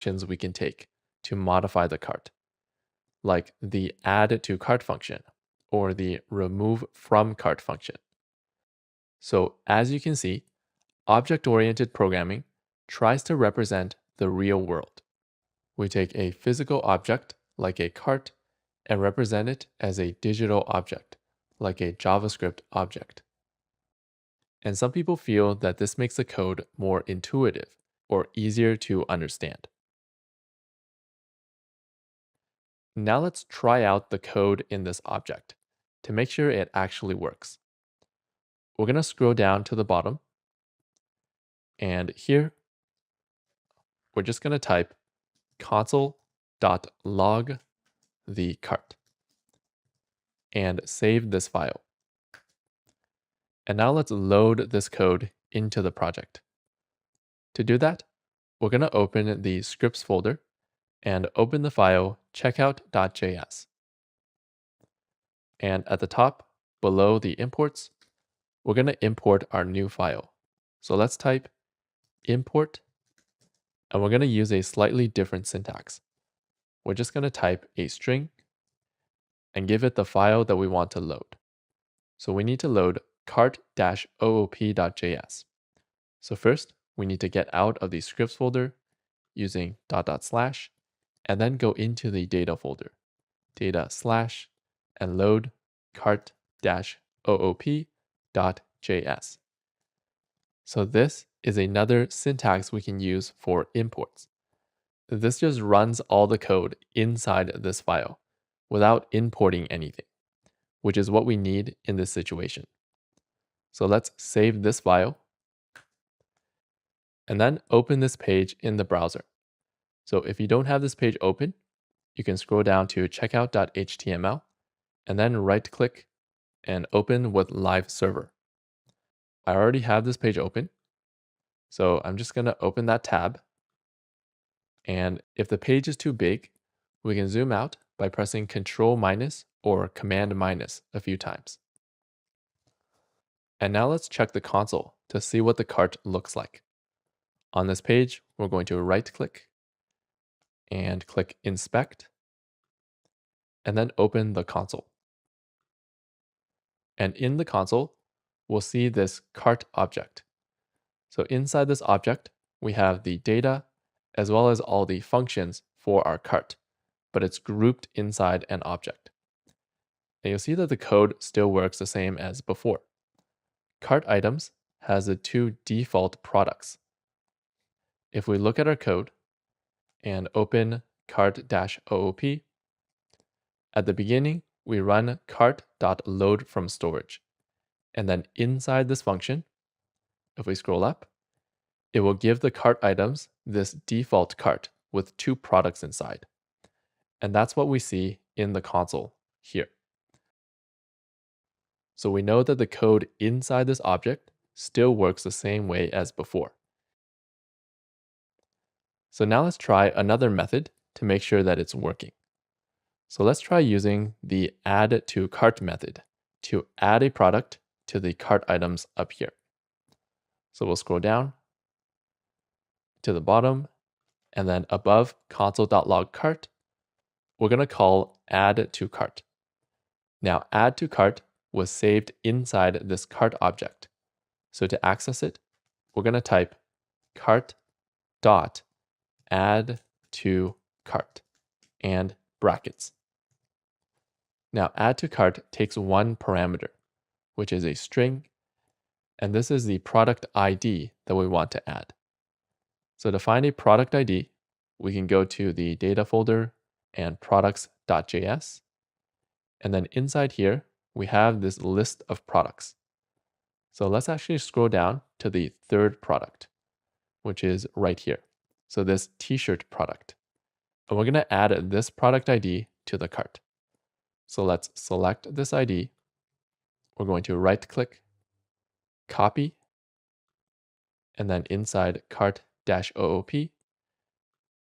actions we can take to modify the cart, like the add to cart function or the remove from cart function. So as you can see, object-oriented programming tries to represent the real world. We take a physical object, like a cart, and represent it as a digital object, like a JavaScript object. And some people feel that this makes the code more intuitive or easier to understand. Now let's try out the code in this object to make sure it actually works. We're going to scroll down to the bottom, and here we're just going to type console.log the cart and save this file. And now let's load this code into the project. To do that, we're going to open the scripts folder and open the file checkout.js. And at the top, below the imports, we're going to import our new file. So let's type import, and we're going to use a slightly different syntax. We're just going to type a string and give it the file that we want to load. So we need to load cart-oop.js. So first, we need to get out of the scripts folder using .. and then go into the data folder, data/, and load cart-oop.js. So this is another syntax we can use for imports. This just runs all the code inside this file without importing anything, which is what we need in this situation. So let's save this file and then open this page in the browser. So if you don't have this page open, you can scroll down to checkout.html and then right-click and open with Live Server. I already have this page open, so I'm just going to open that tab. And if the page is too big, we can zoom out by pressing Ctrl- or Command- a few times. And now let's check the console to see what the cart looks like. On this page, we're going to right-click and click Inspect, and then open the console. And in the console, we'll see this cart object. So inside this object, we have the data as well as all the functions for our cart, but it's grouped inside an object. And you'll see that the code still works the same as before. Cart items has the two default products. If we look at our code and open cart-oop, at the beginning, we run cart.load from storage. And then inside this function, if we scroll up, it will give the cart items this default cart with two products inside. And that's what we see in the console here. So we know that the code inside this object still works the same way as before. So now let's try another method to make sure that it's working. So let's try using the add to cart method to add a product to the cart items up here. So we'll scroll down to the bottom, and then above console.log cart, we're going to call add to cart. Now add to cart was saved inside this cart object. So to access it, we're going to type cart.add to cart and brackets. Now add to cart takes one parameter, which is a string, and this is the product ID that we want to add. So to find a product ID, we can go to the data folder and products.js. And then inside here, we have this list of products. So let's actually scroll down to the third product, which is right here. So this t-shirt product. And we're going to add this product ID to the cart. So let's select this ID. We're going to right-click, copy, and then inside cart-oop,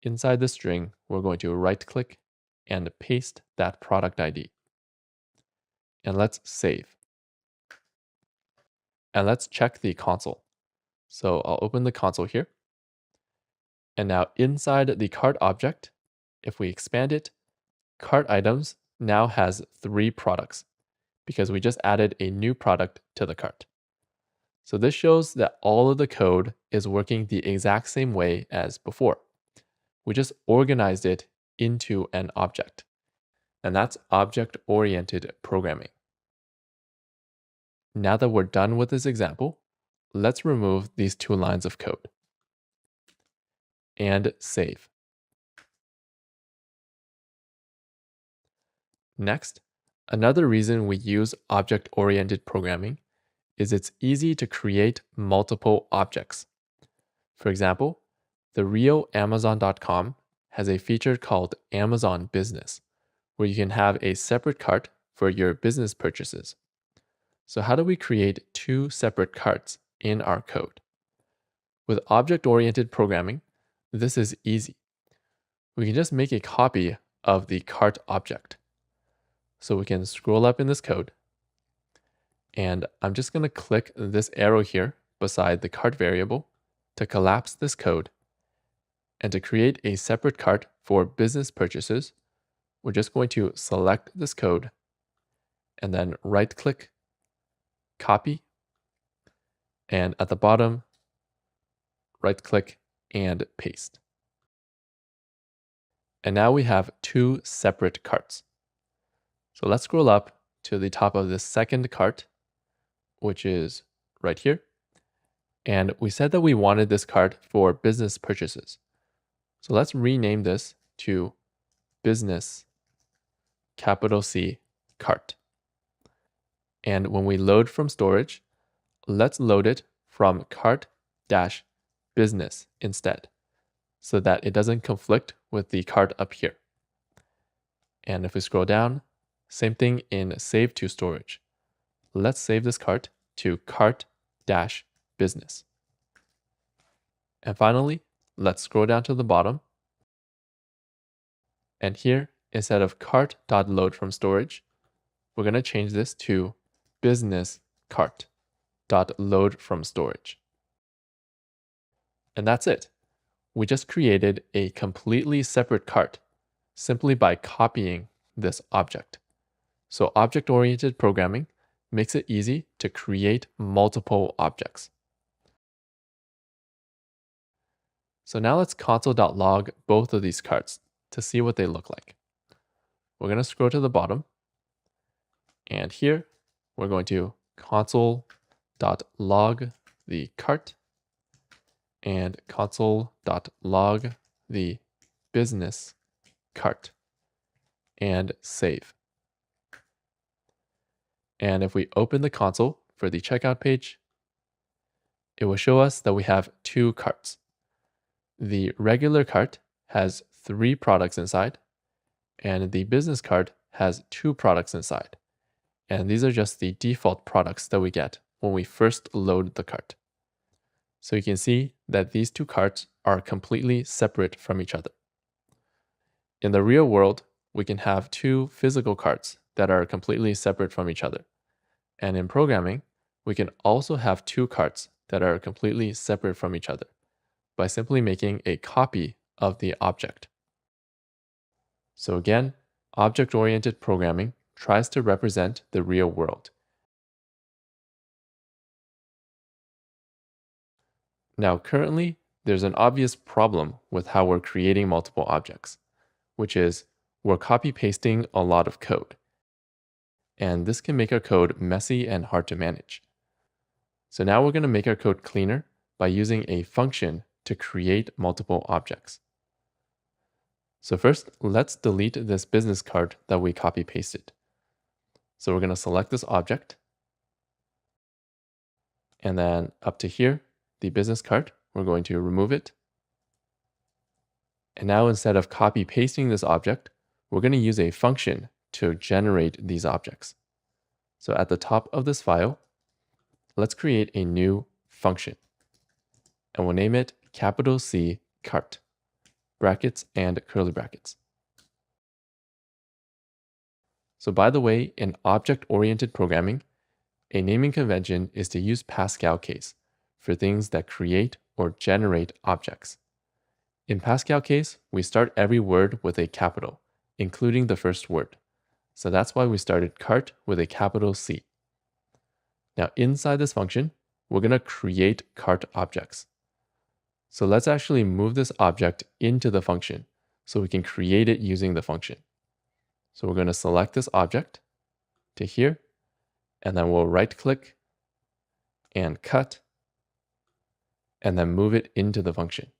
inside the string, we're going to right-click and paste that product ID. And let's save. And let's check the console. So I'll open the console here. And now inside the cart object, if we expand it, cart items now has 3 products because we just added a new product to the cart. So this shows that all of the code is working the exact same way as before. We just organized it into an object. And that's object-oriented programming. Now that we're done with this example, let's remove these 2 lines of code and save. Next, another reason we use object-oriented programming is it's easy to create multiple objects. For example, the real Amazon.com has a feature called Amazon Business, where you can have a separate cart for your business purchases. So how do we create 2 separate carts in our code? With object-oriented programming, this is easy. We can just make a copy of the cart object. So we can scroll up in this code, and I'm just going to click this arrow here beside the cart variable to collapse this code. And to create a separate cart for business purchases, we're just going to select this code and then right-click, copy, and at the bottom, right-click and paste. And now we have 2 separate carts. So let's scroll up to the top of the second cart, which is right here. And we said that we wanted this cart for business purchases. So let's rename this to business, capital C, cart. And when we load from storage, let's load it from cart-business instead, so that it doesn't conflict with the cart up here. And if we scroll down, same thing in save to storage. Let's save this cart to cart-business. And finally, let's scroll down to the bottom. And here, instead of cart.load from storage, we're going to change this to business cart.load from storage. And that's it. We just created a completely separate cart simply by copying this object. So object-oriented programming makes it easy to create multiple objects. So now let's console.log both of these carts to see what they look like. We're going to scroll to the bottom, and here we're going to console.log the cart and console.log the business cart and save. And if we open the console for the checkout page, it will show us that we have 2 carts. The regular cart has 3 products inside, and the business cart has 2 products inside. And these are just the default products that we get when we first load the cart. So you can see that these 2 carts are completely separate from each other. In the real world, we can have 2 physical carts that are completely separate from each other. And in programming, we can also have 2 carts that are completely separate from each other by simply making a copy of the object. So again, object-oriented programming tries to represent the real world. Now, currently, there's an obvious problem with how we're creating multiple objects, which is we're copy-pasting a lot of code. And this can make our code messy and hard to manage. So now we're going to make our code cleaner by using a function to create multiple objects. So first, let's delete this business card that we copy-pasted. So we're going to select this object. And then up to here, the business card, we're going to remove it. And now instead of copy-pasting this object, we're going to use a function to generate these objects. So at the top of this file, let's create a new function. And we'll name it capital C cart, brackets and curly brackets. So by the way, in object-oriented programming, a naming convention is to use Pascal case for things that create or generate objects. In Pascal case, we start every word with a capital, including the first word. So that's why we started cart with a capital C. Now inside this function, we're going to create cart objects. So let's actually move this object into the function so we can create it using the function. So we're going to select this object to here, and then we'll right click and cut, and then move it into the function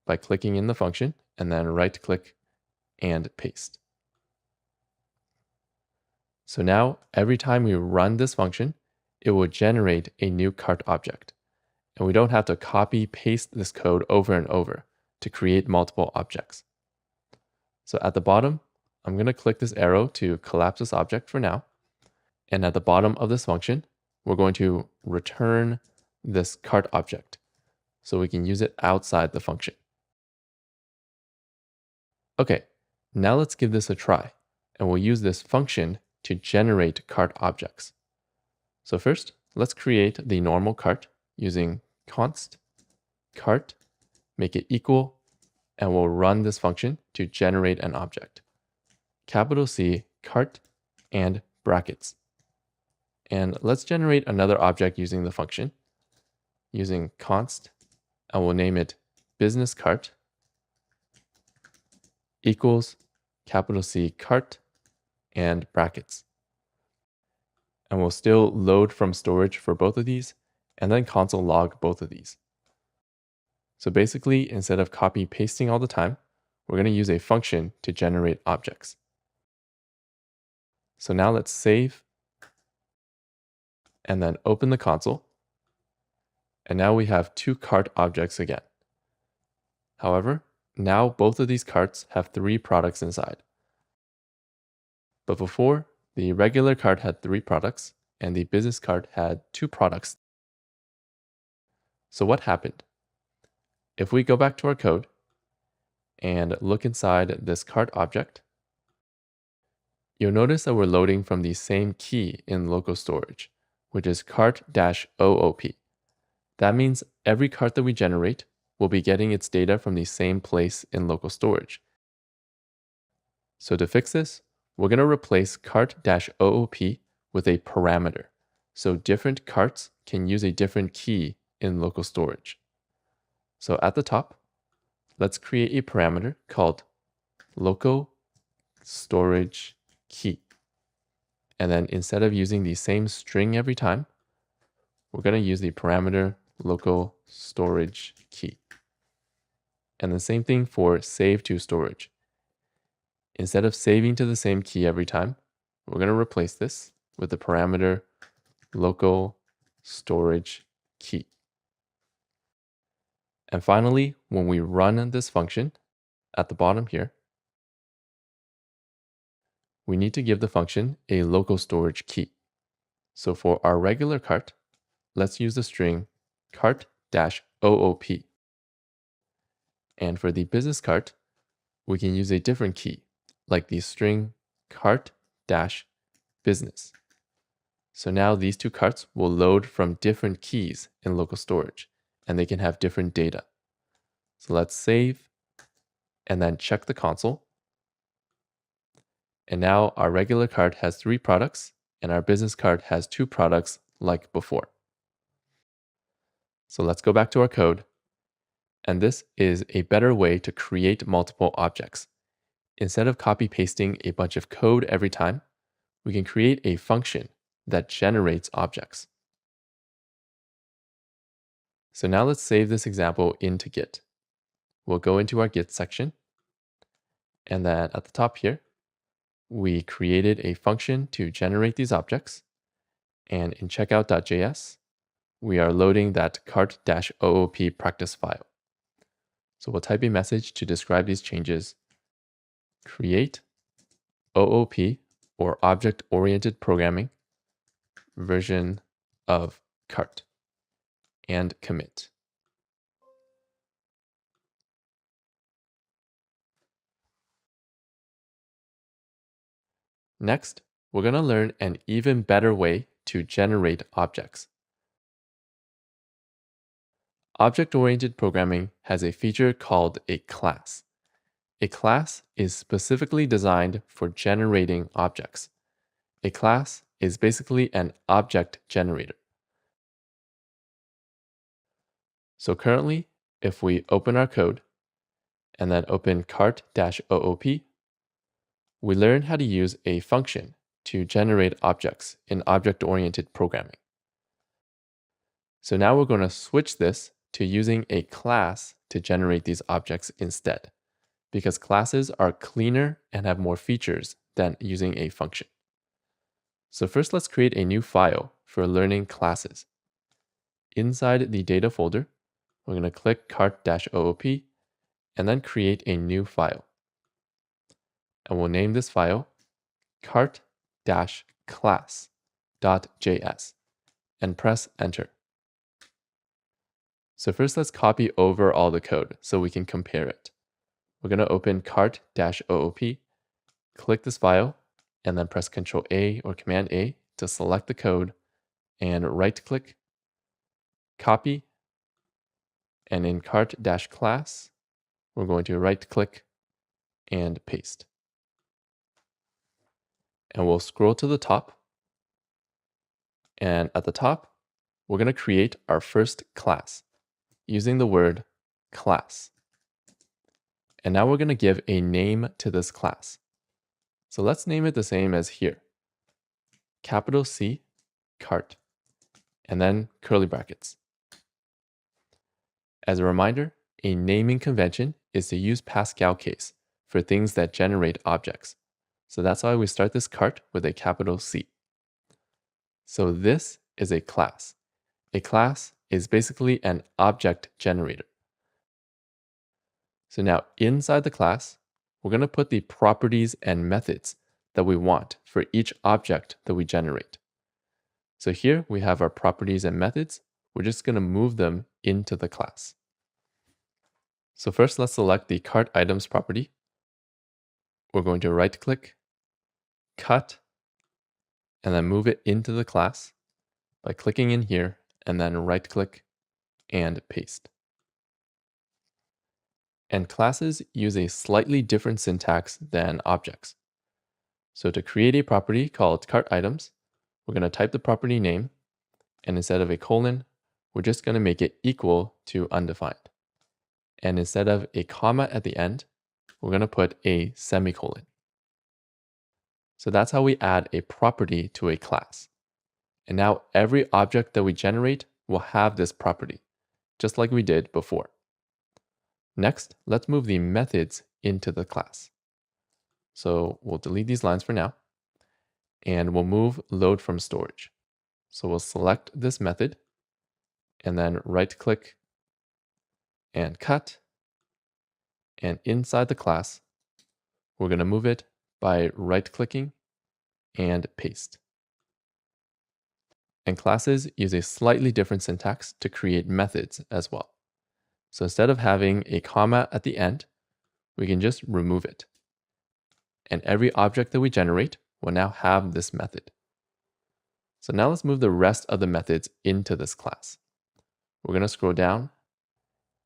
by clicking in the function and then right click and paste. So now every time we run this function, it will generate a new cart object. And we don't have to copy paste this code over and over to create multiple objects. So at the bottom, I'm going to click this arrow to collapse this object for now. And at the bottom of this function, we're going to return this cart object so we can use it outside the function. Okay, now let's give this a try, and we'll use this function to generate cart objects. So first, let's create the normal cart using const cart, make it equal, and we'll run this function to generate an object. Capital C cart and brackets. And let's generate another object using the function using const, and we'll name it business cart equals capital C cart and brackets. And we'll still load from storage for both of these and then console log both of these. So basically, instead of copy pasting all the time, we're going to use a function to generate objects. So now let's save and then open the console. And now we have two cart objects again. However, now both of these carts have 3 products inside. But before, the regular cart had 3 products and the business cart had 2 products. So what happened? If we go back to our code and look inside this cart object, you'll notice that we're loading from the same key in local storage, which is cart-OOP. That means every cart that we generate will be getting its data from the same place in local storage. So to fix this, we're going to replace cart-OOP with a parameter, so different carts can use a different key in local storage. So at the top, let's create a parameter called local storage key. And then instead of using the same string every time, we're going to use the parameter local storage key. And the same thing for save to storage. Instead of saving to the same key every time, we're going to replace this with the parameter local storage key. And finally, when we run this function at the bottom here, we need to give the function a local storage key. So for our regular cart, let's use the string cart-OOP. And for the business cart, we can use a different key, like the string cart-business. So now these 2 carts will load from different keys in local storage, and they can have different data. So let's save and then check the console. And now our regular cart has 3 products and our business cart has 2 products like before. So let's go back to our code. And this is a better way to create multiple objects. Instead of copy pasting a bunch of code every time, we can create a function that generates objects. So now let's save this example into Git. We'll go into our Git section. And then at the top here, we created a function to generate these objects. And in checkout.js, we are loading that cart-OOP practice file. So we'll type a message to describe these changes. Create OOP, or object-oriented programming, version of cart, and commit. Next, we're going to learn an even better way to generate objects. Object-oriented programming has a feature called a class. A class is specifically designed for generating objects. A class is basically an object generator. So currently, if we open our code and then open cart-OOP, we learn how to use a function to generate objects in object-oriented programming. So now we're going to switch this to using a class to generate these objects instead, because classes are cleaner and have more features than using a function. So first, let's create a new file for learning classes. Inside the data folder, we're going to click cart-OOP and then create a new file. And we'll name this file cart-class.js and press enter. So first, let's copy over all the code so we can compare it. We're going to open cart-OOP, click this file, and then press Ctrl A or Command A to select the code and right-click, copy, and in cart-class, we're going to right-click and paste. And we'll scroll to the top. And at the top, we're going to create our first class using the word class. And now we're going to give a name to this class. So let's name it the same as here. Capital C, cart, and then curly brackets. As a reminder, a naming convention is to use Pascal case for things that generate objects. So that's why we start this cart with a capital C. So this is a class. A class is basically an object generator. So now inside the class, we're going to put the properties and methods that we want for each object that we generate. So here we have our properties and methods. We're just going to move them into the class. So first, let's select the cart items property. We're going to right-click, cut, and then move it into the class by clicking in here and then right-click and paste. And classes use a slightly different syntax than objects. So to create a property called cart items, we're going to type the property name, and instead of a colon, we're just going to make it equal to undefined. And instead of a comma at the end, we're going to put a semicolon. So that's how we add a property to a class. And now every object that we generate will have this property, just like we did before. Next, let's move the methods into the class. So we'll delete these lines for now, and we'll move load from storage. So we'll select this method, and then right-click and cut. And inside the class, we're going to move it by right-clicking and paste. And classes use a slightly different syntax to create methods as well. So instead of having a comma at the end, we can just remove it. And every object that we generate will now have this method. So now let's move the rest of the methods into this class. We're going to scroll down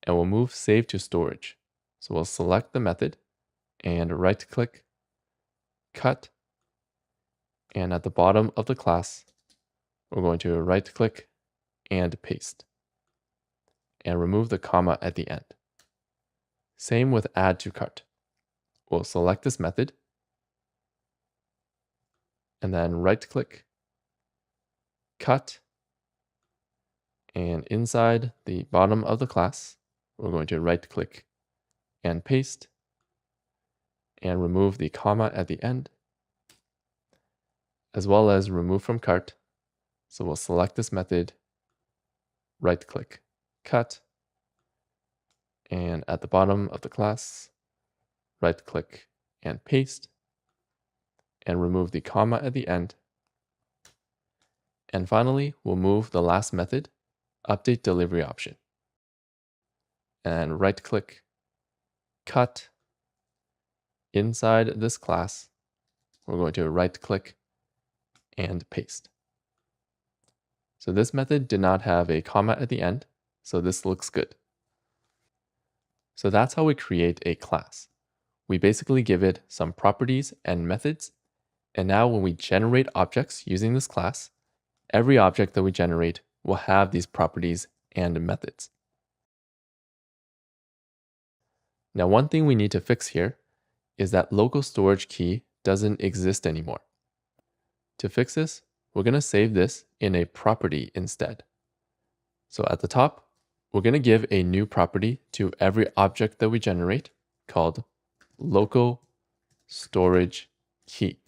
and we'll move save to storage. So we'll select the method and right-click, cut, and at the bottom of the class, we're going to right-click and paste, and remove the comma at the end. Same with add to cart. We'll select this method, and then right-click, cut, and inside the bottom of the class, we're going to right-click and paste, and remove the comma at the end, as well as remove from cart. So we'll select this method, right-click, cut, and at the bottom of the class, right-click and paste, and remove the comma at the end. And finally, we'll move the last method, update delivery option, and right-click, cut. Inside this class, we're going to right-click and paste. So this method did not have a comma at the end, so this looks good. So that's how we create a class. We basically give it some properties and methods, and now when we generate objects using this class, every object that we generate will have these properties and methods. Now, one thing we need to fix here is that local storage key doesn't exist anymore. To fix this, we're going to save this in a property instead. So at the top, we're going to give a new property to every object that we generate called local storage key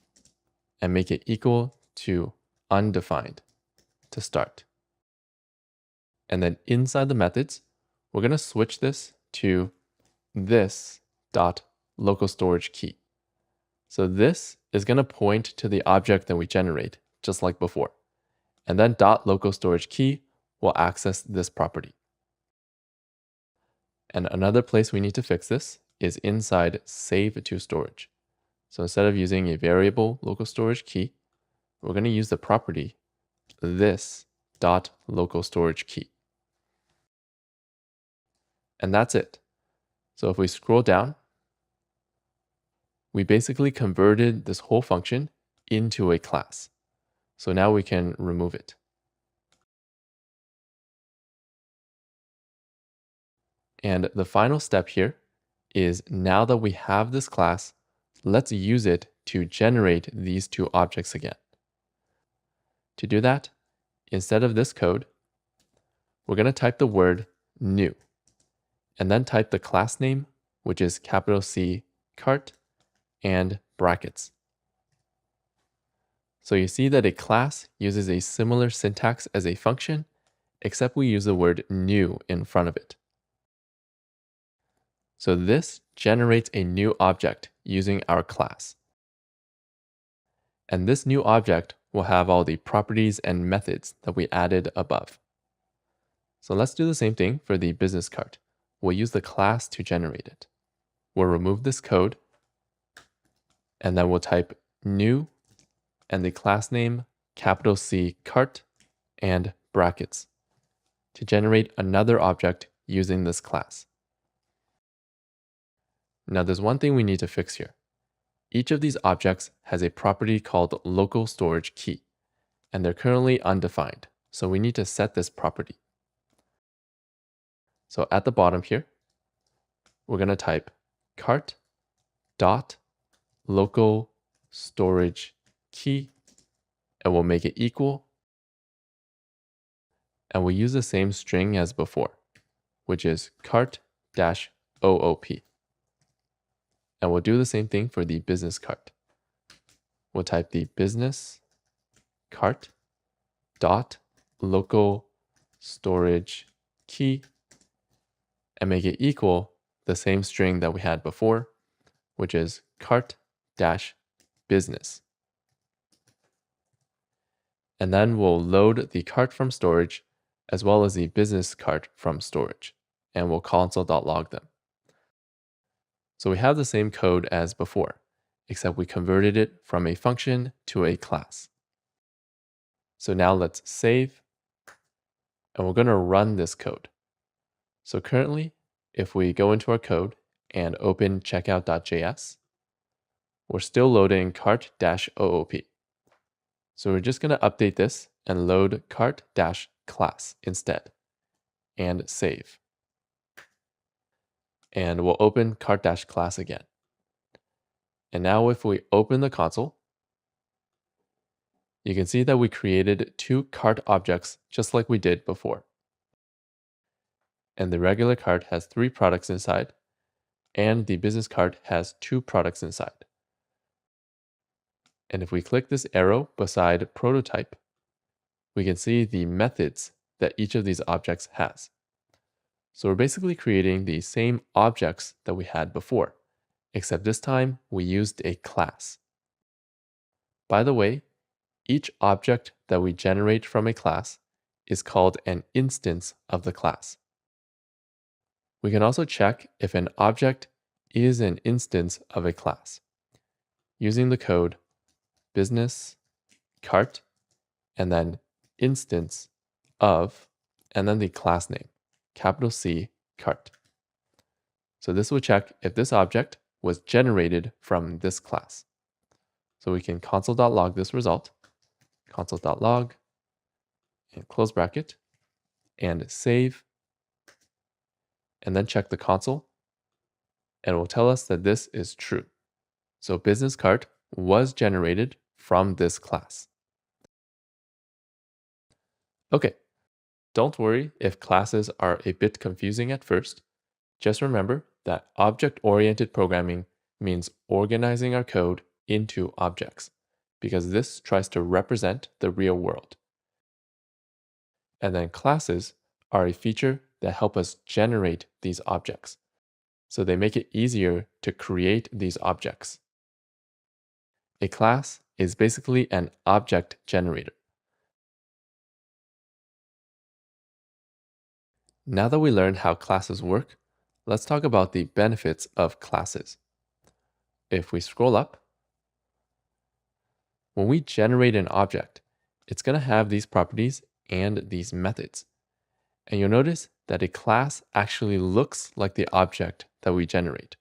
and make it equal to undefined to start. And then inside the methods, we're going to switch this to this dot local storage key. So this is going to point to the object that we generate, just like before. And then dot local storage key will access this property. And another place we need to fix this is inside save to storage. So instead of using a variable local storage key, we're going to use the property this dot local storage key. And that's it. So if we scroll down, we basically converted this whole function into a class. So now we can remove it. And the final step here is now that we have this class, let's use it to generate these two objects again. To do that, instead of this code, we're going to type the word new and then type the class name, which is capital C cart and brackets. So you see that a class uses a similar syntax as a function, except we use the word new in front of it. So this generates a new object using our class. And this new object will have all the properties and methods that we added above. So let's do the same thing for the business card. We'll use the class to generate it. We'll remove this code, and then we'll type new and the class name capital C cart and brackets to generate another object using this class. Now there's one thing we need to fix here. Each of these objects has a property called local storage key, and they're currently undefined, so we need to set this property. So at the bottom here, we're going to type cart dot local storage key, and we'll make it equal, and we'll use the same string as before, which is cart-OOP. And we'll do the same thing for the business cart. We'll type the business cart dot local storage key and make it equal the same string that we had before, which is cart-business. And then we'll load the cart from storage as well as the business cart from storage, and we'll console.log them. So we have the same code as before, except we converted it from a function to a class. So now let's save, and we're going to run this code. So currently, if we go into our code and open checkout.js, we're still loading cart-OOP. So we're just going to update this and load cart-class instead, and save. And we'll open cart-class again. And now if we open the console, you can see that we created two cart objects just like we did before. And the regular cart has 3 products inside, and the business cart has 2 products inside. And if we click this arrow beside prototype, we can see the methods that each of these objects has. So we're basically creating the same objects that we had before, except this time we used a class. By the way, each object that we generate from a class is called an instance of the class. We can also check if an object is an instance of a class using the code business cart and then instance of and then the class name. capital C, cart. So this will check if this object was generated from this class. So we can console.log this result, console.log, and close bracket, and save, and then check the console, and it will tell us that this is true. So business cart was generated from this class. Okay, don't worry if classes are a bit confusing at first. Just remember that object-oriented programming means organizing our code into objects, because this tries to represent the real world. And then classes are a feature that help us generate these objects. So they make it easier to create these objects. A class is basically an object generator. Now that we learned how classes work, let's talk about the benefits of classes. If we scroll up, when we generate an object, it's going to have these properties and these methods. And you'll notice that a class actually looks like the object that we generate.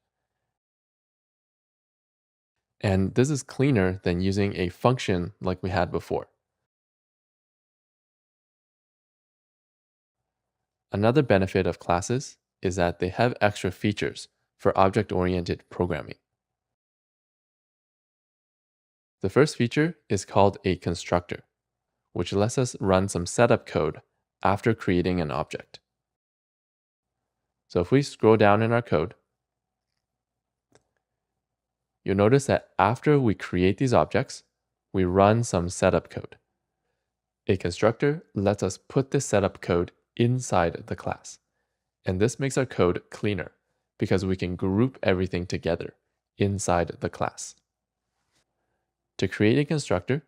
And this is cleaner than using a function like we had before. Another benefit of classes is that they have extra features for object-oriented programming. The first feature is called a constructor, which lets us run some setup code after creating an object. So if we scroll down in our code, you'll notice that after we create these objects, we run some setup code. A constructor lets us put this setup code inside the class. And this makes our code cleaner because we can group everything together inside the class. To create a constructor,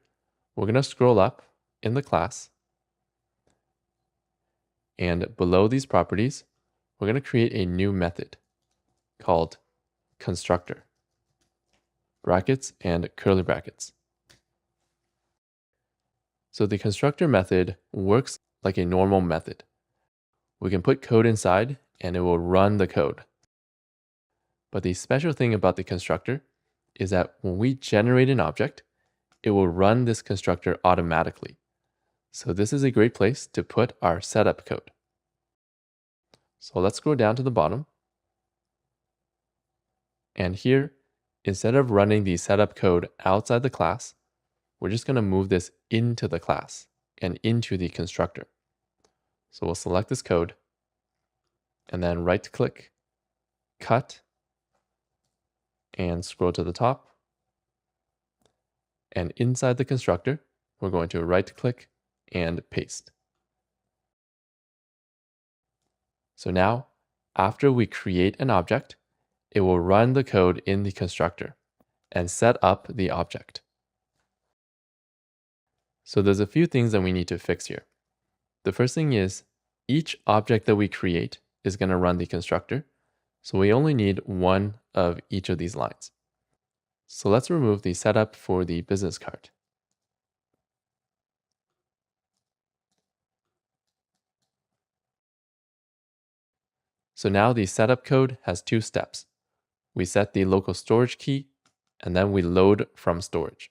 we're going to scroll up in the class, and below these properties, we're going to create a new method called constructor, brackets and curly brackets. So the constructor method works like a normal method. We can put code inside and it will run the code. But the special thing about the constructor is that when we generate an object, it will run this constructor automatically. So this is a great place to put our setup code. So let's scroll down to the bottom. And here, instead of running the setup code outside the class, we're just going to move this into the class and into the constructor. So we'll select this code and then right-click, cut, and scroll to the top. And inside the constructor, we're going to right-click and paste. So now, after we create an object, it will run the code in the constructor and set up the object. So there's a few things that we need to fix here. The first thing is each object that we create is going to run the constructor. So we only need one of each of these lines. So let's remove the setup for the business card. So now the setup code has two steps. We set the local storage key, and then we load from storage.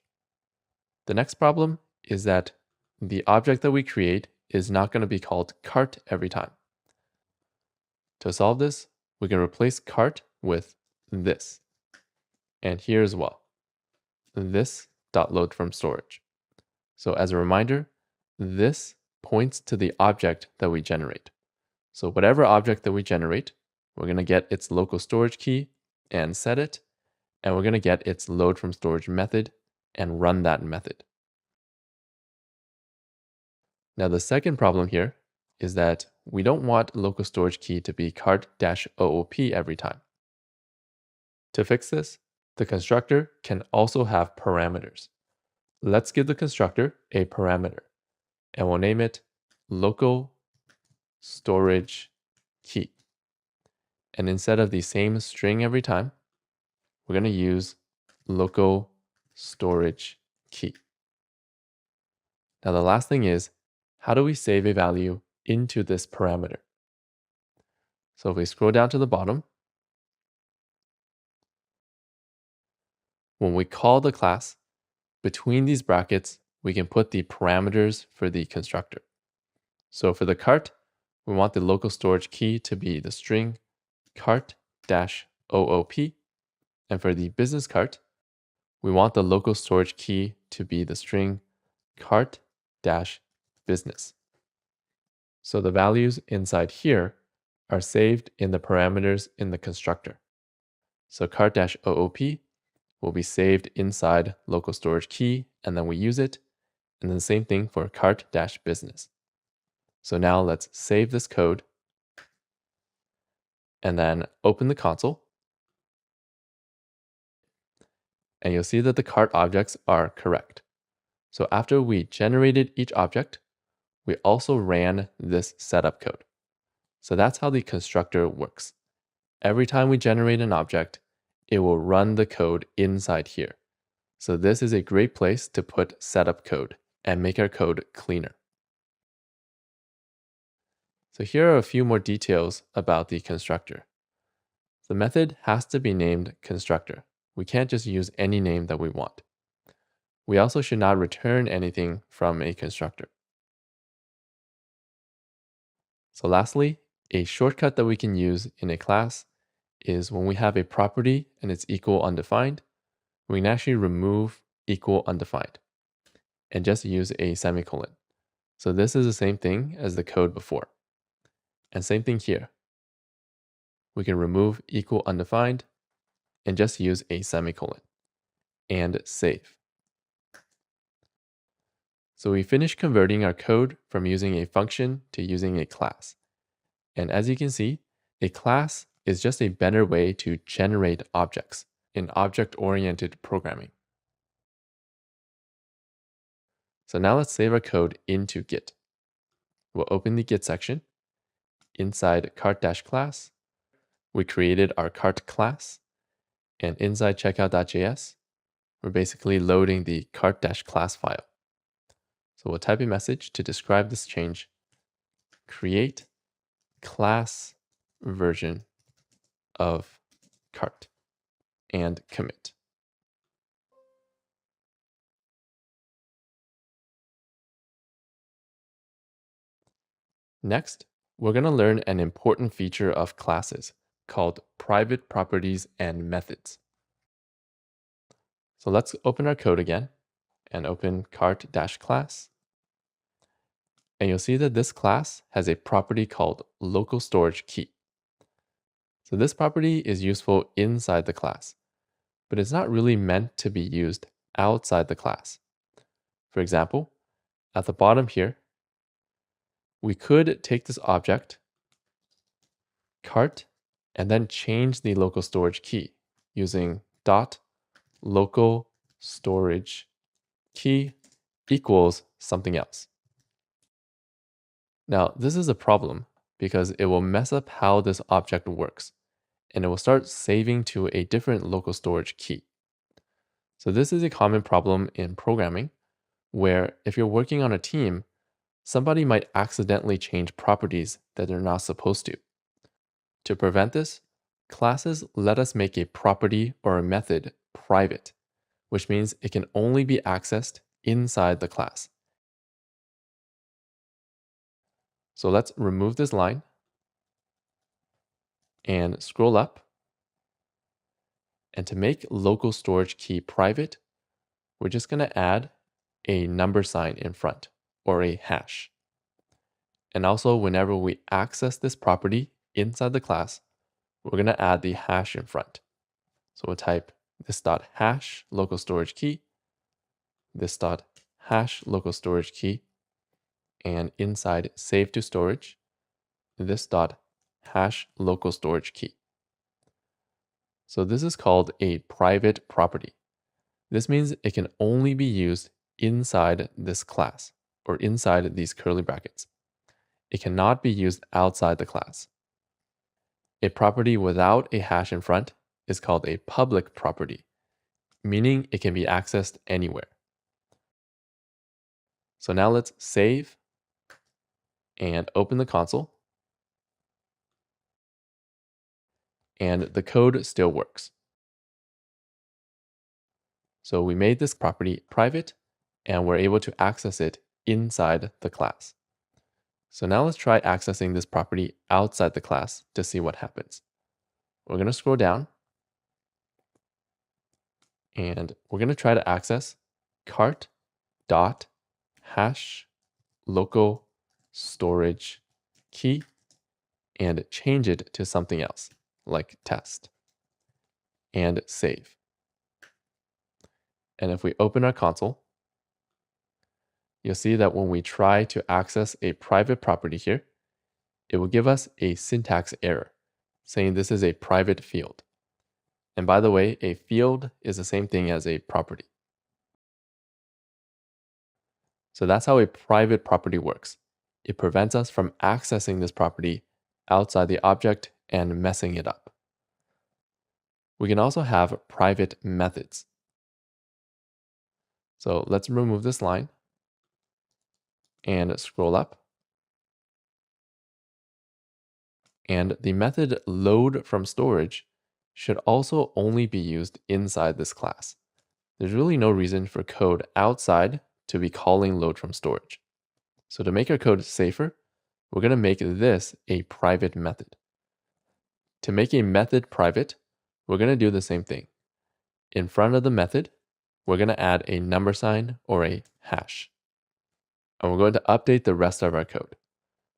The next problem is that the object that we create is not going to be called cart every time. To solve this, we can replace cart with this. And here as well, this.load from storage. So as a reminder, this points to the object that we generate. So whatever object that we generate, we're going to get its local storage key and set it, and we're going to get its load from storage method and run that method. Now the second problem here is that we don't want local storage key to be cart-OOP every time. To fix this, the constructor can also have parameters. Let's give the constructor a parameter, and we'll name it local storage key. And instead of the same string every time, we're going to use local storage key. Now the last thing is, how do we save a value into this parameter? So if we scroll down to the bottom, when we call the class, between these brackets, we can put the parameters for the constructor. So for the cart, we want the local storage key to be the string cart-OOP. And for the business cart, we want the local storage key to be the string cart-business. So the values inside here are saved in the parameters in the constructor. So cart-OOP will be saved inside local storage key, and then we use it. And then the same thing for cart-business. So now let's save this code and then open the console. And you'll see that the cart objects are correct. So after we generated each object, we also ran this setup code. So that's how the constructor works. Every time we generate an object, it will run the code inside here. So this is a great place to put setup code and make our code cleaner. So here are a few more details about the constructor. The method has to be named constructor. We can't just use any name that we want. We also should not return anything from a constructor. So lastly, a shortcut that we can use in a class is when we have a property and it's equal undefined, we can actually remove equal undefined and just use a semicolon. So this is the same thing as the code before. And same thing here. We can remove equal undefined and just use a semicolon and save. So we finished converting our code from using a function to using a class. And as you can see, a class is just a better way to generate objects in object-oriented programming. So now let's save our code into Git. We'll open the Git section. Inside cart-class, we created our cart class. And inside checkout.js, we're basically loading the cart-class file. So we'll type a message to describe this change. Create class version of cart and commit. Next, we're going to learn an important feature of classes called private properties and methods. So let's open our code again and open cart-class. And you'll see that this class has a property called local storage key. So this property is useful inside the class, but it's not really meant to be used outside the class. For example, at the bottom here, we could take this object, cart, and then change the local storage key using dot local storage key equals something else. Now, this is a problem because it will mess up how this object works, and it will start saving to a different local storage key. So this is a common problem in programming, where if you're working on a team, somebody might accidentally change properties that they're not supposed to. To prevent this, classes let us make a property or a method private, which means it can only be accessed inside the class. So let's remove this line and scroll up. And to make local storage key private, we're just going to add a number sign in front, or a hash. And also, whenever we access this property inside the class, we're going to add the hash in front. So we'll type this dot hash local storage key, this dot hash local storage key, and inside save to storage, this dot hash local storage key. So this is called a private property. This means it can only be used inside this class or inside these curly brackets. It cannot be used outside the class. A property without a hash in front is called a public property, meaning it can be accessed anywhere. So now let's save and open the console. and the code still works. So we made this property private, and we're able to access it inside the class. So now let's try accessing this property outside the class to see what happens. We're going to scroll down, and we're going to try to access cart.hash local storage key and change it to something else like test and save. And if we open our console, you'll see that when we try to access a private property here, it will give us a syntax error saying this is a private field. And by the way, a field is the same thing as a property. So that's how a private property works. It prevents us from accessing this property outside the object and messing it up. We can also have private methods. So let's remove this line and scroll up. And the method load from storage should also only be used inside this class. There's really no reason for code outside to be calling load from storage. So to make our code safer, we're going to make this a private method. To make a method private, we're going to do the same thing. In front of the method, we're going to add a number sign or a hash. And we're going to update the rest of our code.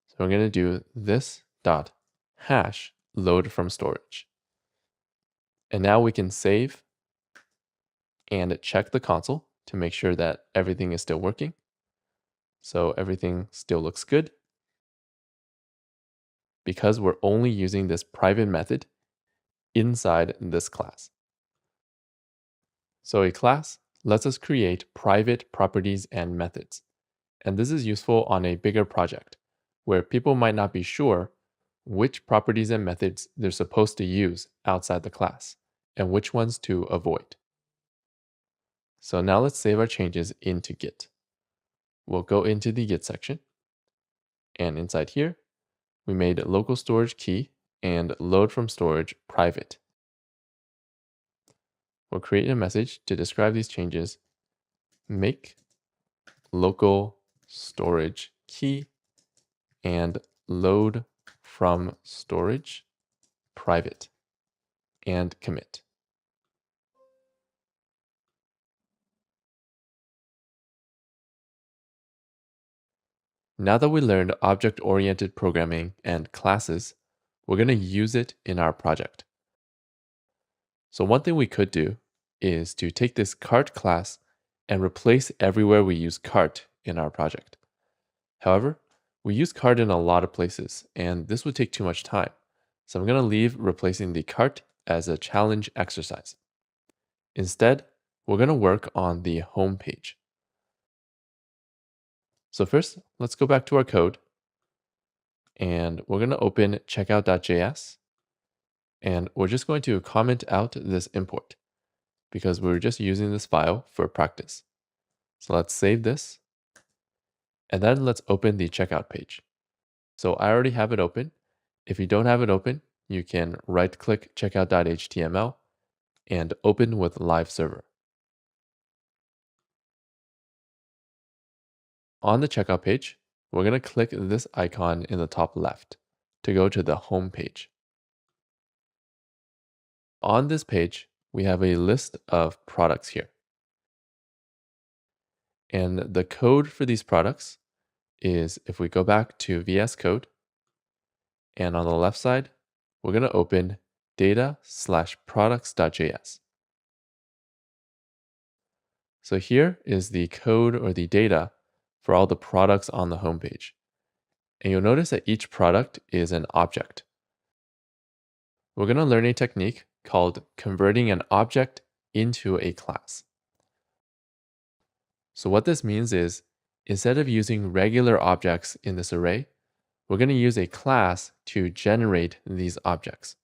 So we're going to do this dot hash load from storage. And now we can save and check the console to make sure that everything is still working. So everything still looks good because we're only using this private method inside this class. So a class lets us create private properties and methods. And this is useful on a bigger project where people might not be sure which properties and methods they're supposed to use outside the class and which ones to avoid. So now let's save our changes into Git. We'll go into the Git section, and inside here, we made local storage key and load from storage private. We'll create a message to describe these changes. Make local storage key and load from storage private and commit. Now that we learned object-oriented programming and classes, we're going to use it in our project. So one thing we could do is to take this cart class and replace everywhere we use cart in our project. However, we use cart in a lot of places, and this would take too much time. So I'm going to leave replacing the cart as a challenge exercise. Instead, we're going to work on the home page. So first, let's go back to our code, and we're going to open checkout.js, and we're just going to comment out this import because we're just using this file for practice. So let's save this, and then let's open the checkout page. So I already have it open. If you don't have it open, you can right-click checkout.html and open with live server. On the checkout page, we're going to click this icon in the top left to go to the home page. On this page, we have a list of products here. And the code for these products is, if we go back to VS Code, and on the left side, we're going to open data/products.js. So here is the code or the data for all the products on the homepage. And you'll notice that each product is an object. We're going to learn a technique called converting an object into a class. So what this means is, instead of using regular objects in this array, we're going to use a class to generate these objects.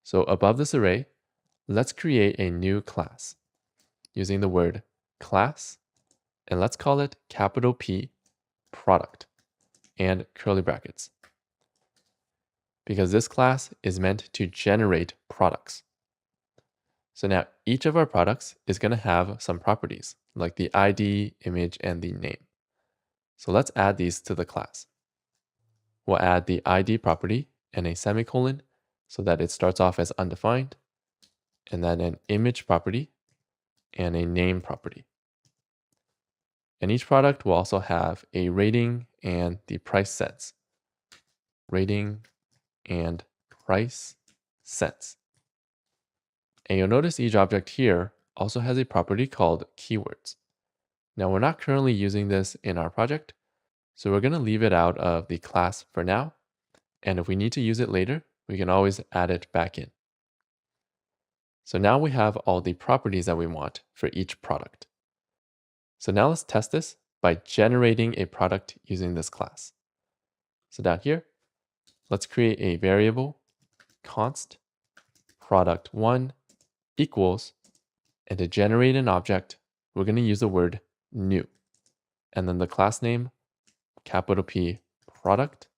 So above this array, let's create a new class using the word class, and let's call it capital P product and curly brackets. because this class is meant to generate products. So now each of our products is going to have some properties like the ID, image, and the name. So let's add these to the class. We'll add the ID property and a semicolon so that it starts off as undefined, and then an image property and a name property. And each product will also have a rating and the price cents. Rating and price cents. And you'll notice each object here also has a property called keywords. Now we're not currently using this in our project, so we're going to leave it out of the class for now. And if we need to use it later, we can always add it back in. So now we have all the properties that we want for each product. So now let's test this by generating a product using this class. So down here, let's create a variable const product1 equals, and to generate an object, we're going to use the word new, and then the class name, capital P product,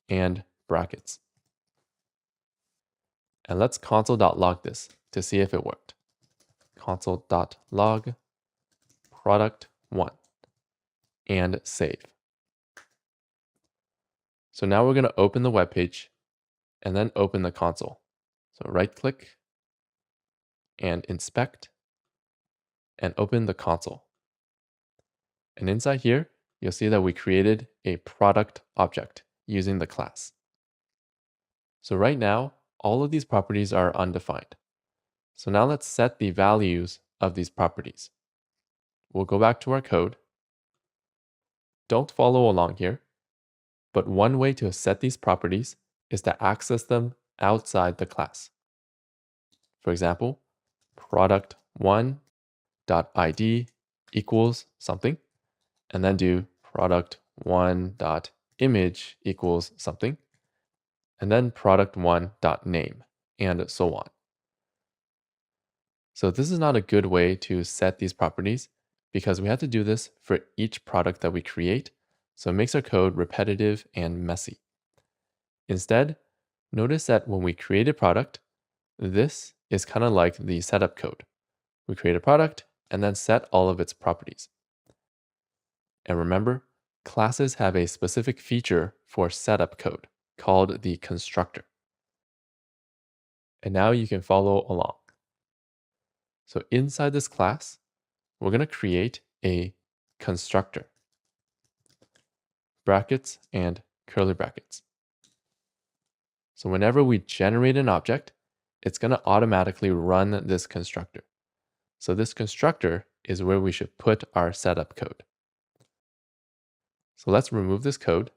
and brackets. And let's console.log this to see if it worked. Console.log product1 and save. So now we're going to open the web page and then open the console. So right click and inspect and open the console. And inside here, you'll see that we created a product object using the class. So right now, all of these properties are undefined. So now let's set the values of these properties. We'll go back to our code. Don't follow along here, but one way to set these properties is to access them outside the class. For example, product1.id equals something, and then do product1.image equals something, and then product1.name, and so on. So this is not a good way to set these properties because we have to do this for each product that we create, so it makes our code repetitive and messy. Instead, notice that when we create a product, this is kind of like the setup code. We create a product and then set all of its properties. And remember, classes have a specific feature for setup code called the constructor. And now you can follow along. So inside this class, we're going to create a constructor. Brackets and curly brackets. So whenever we generate an object, it's going to automatically run this constructor. So this constructor is where we should put our setup code. So let's remove this code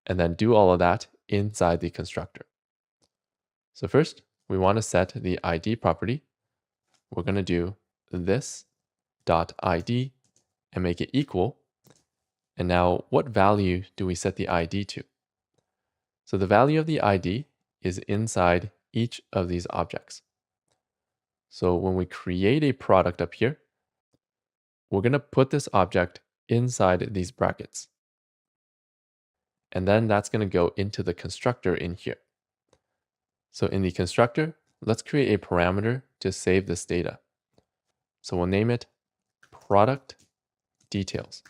and then do all of that inside the constructor. So first, we want to set the ID property. We're going to do this.id and make it equal. And now what value do we set the ID to? So the value of the ID is inside each of these objects. So when we create a product up here, we're going to put this object inside these brackets. And then that's going to go into the constructor in here. So in the constructor, let's create a parameter to save this data. So we'll name it product details.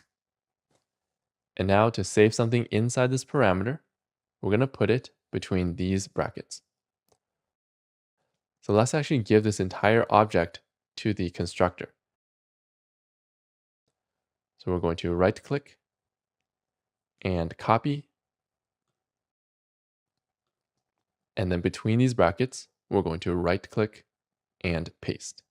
And now to save something inside this parameter, we're going to put it between these brackets. So let's actually give this entire object to the constructor. So we're going to right click and copy. And then between these brackets, we're going to right click and paste.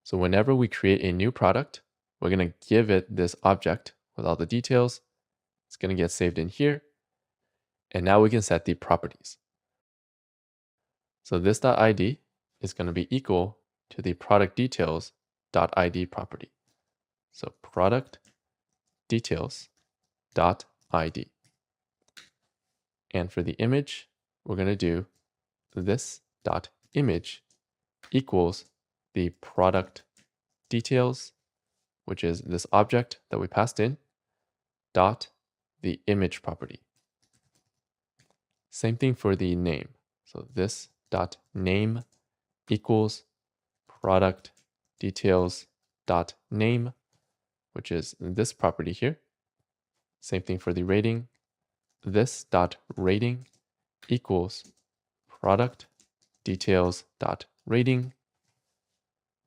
So whenever we create a new product, we're going to give it this object with all the details. It's going to get saved in here. And now we can set the properties. So this.id is going to be equal to the product details.id property. So product details.id. And for the image, we're going to do this.image equals the product details, which is this object that we passed in, dot the image property. Same thing for the name. So this dot name equals product details dot name, which is this property here. Same thing for the rating. This dot rating equals product details dot rating.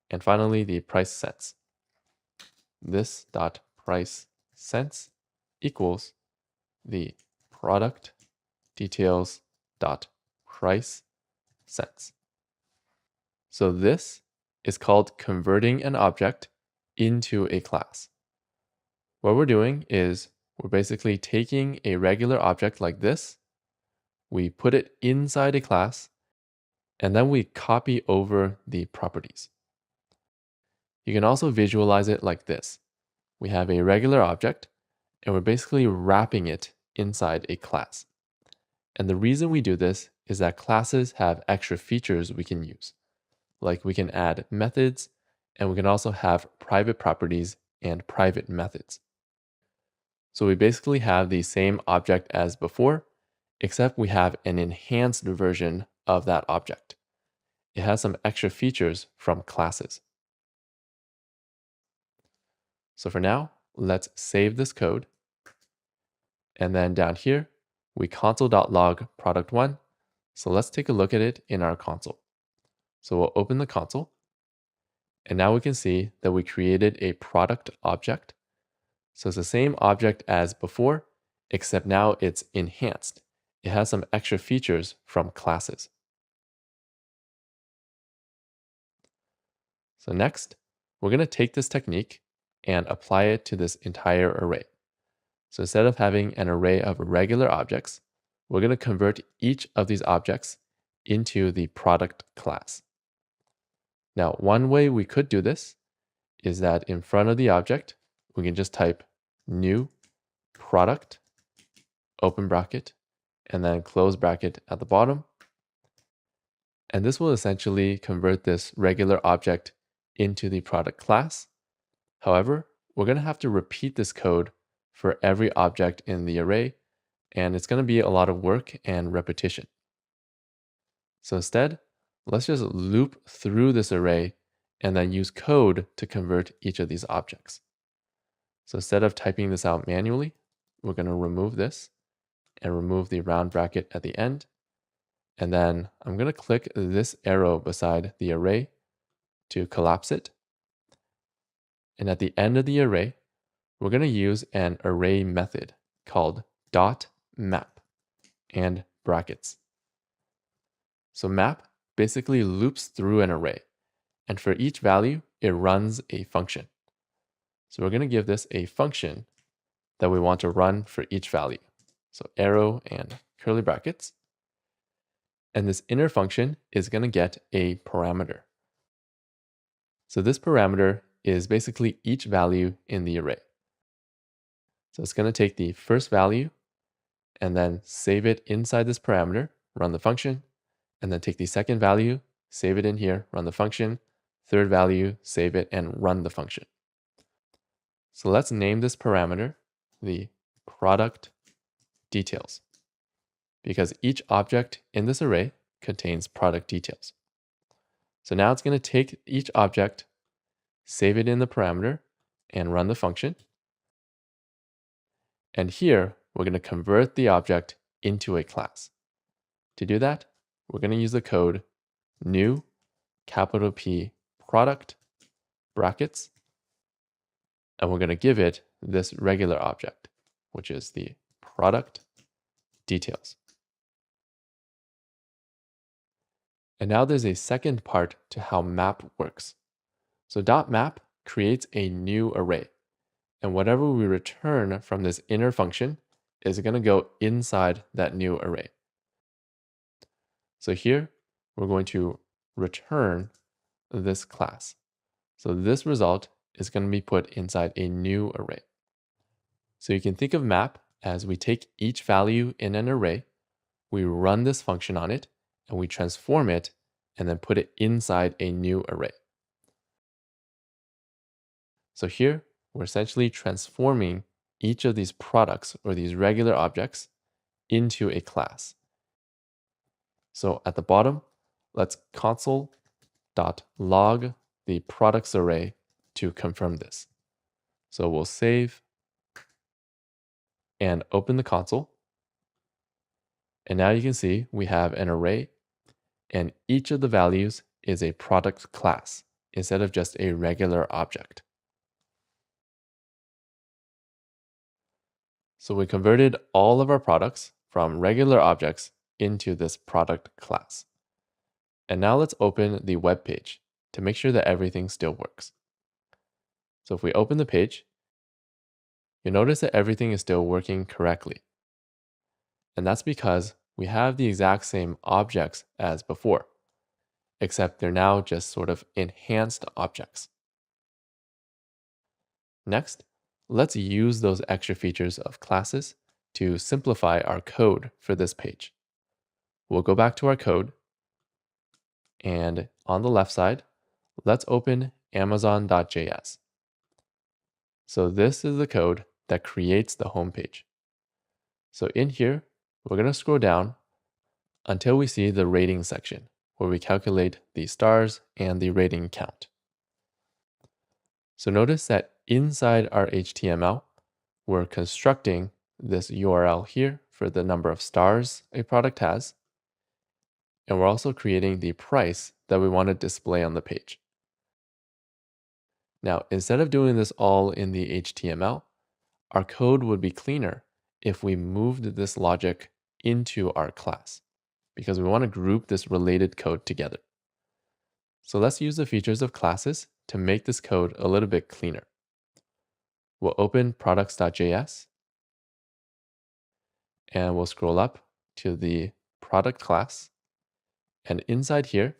And finally, the price cents. This dot price cents equals the product details dot price cents. So this is called converting an object into a class. What we're doing is we're basically taking a regular object like this, we put it inside a class, and then we copy over the properties. You can also visualize it like this. We have a regular object, and we're basically wrapping it inside a class. And the reason we do this is that classes have extra features we can use. Like we can add methods, and we can also have private properties and private methods. So we basically have the same object as before, except we have an enhanced version of that object. It has some extra features from classes. So for now, let's save this code. And then down here, we console.log product1. So let's take a look at it in our console. So we'll open the console. And now we can see that we created a product object. So it's the same object as before, except now it's enhanced. It has some extra features from classes. So next, we're going to take this technique and apply it to this entire array. So instead of having an array of regular objects, we're going to convert each of these objects into the product class. Now, one way we could do this is that in front of the object, we can just type new product, open bracket, and then close bracket at the bottom. And this will essentially convert this regular object into the product class. However, we're going to have to repeat this code for every object in the array, and it's going to be a lot of work and repetition. So instead, let's just loop through this array and then use code to convert each of these objects. So instead of typing this out manually, we're going to remove this and remove the round bracket at the end. And then I'm going to click this arrow beside the array to collapse it. And at the end of the array, we're going to use an array method called .map and brackets. So map basically loops through an array, and for each value, it runs a function. So we're going to give this a function that we want to run for each value. So arrow and curly brackets. And this inner function is going to get a parameter. So this parameter is basically each value in the array. So it's going to take the first value and then save it inside this parameter, run the function, and then take the second value, save it in here, run the function, third value, save it, and run the function. So let's name this parameter the product details, because each object in this array contains product details. So now it's going to take each object, save it in the parameter, and run the function. And here, we're going to convert the object into a class. To do that, we're going to use the code new capital P product brackets, and we're going to give it this regular object, which is the product details. And now there's a second part to how map works. So .map creates a new array, and whatever we return from this inner function is going to go inside that new array. So here, we're going to return this class. So this result is going to be put inside a new array. So you can think of map as we take each value in an array, we run this function on it, and we transform it, and then put it inside a new array. So here, we're essentially transforming each of these products or these regular objects into a class. So at the bottom, let's console.log the products array to confirm this. So we'll save and open the console. And now you can see we have an array, and each of the values is a product class instead of just a regular object. So we converted all of our products from regular objects into this product class. And now let's open the web page to make sure that everything still works. So if we open the page, you'll notice that everything is still working correctly. And that's because we have the exact same objects as before, except they're now just sort of enhanced objects. Next, let's use those extra features of classes to simplify our code for this page. We'll go back to our code, and on the left side, let's open amazon.js. So this is the code that creates the home page. So in here, we're going to scroll down until we see the rating section, where we calculate the stars and the rating count. So notice that inside our HTML, we're constructing this URL here for the number of stars a product has. And we're also creating the price that we want to display on the page. Now, instead of doing this all in the HTML, our code would be cleaner if we moved this logic into our class, because we want to group this related code together. So let's use the features of classes to make this code a little bit cleaner. We'll open products.js, and we'll scroll up to the product class. And inside here,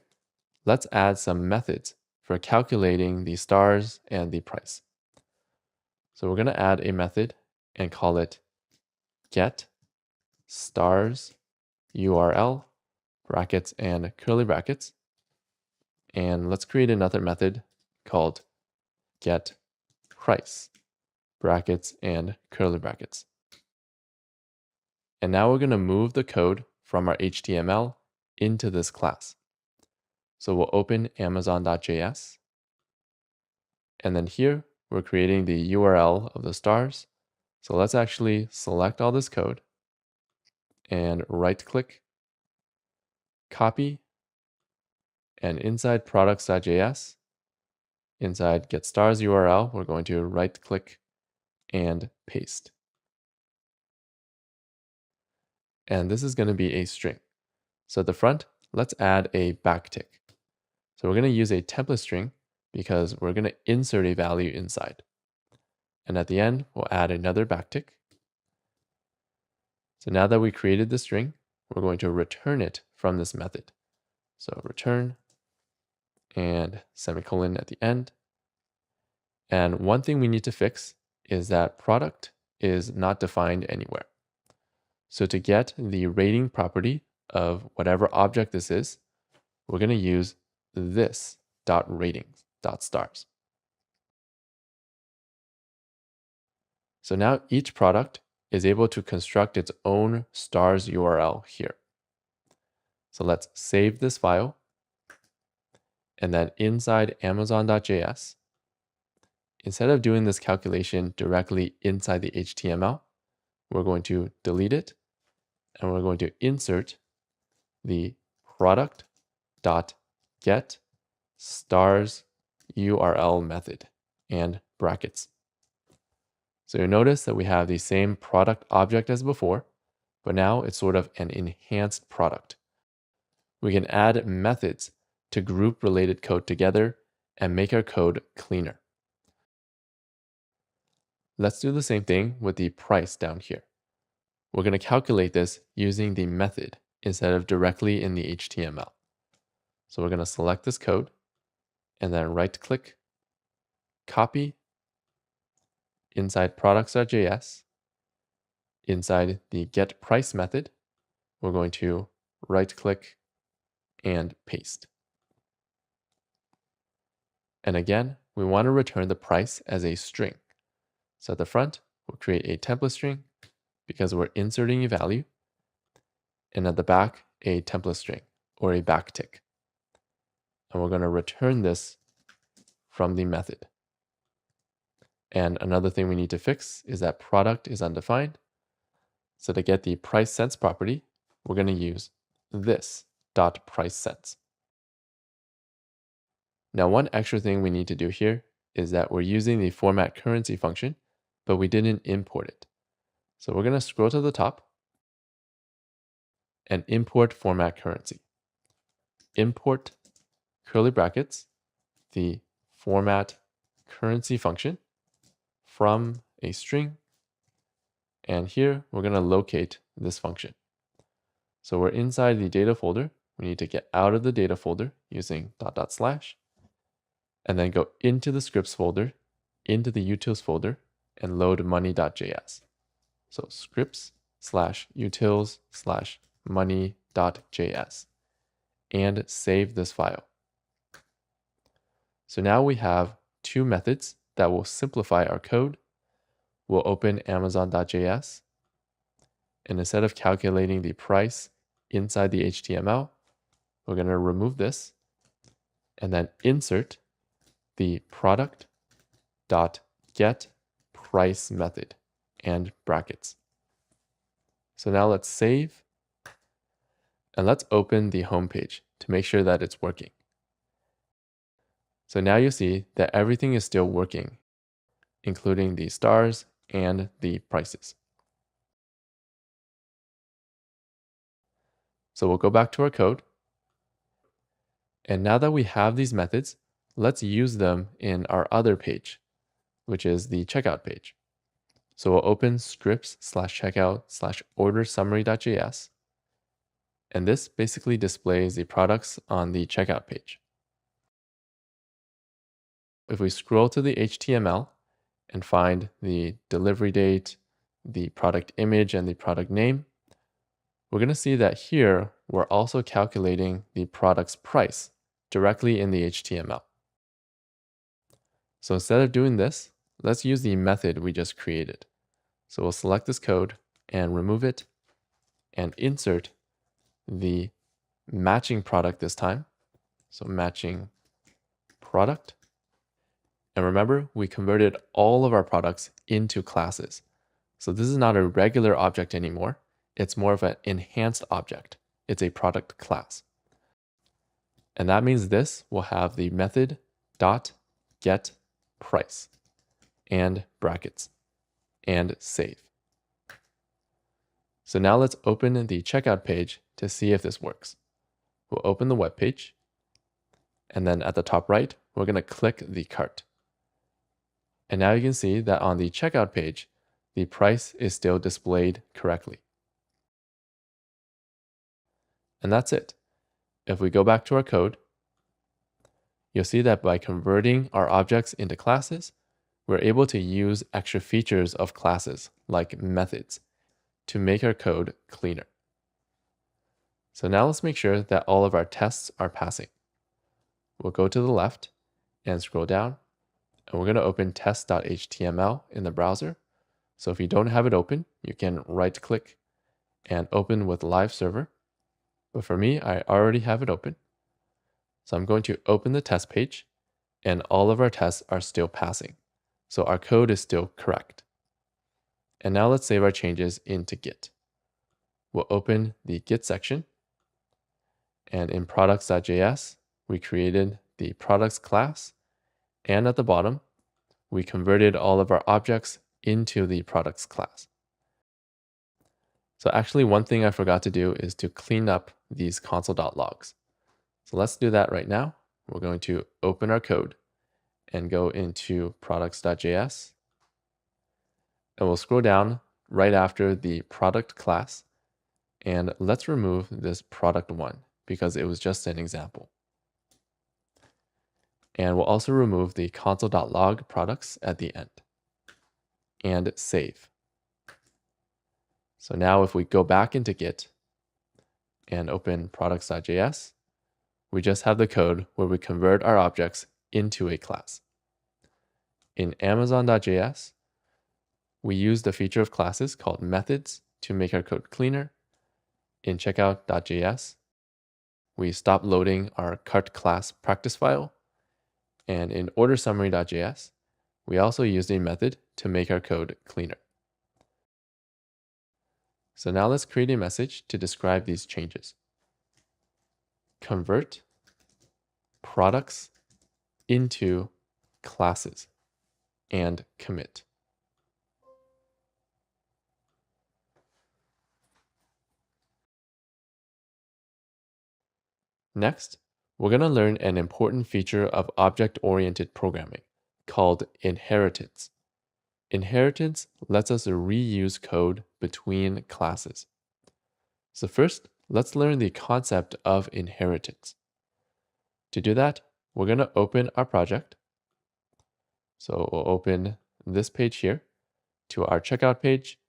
let's add some methods for calculating the stars and the price. So we're going to add a method and call it get stars URL brackets and curly brackets. And let's create another method called get price brackets and curly brackets. And now we're going to move the code from our HTML into this class. So we'll open amazon.js. And then here, we're creating the URL of the stars. So let's actually select all this code and right-click, copy, and inside products.js, inside get stars URL, we're going to right-click and paste. And this is going to be a string. So at the front, let's add a backtick. So we're going to use a template string because we're going to insert a value inside. And at the end, we'll add another backtick. So now that we created the string, we're going to return it from this method. So return and semicolon at the end. And one thing we need to fix is that product is not defined anywhere. So to get the rating property of whatever object this is, we're going to use this .ratings.stars. So now each product is able to construct its own stars URL here. So let's save this file. And then inside amazon.js, instead of doing this calculation directly inside the HTML, we're going to delete it, and we're going to insert the product.get stars URL method and brackets. So you'll notice that we have the same product object as before, but now it's sort of an enhanced product. We can add methods to group related code together and make our code cleaner. Let's do the same thing with the price down here. We're going to calculate this using the method instead of directly in the HTML. So we're going to select this code and then right-click, copy, inside products.js, inside the getPrice method, we're going to right-click and paste. And again, we want to return the price as a string. So at the front, we'll create a template string because we're inserting a value, and at the back, a template string or a backtick. And we're going to return this from the method. And another thing we need to fix is that product is undefined. So to get the price cents property, we're going to use this dot price cents. Now, one extra thing we need to do here is that we're using the format currency function, but we didn't import it. So we're going to scroll to the top and import format currency. Import curly brackets, the format currency function from a string. And here we're going to locate this function. So we're inside the data folder. We need to get out of the data folder using .. and then go into the scripts folder, into the utils folder, and load money.js. So scripts/utils/money.js, and save this file. So now we have two methods that will simplify our code. We'll open amazon.js, and instead of calculating the price inside the HTML, we're going to remove this and then insert the product.getPrice method and brackets. So now let's save, and let's open the home page to make sure that it's working. So now you see that everything is still working, including the stars and the prices. So we'll go back to our code. And now that we have these methods, let's use them in our other page, which is the checkout page. So we'll open scripts/checkout/order-summary.js. And this basically displays the products on the checkout page. If we scroll to the HTML and find the delivery date, the product image, and the product name, we're going to see that here we're also calculating the product's price directly in the HTML. So instead of doing this, let's use the method we just created. So we'll select this code and remove it and insert the matching product this time. So matching product. And remember, we converted all of our products into classes. So this is not a regular object anymore. It's more of an enhanced object. It's a product class. And that means this will have the method .getPrice and brackets and save. So now let's open the checkout page to see if this works. We'll open the web page, and then at the top right, we're going to click the cart. And now you can see that on the checkout page, the price is still displayed correctly. And that's it. If we go back to our code, you'll see that by converting our objects into classes, we're able to use extra features of classes like methods to make our code cleaner. So now let's make sure that all of our tests are passing. We'll go to the left and scroll down, and we're going to open test.html in the browser. So if you don't have it open, you can right click and open with live server. But for me, I already have it open. So I'm going to open the test page, and all of our tests are still passing. So our code is still correct. And now let's save our changes into Git. We'll open the Git section, and in products.js, we created the products class, and at the bottom, we converted all of our objects into the products class. So actually, one thing I forgot to do is to clean up these console.logs. So let's do that right now. We're going to open our code and go into products.js. And we'll scroll down right after the product class. And let's remove this product1 because it was just an example. And we'll also remove the console.log products at the end. And save. So now if we go back into Git and open products.js, we just have the code where we convert our objects into a class. In amazon.js, we use the feature of classes called methods to make our code cleaner. In checkout.js, we stop loading our cart class practice file. And in ordersummary.js, we also used a method to make our code cleaner. So now let's create a message to describe these changes. Convert products into classes and commit. Next, we're going to learn an important feature of object-oriented programming called inheritance. Inheritance lets us reuse code between classes. So first, let's learn the concept of inheritance. To do that, we're going to open our project. So we'll open this page here to our checkout page,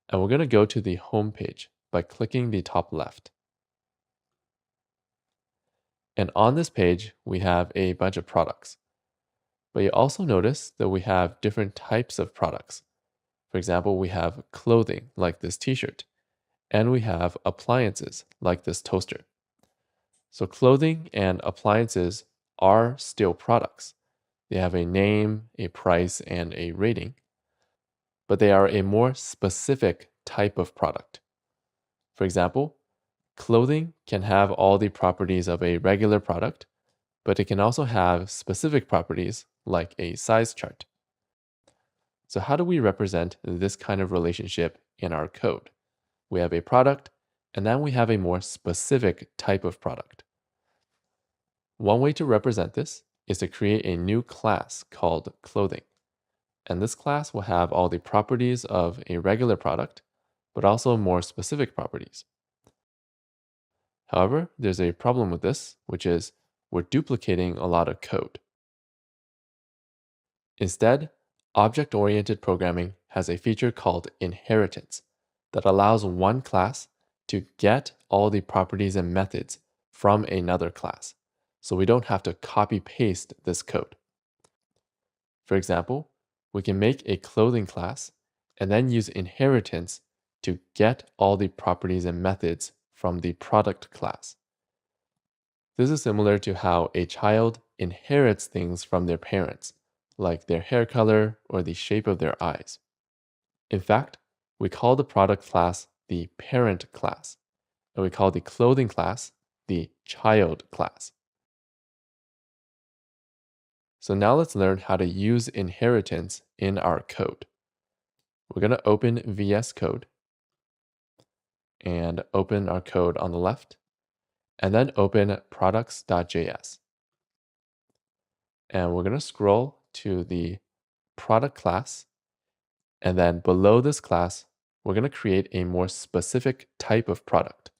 and we're going to go to the home page by clicking the top left. And on this page, we have a bunch of products. But you also notice that we have different types of products. For example, we have clothing like this t-shirt, and we have appliances like this toaster. So clothing and appliances are still products. They have a name, a price, and a rating, but they are a more specific type of product. For example, clothing can have all the properties of a regular product, but it can also have specific properties like a size chart. So how do we represent this kind of relationship in our code? We have a product, and then we have a more specific type of product. One way to represent this is to create a new class called clothing. And this class will have all the properties of a regular product, but also more specific properties. However, there's a problem with this, which is we're duplicating a lot of code. Instead, object-oriented programming has a feature called inheritance that allows one class to get all the properties and methods from another class, so we don't have to copy-paste this code. For example, we can make a clothing class and then use inheritance to get all the properties and methods from the product class. This is similar to how a child inherits things from their parents, like their hair color or the shape of their eyes. In fact, we call the product class the parent class, and we call the clothing class the child class. So now let's learn how to use inheritance in our code. We're going to open VS Code and open our code on the left, and then open products.js. And we're going to scroll to the product class, and then below this class, we're going to create a more specific type of product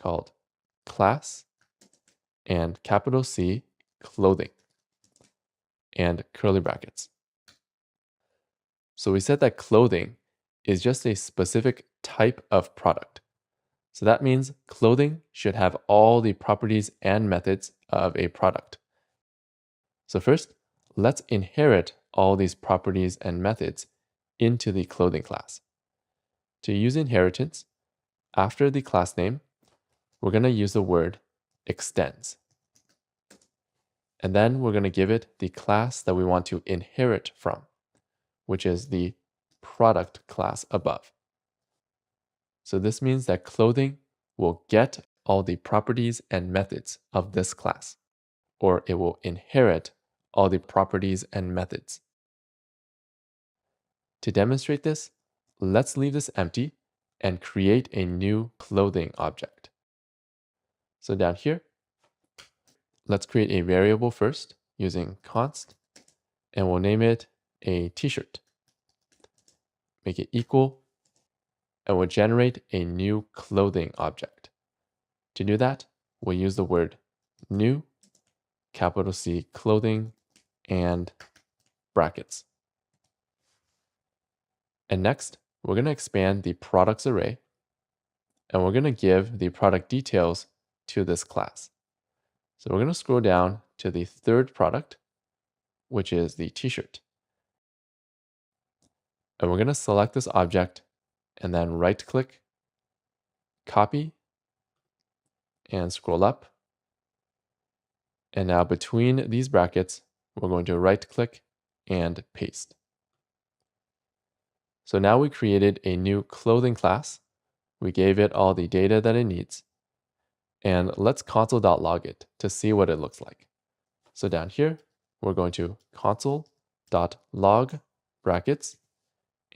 called class and capital C clothing and curly brackets. So we said that clothing is just a specific type of product. So that means clothing should have all the properties and methods of a product. So first, let's inherit all these properties and methods into the clothing class. To use inheritance, after the class name, we're going to use the word extends. And then we're going to give it the class that we want to inherit from, which is the product class above. So this means that clothing will get all the properties and methods of this class, or it will inherit all the properties and methods. To demonstrate this, let's leave this empty and create a new clothing object. So down here, let's create a variable first using const, and we'll name it a t-shirt. Make it equal, and we'll generate a new clothing object. To do that, we'll use the word new, capital C clothing, and brackets. And next, we're going to expand the products array, and we're going to give the product details to this class. So we're going to scroll down to the third product, which is the t-shirt. And we're going to select this object and then right click, copy, and scroll up. And now between these brackets, we're going to right click and paste. So now we created a new clothing class. We gave it all the data that it needs. And let's console.log it to see what it looks like. So down here, we're going to console.log brackets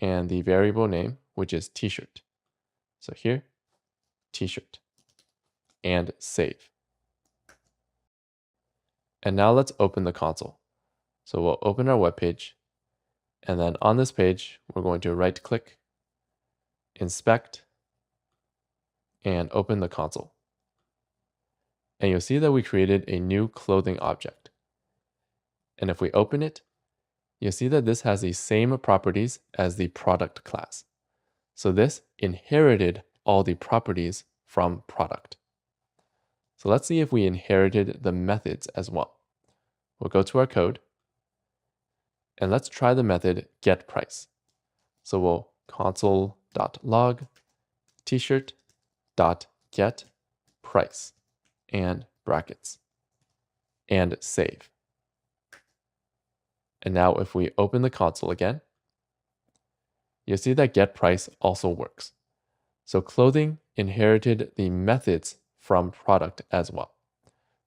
and the variable name, which is t-shirt. So here, t-shirt, and save. And now let's open the console. So we'll open our web page, and then on this page, we're going to right click, inspect, and open the console. And you'll see that we created a new clothing object. And if we open it, you'll see that this has the same properties as the product class. So this inherited all the properties from product. So let's see if we inherited the methods as well. We'll go to our code, and let's try the method getPrice. So we'll console.log t-shirt.getPrice and brackets and save. And now if we open the console again, you'll see that getPrice also works. So clothing inherited the methods from product as well.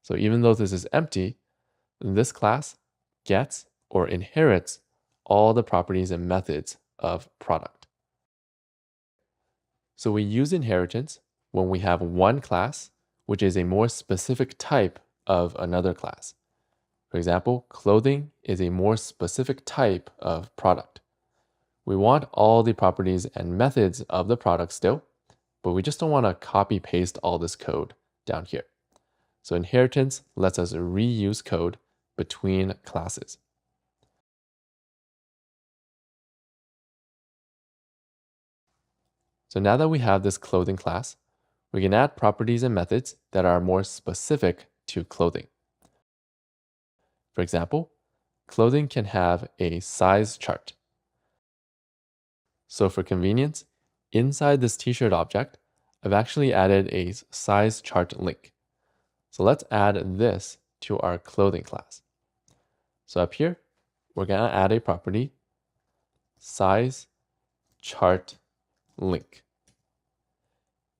So even though this is empty, this class gets or inherits all the properties and methods of product. So we use inheritance when we have one class, which is a more specific type of another class. For example, clothing is a more specific type of product. We want all the properties and methods of the product still, but we just don't want to copy paste all this code down here. So inheritance lets us reuse code between classes. So now that we have this clothing class, we can add properties and methods that are more specific to clothing. For example, clothing can have a size chart. So for convenience, inside this t-shirt object, I've actually added a size chart link. So let's add this to our clothing class. So up here, we're going to add a property, size chart link.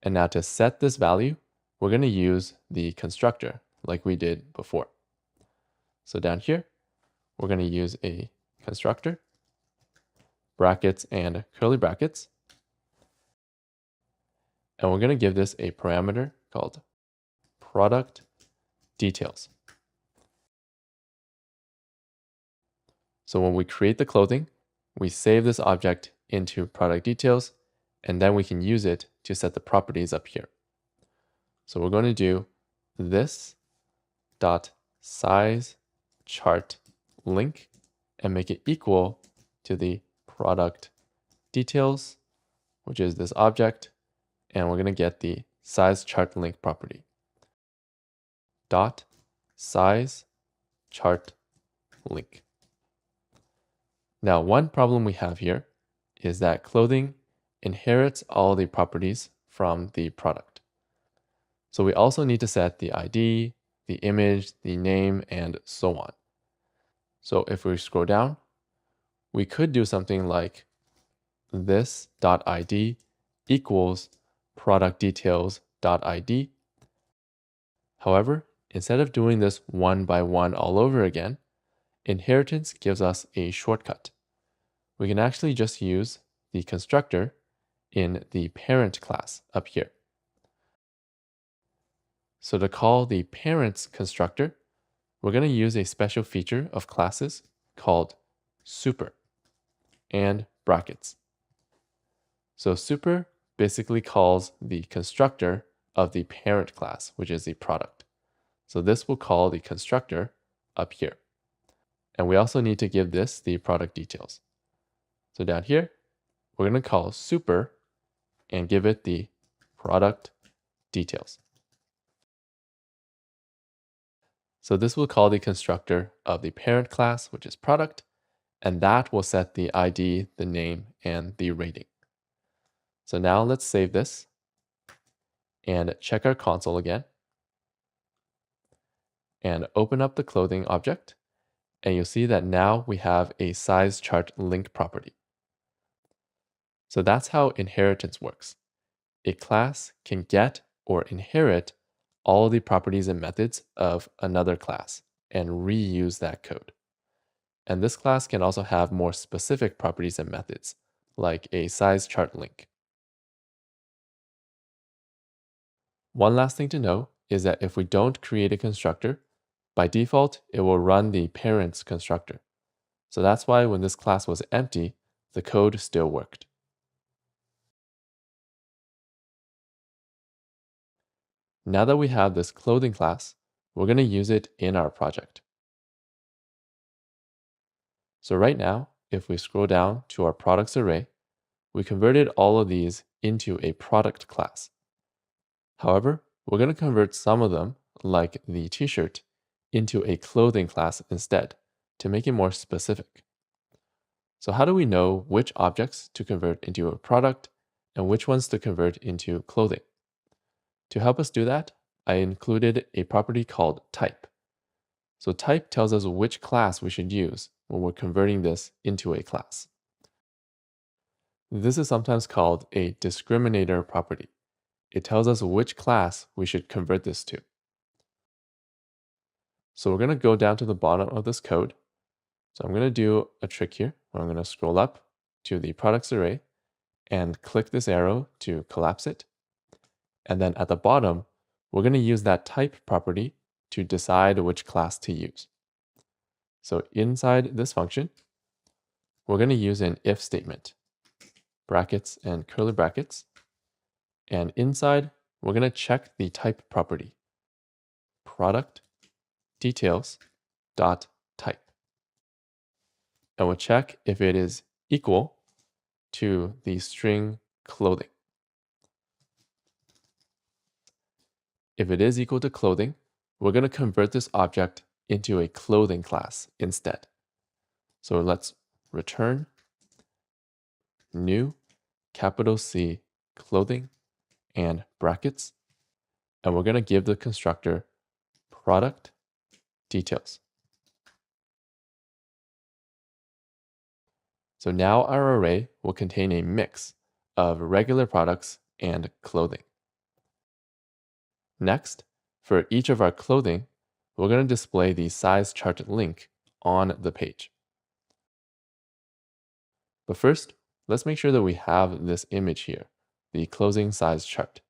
And now to set this value, we're going to use the constructor like we did before. So down here, we're going to use a constructor, brackets and curly brackets. And we're going to give this a parameter called product details. So when we create the clothing, we save this object into product details, and then we can use it to set the properties up here. So we're going to do this dot size chart link and make it equal to the product details, which is this object, and we're going to get the size chart link property. Dot size chart link. Now, one problem we have here is that clothing inherits all the properties from the product. So we also need to set the ID, the image, the name, and so on. So if we scroll down, we could do something like this.id equals productdetails.id. However, instead of doing this one by one all over again, inheritance gives us a shortcut. We can actually just use the constructor in the parent class up here. So to call the parents constructor, we're going to use a special feature of classes called super and brackets. So super basically calls the constructor of the parent class, which is the product. So this will call the constructor up here. And we also need to give this the product details. So down here, we're going to call super and give it the product details. So this will call the constructor of the parent class, which is product, and that will set the ID, the name, and the rating. So now let's save this and check our console again and open up the clothing object, and you'll see that now we have a size chart link property. So that's how inheritance works. A class can get or inherit all the properties and methods of another class and reuse that code. And this class can also have more specific properties and methods, like a size chart link. One last thing to know is that if we don't create a constructor, by default, it will run the parent's constructor. So that's why when this class was empty, the code still worked. Now that we have this clothing class, we're going to use it in our project. So right now, if we scroll down to our products array, we converted all of these into a product class. However, we're going to convert some of them, like the t-shirt, into a clothing class instead to make it more specific. So how do we know which objects to convert into a product and which ones to convert into clothing? To help us do that, I included a property called type. So type tells us which class we should use when we're converting this into a class. This is sometimes called a discriminator property. It tells us which class we should convert this to. So we're going to go down to the bottom of this code. So I'm going to do a trick here where I'm going to scroll up to the products array and click this arrow to collapse it. And then at the bottom, we're going to use that type property to decide which class to use. So inside this function, we're going to use an if statement, brackets and curly brackets. And inside, we're going to check the type property, product details dot type. And we'll check if it is equal to the string clothing. If it is equal to clothing, we're going to convert this object into a clothing class instead. So let's return new capital C clothing and brackets, and we're going to give the constructor product details. So now our array will contain a mix of regular products and clothing. Next, for each of our clothing, we're going to display the size chart link on the page. But first, let's make sure that we have this image here, the clothing size chart.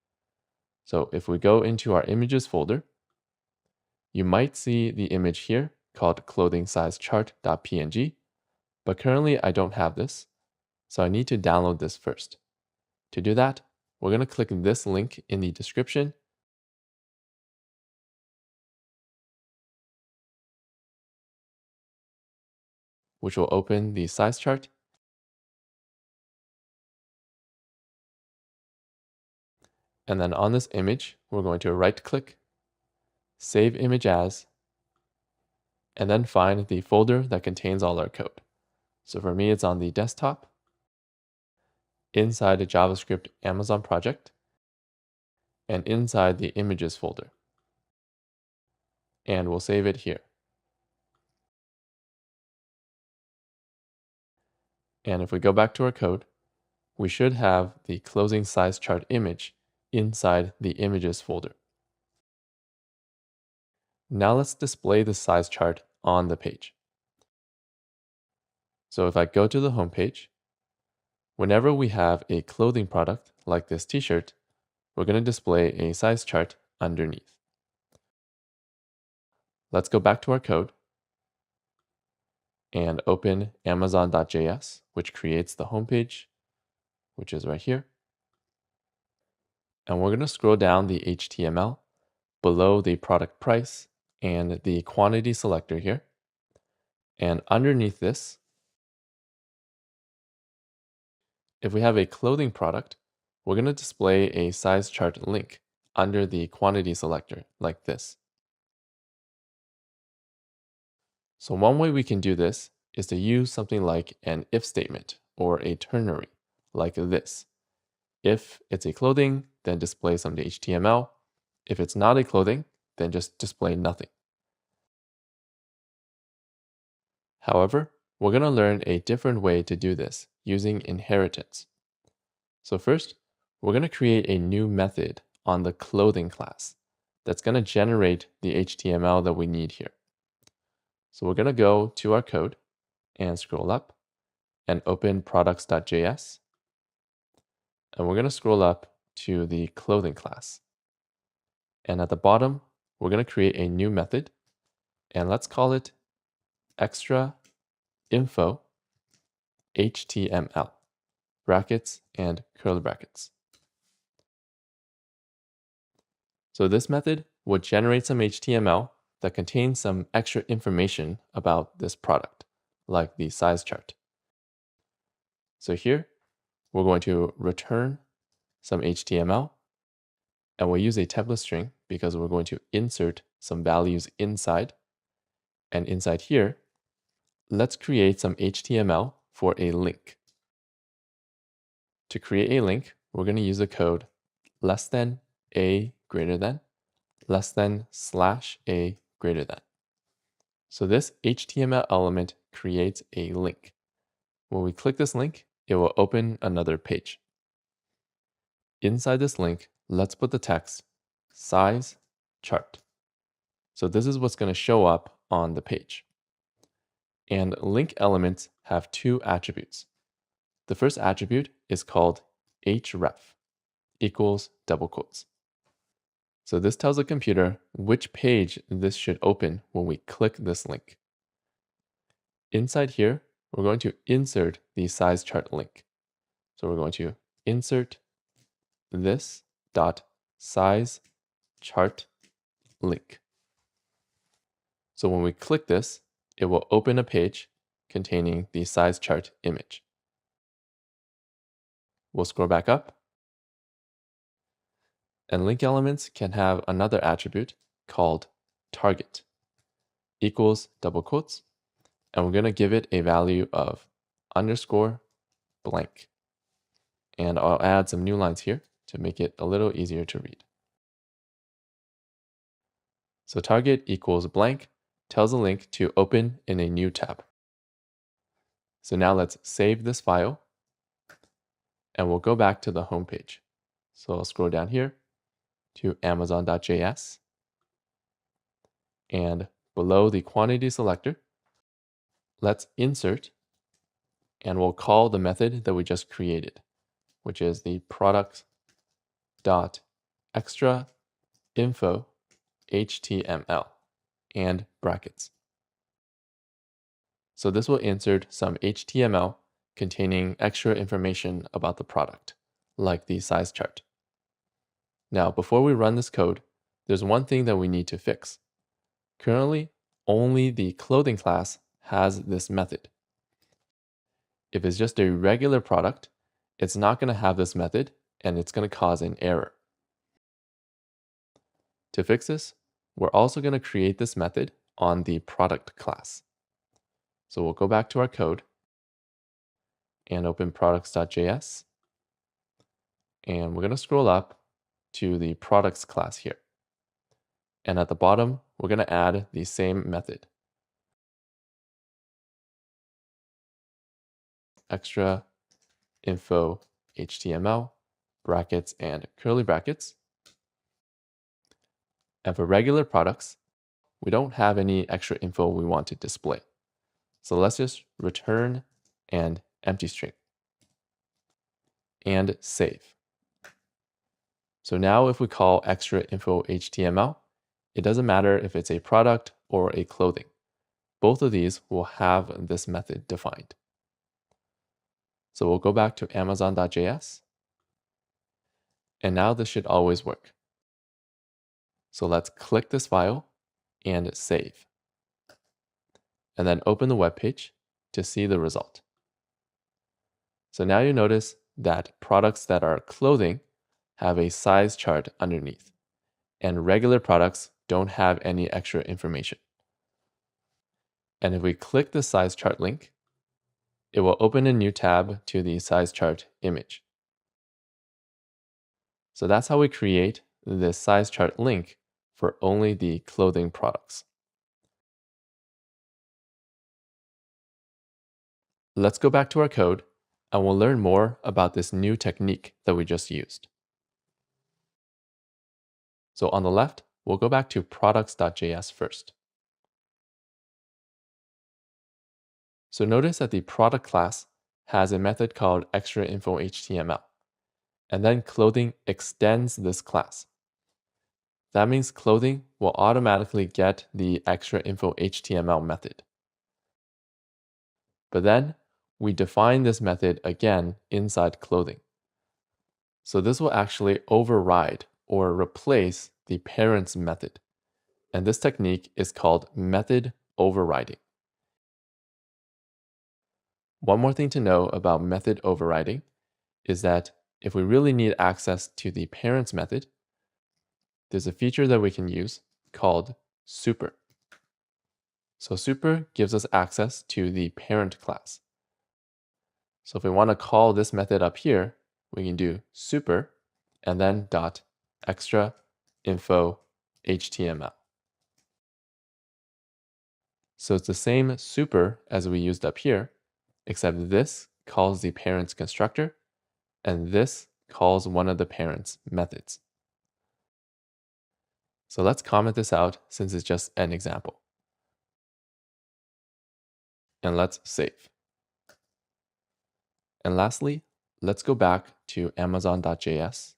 So if we go into our images folder, you might see the image here called clothing size chart.png, but currently I don't have this, so I need to download this first. To do that, we're going to click this link in the description, which will open the size chart. And then on this image, we're going to right click, save image as, and then find the folder that contains all our code. So for me, it's on the desktop, inside the JavaScript Amazon project, and inside the images folder. And we'll save it here. And if we go back to our code, we should have the closing size chart image inside the images folder. Now let's display the size chart on the page. So if I go to the home page, whenever we have a clothing product like this t-shirt, we're going to display a size chart underneath. Let's go back to our code and open amazon.js, which creates the home page, which is right here. And we're going to scroll down the HTML below the product price and the quantity selector here. And underneath this, if we have a clothing product, we're going to display a size chart link under the quantity selector like this. So one way we can do this is to use something like an if statement or a ternary, like this. If it's a clothing, then display some HTML. If it's not a clothing, then just display nothing. However, we're going to learn a different way to do this using inheritance. So first, we're going to create a new method on the clothing class that's going to generate the HTML that we need here. So we're going to go to our code and scroll up and open products.js. And we're going to scroll up to the clothing class. And at the bottom, we're going to create a new method, and let's call it extra info HTML, brackets and curly brackets. So this method will generate some HTML that contains some extra information about this product, like the size chart. So here, we're going to return some HTML, and we'll use a template string because we're going to insert some values inside. And inside here, let's create some HTML for a link. To create a link, we're going to use the code less than a greater than less than slash a greater than. So this HTML element creates a link. When we click this link, it will open another page. Inside this link, let's put the text size chart. So this is what's going to show up on the page. And link elements have two attributes. The first attribute is called href equals double quotes. So this tells the computer which page this should open when we click this link. Inside here, we're going to insert the size chart link. So we're going to insert this dot size chart link. So when we click this, it will open a page containing the size chart image. We'll scroll back up. And link elements can have another attribute called target equals double quotes. And we're going to give it a value of underscore blank. And I'll add some new lines here to make it a little easier to read. So target equals blank tells the link to open in a new tab. So now let's save this file, and we'll go back to the home page. So I'll scroll down here to amazon.js, and below the quantity selector, let's insert, and we'll call the method that we just created, which is the product.extra info HTML and brackets. So this will insert some HTML containing extra information about the product, like the size chart. Now, before we run this code, there's one thing that we need to fix. Currently, only the clothing class has this method. If it's just a regular product, it's not going to have this method, and it's going to cause an error. To fix this, we're also going to create this method on the product class. So we'll go back to our code and open products.js. And we're going to scroll up to the products class here. And at the bottom, we're going to add the same method. Extra info HTML, brackets and curly brackets. And for regular products, we don't have any extra info we want to display. So let's just return an empty string and save. So now if we call extra info HTML, it doesn't matter if it's a product or a clothing. Both of these will have this method defined. So we'll go back to amazon.js. And now this should always work. So let's click this file and save. And then open the web page to see the result. So now you notice that products that are clothing have a size chart underneath, and regular products don't have any extra information. And if we click the size chart link, it will open a new tab to the size chart image. So that's how we create this size chart link for only the clothing products. Let's go back to our code and we'll learn more about this new technique that we just used. So on the left, we'll go back to products.js first. So notice that the product class has a method called extraInfoHTML, and then clothing extends this class. That means clothing will automatically get the extraInfoHTML method. But then we define this method again inside clothing. So this will actually override or replace the parent's method. And this technique is called method overriding. One more thing to know about method overriding is that if we really need access to the parent's method, there's a feature that we can use called super. So super gives us access to the parent class. So if we want to call this method up here, we can do super and then dot extra info HTML. So it's the same super as we used up here, except this calls the parent's constructor and this calls one of the parent's methods. So let's comment this out since it's just an example. And let's save. And lastly, let's go back to amazon.js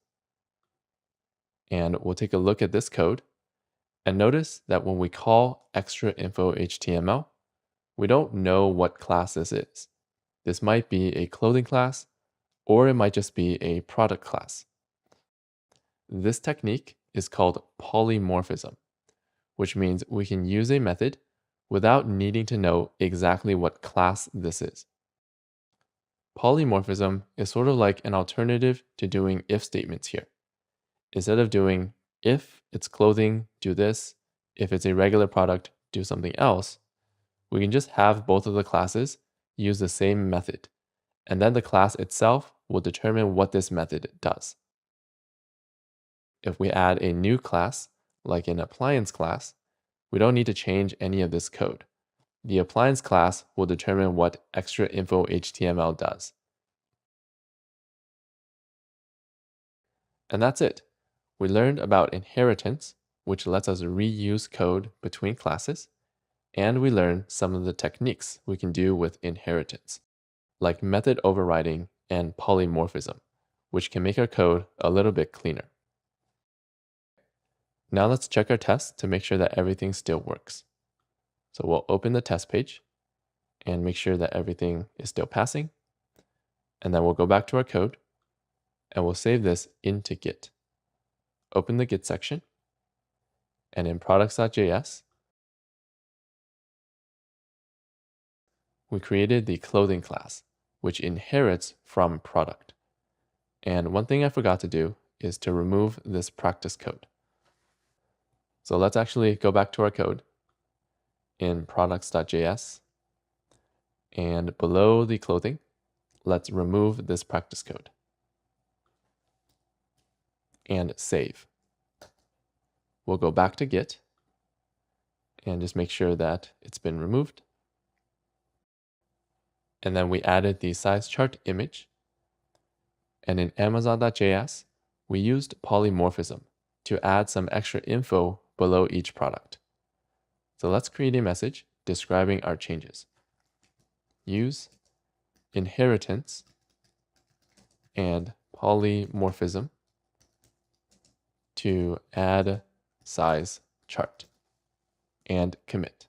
and we'll take a look at this code and notice that when we call extra info HTML, we don't know what class this is. This might be a clothing class or it might just be a product class. This technique is called polymorphism, which means we can use a method without needing to know exactly what class this is. Polymorphism is sort of like an alternative to doing if statements here. Instead of doing if it's clothing, do this, if it's a regular product, do something else, we can just have both of the classes use the same method, and then the class itself will determine what this method does. If we add a new class, like an appliance class, we don't need to change any of this code. The appliance class will determine what extra info HTML does. And that's it. We learned about inheritance, which lets us reuse code between classes, and we learned some of the techniques we can do with inheritance, like method overriding and polymorphism, which can make our code a little bit cleaner. Now let's check our test to make sure that everything still works. So we'll open the test page and make sure that everything is still passing. And then we'll go back to our code and we'll save this into Git. Open the Git section, and in products.js, we created the clothing class, which inherits from product. And one thing I forgot to do is to remove this practice code. So let's actually go back to our code in products.js, and below the clothing, let's remove this practice code and save. We'll go back to Git and just make sure that it's been removed. And then we added the size chart image. And in amazon.js, we used polymorphism to add some extra info below each product. So let's create a message describing our changes. Use inheritance and polymorphism to add size chart and commit.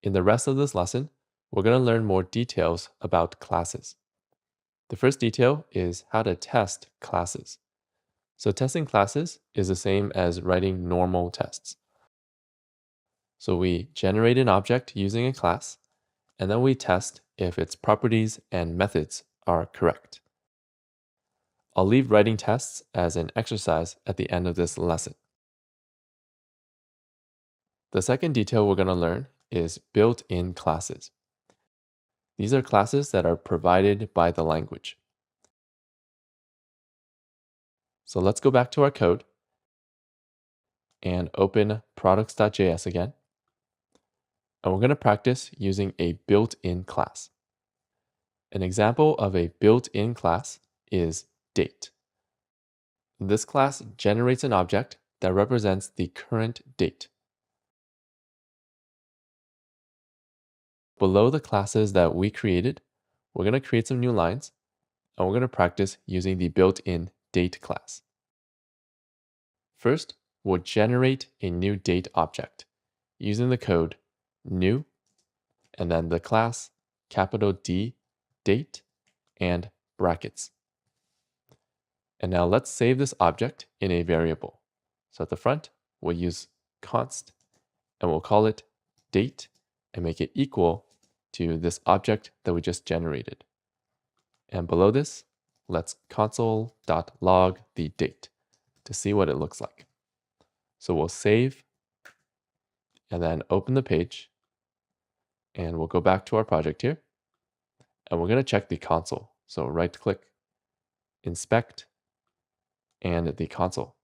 In the rest of this lesson, we're going to learn more details about classes. The first detail is how to test classes. So testing classes is the same as writing normal tests. So we generate an object using a class, and then we test if its properties and methods are correct. I'll leave writing tests as an exercise at the end of this lesson. The second detail we're going to learn is built-in classes. These are classes that are provided by the language. So let's go back to our code and open products.js again. And we're going to practice using a built-in class. An example of a built-in class is date. This class generates an object that represents the current date. Below the classes that we created, we're going to create some new lines, and we're going to practice using the built-in date class. First, we'll generate a new date object using the code new, and then the class capital D, date, and brackets. And now let's save this object in a variable. So at the front, we'll use const, and we'll call it date, and make it equal to this object that we just generated. And below this, let's console.log the date to see what it looks like. So we'll save and then open the page, and we'll go back to our project here, and we're going to check the console. So right click, inspect, and the console.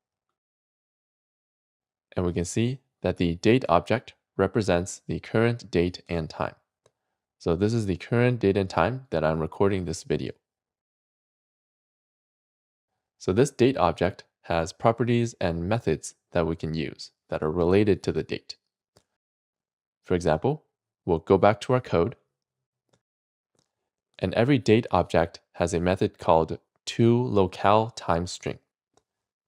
And we can see that the date object represents the current date and time. So this is the current date and time that I'm recording this video. So this date object has properties and methods that we can use that are related to the date. For example, we'll go back to our code, and every date object has a method called toLocaleTimeString.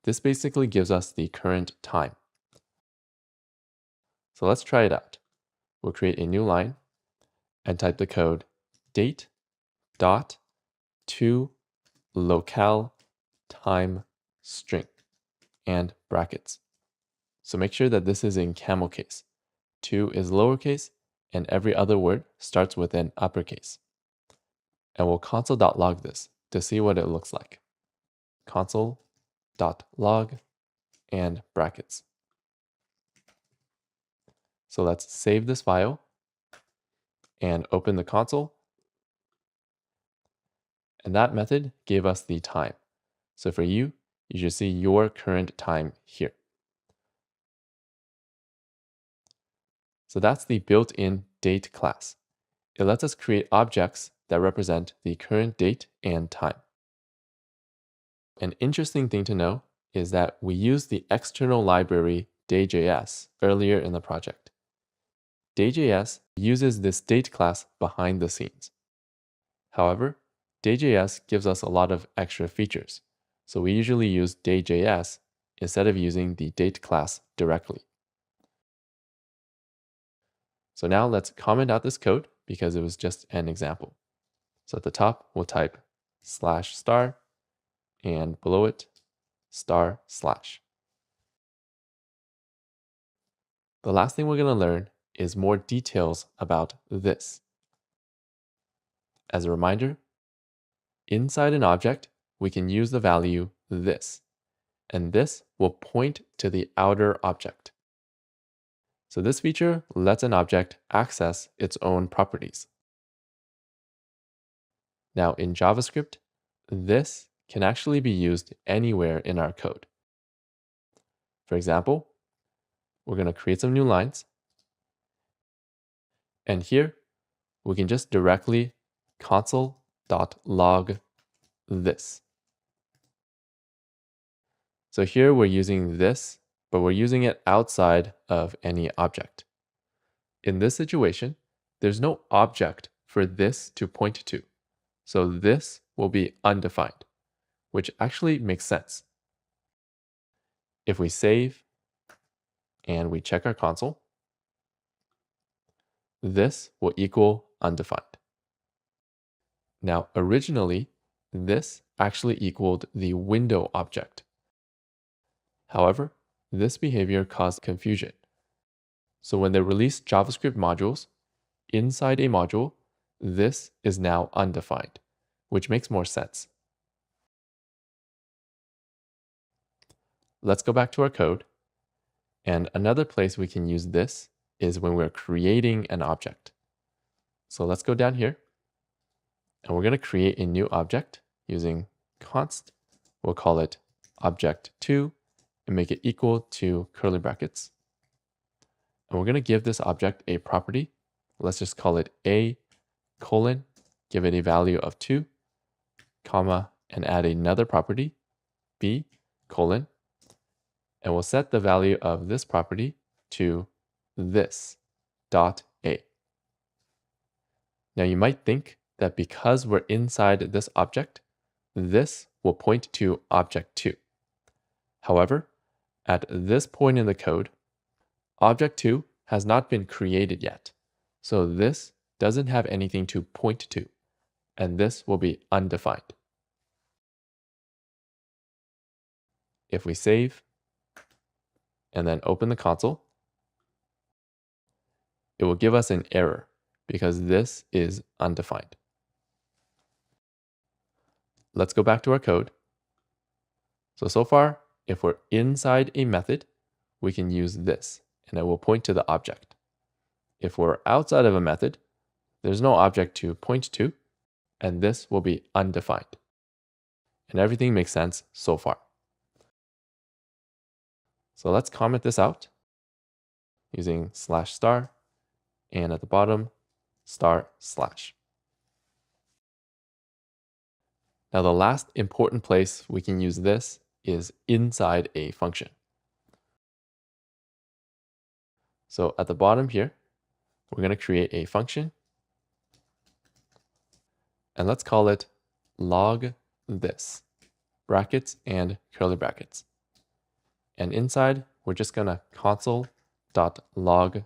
This basically gives us the current time. So let's try it out. We'll create a new line and type the code date dot toLocaleTimeString and brackets. So make sure that this is in camel case. To is lowercase, and every other word starts with an uppercase. And we'll console.log this to see what it looks like. Console.log and brackets. So let's save this file and open the console. And that method gave us the time. So for you, you should see your current time here. So that's the built-in date class. It lets us create objects that represent the current date and time. An interesting thing to know is that we used the external library Day.js earlier in the project. Day.js uses this date class behind the scenes. However, Day.js gives us a lot of extra features, so we usually use Day.js instead of using the date class directly. So now let's comment out this code because it was just an example. So at the top, we'll type /* and below it, */. The last thing we're going to learn is more details about this. As a reminder, inside an object, we can use the value this, and this will point to the outer object. So this feature lets an object access its own properties. Now in JavaScript, this can actually be used anywhere in our code. For example, we're going to create some new lines. And here, we can just directly console.log this. So here we're using this, but we're using it outside of any object. In this situation, there's no object for this to point to. So this will be undefined, which actually makes sense. If we save and we check our console, this will equal undefined. Now, originally, this actually equaled the window object. However, this behavior caused confusion. So when they released JavaScript modules, inside a module, this is now undefined, which makes more sense. let's go back to our code. And another place we can use this is when we're creating an object. So let's go down here, and we're going to create a new object using const. We'll call it object2 and make it equal to curly brackets. And we're going to give this object a property. Let's just call it a colon, give it a value of 2, comma, and add another property, b colon, and we'll set the value of this property to this dot a. Now you might think that because we're inside this object, this will point to object2. However, at this point in the code, object2 has not been created yet. So this doesn't have anything to point to, and this will be undefined. If we save and then open the console, it will give us an error because this is undefined. Let's go back to our code. So far, if we're inside a method, we can use this, and it will point to the object. If we're outside of a method, there's no object to point to, and this will be undefined. And everything makes sense so far. So let's comment this out using /*, and at the bottom, */. Now the last important place we can use this is inside a function. So at the bottom here, we're going to create a function, and let's call it log this, brackets and curly brackets. And inside, we're just going to console.log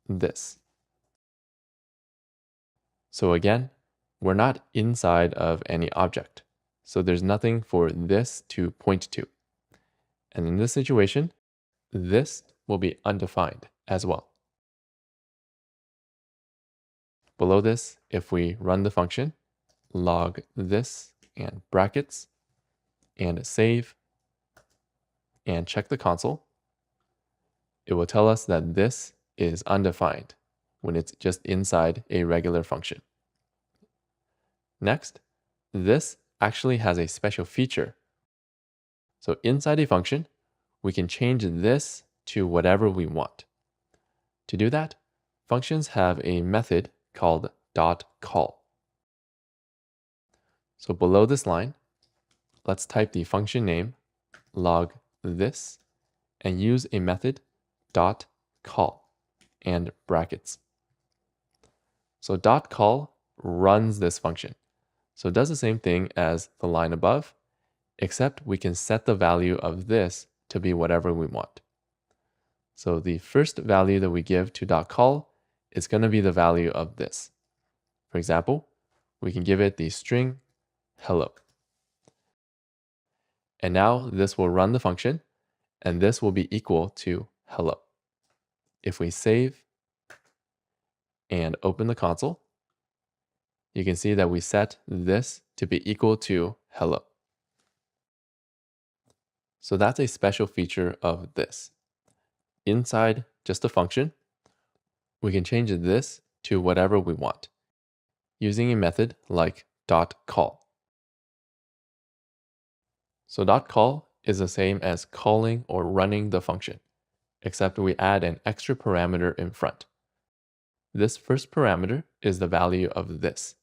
this. So again, we're not inside of any object, so there's nothing for this to point to. And in this situation, this will be undefined as well. Below this, if we run the function log this and brackets and save and check the console, it will tell us that this is undefined when it's just inside a regular function. Next, this actually has a special feature. So inside a function, we can change this to whatever we want. To do that, functions have a method called .call. So below this line, let's type the function name log this and use a method .call and brackets. So .call runs this function. So it does the same thing as the line above, except we can set the value of this to be whatever we want. So the first value that we give to .call is going to be the value of this. For example, we can give it the string hello. And now this will run the function, and this will be equal to hello. If we save and open the console, you can see that we set this to be equal to hello. So that's a special feature of this. Inside just a function, we can change this to whatever we want using a method like .call. So .call is the same as calling or running the function, except we add an extra parameter in front. This first parameter is the value of this.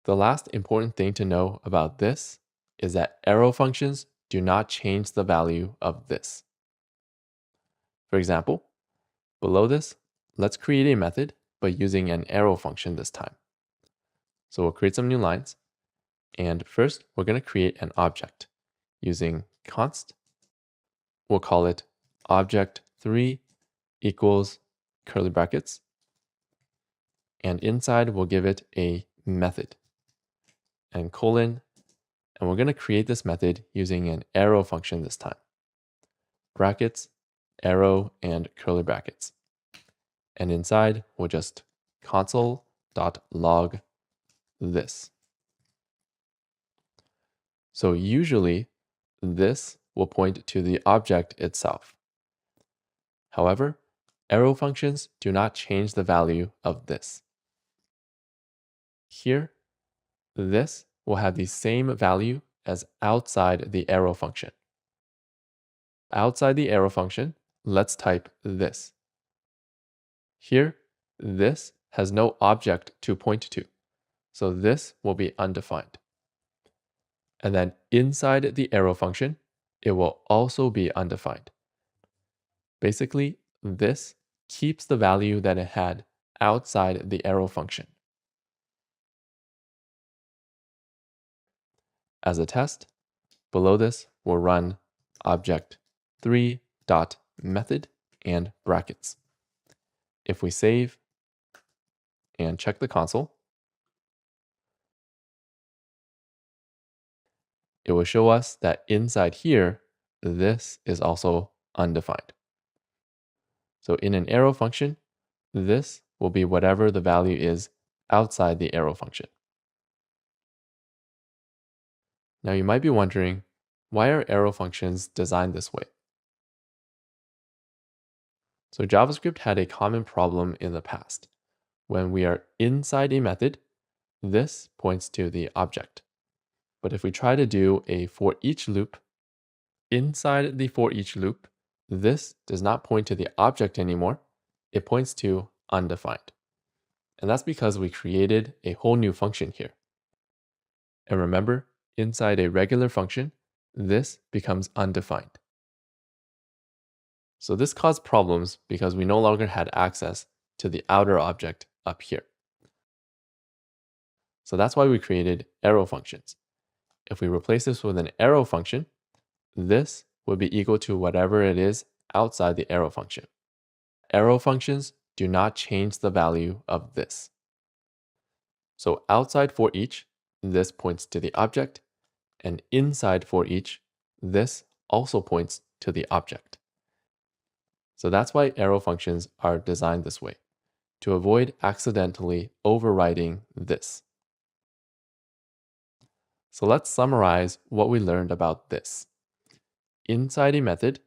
The last important thing to know about this is that arrow functions do not change the value of this. For example, below this, let's create a method by using an arrow function this time. So we'll create some new lines. And first, we're going to create an object using const. We'll call it object3 equals curly brackets. And inside, we'll give it a method and colon. And we're going to create this method using an arrow function this time. Brackets, arrow, and curly brackets. And inside, we'll just console.log this. So usually, this will point to the object itself. However, arrow functions do not change the value of this. Here, this will have the same value as outside the arrow function. Outside the arrow function, let's type this. Here, this has no object to point to, so this will be undefined. And then inside the arrow function, it will also be undefined. Basically, this keeps the value that it had outside the arrow function. As a test, below this, we'll run object3.method and brackets. If we save and check the console, it will show us that inside here, this is also undefined. So in an arrow function, this will be whatever the value is outside the arrow function. Now you might be wondering, why are arrow functions designed this way? So JavaScript had a common problem in the past. When we are inside a method, this points to the object. But if we try to do a for each loop, inside the for each loop, this does not point to the object anymore. It points to undefined. And that's because we created a whole new function here. And remember, inside a regular function, this becomes undefined. So this caused problems because we no longer had access to the outer object up here. So that's why we created arrow functions. If we replace this with an arrow function, this would be equal to whatever it is outside the arrow function. Arrow functions do not change the value of this. So outside for each, this points to the object, and inside for each, this also points to the object. So that's why arrow functions are designed this way, to avoid accidentally overriding this. So let's summarize what we learned about this. Inside a method,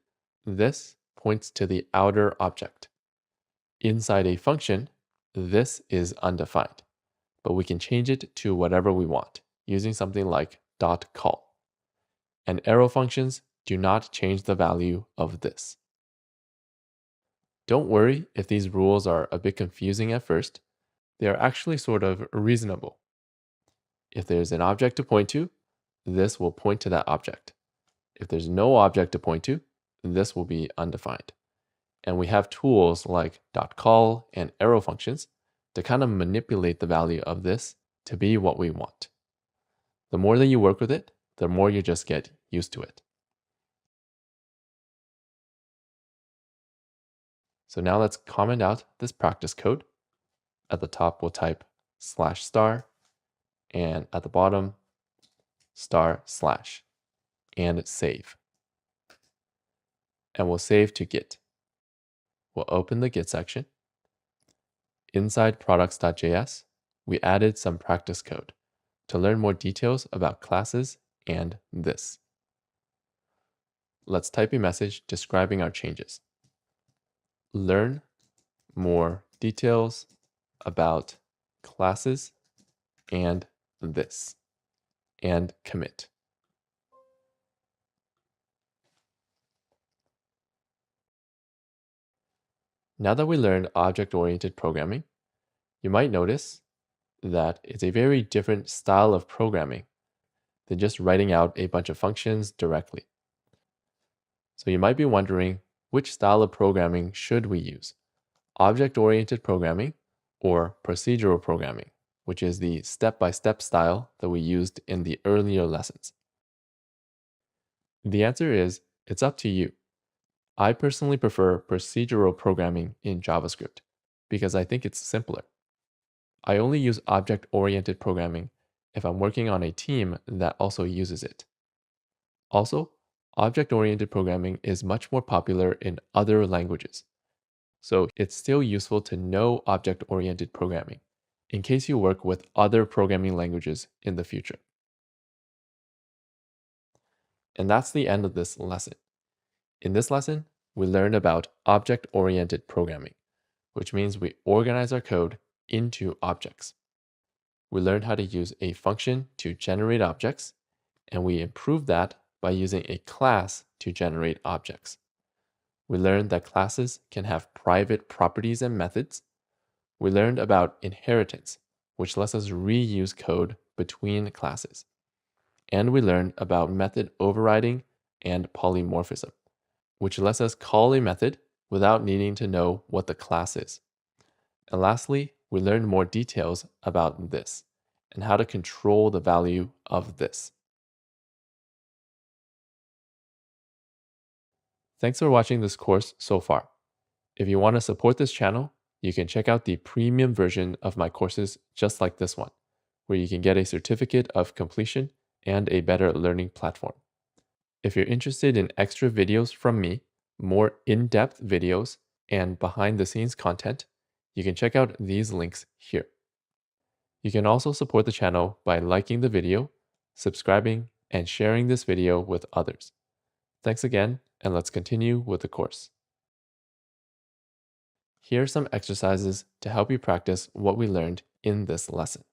this points to the outer object. Inside a function, this is undefined, but we can change it to whatever we want using something like .call. And arrow functions do not change the value of this. Don't worry if these rules are a bit confusing at first. They are actually sort of reasonable. If there's an object to point to, this will point to that object. If there's no object to point to, this will be undefined. And we have tools like .call and arrow functions to kind of manipulate the value of this to be what we want. The more that you work with it, the more you just get used to it. So now let's comment out this practice code. At the top, we'll type /* and at the bottom, */ and save. And we'll save to Git. We'll open the Git section. Inside products.js, we added some practice code to learn more details about classes and this. Let's type a message describing our changes. Learn more details about classes and this, and commit. Now that we learned object-oriented programming, you might notice that it's a very different style of programming than just writing out a bunch of functions directly. So you might be wondering, which style of programming should we use? Object-oriented programming or procedural programming, which is the step-by-step style that we used in the earlier lessons? The answer is, it's up to you. I personally prefer procedural programming in JavaScript because I think it's simpler. I only use object-oriented programming if I'm working on a team that also uses it. Also, object-oriented programming is much more popular in other languages. So it's still useful to know object-oriented programming in case you work with other programming languages in the future. And that's the end of this lesson. In this lesson, we learned about object-oriented programming, which means we organize our code into objects. We learned how to use a function to generate objects, and we improved that by using a class to generate objects. We learned that classes can have private properties and methods. We learned about inheritance, which lets us reuse code between classes. And we learned about method overriding and polymorphism, which lets us call a method without needing to know what the class is. And lastly, we learned more details about this and how to control the value of this. Thanks for watching this course so far. If you want to support this channel, you can check out the premium version of my courses just like this one, where you can get a certificate of completion and a better learning platform. If you're interested in extra videos from me, more in-depth videos, and behind-the-scenes content, you can check out these links here. You can also support the channel by liking the video, subscribing, and sharing this video with others. Thanks again, and let's continue with the course. Here are some exercises to help you practice what we learned in this lesson.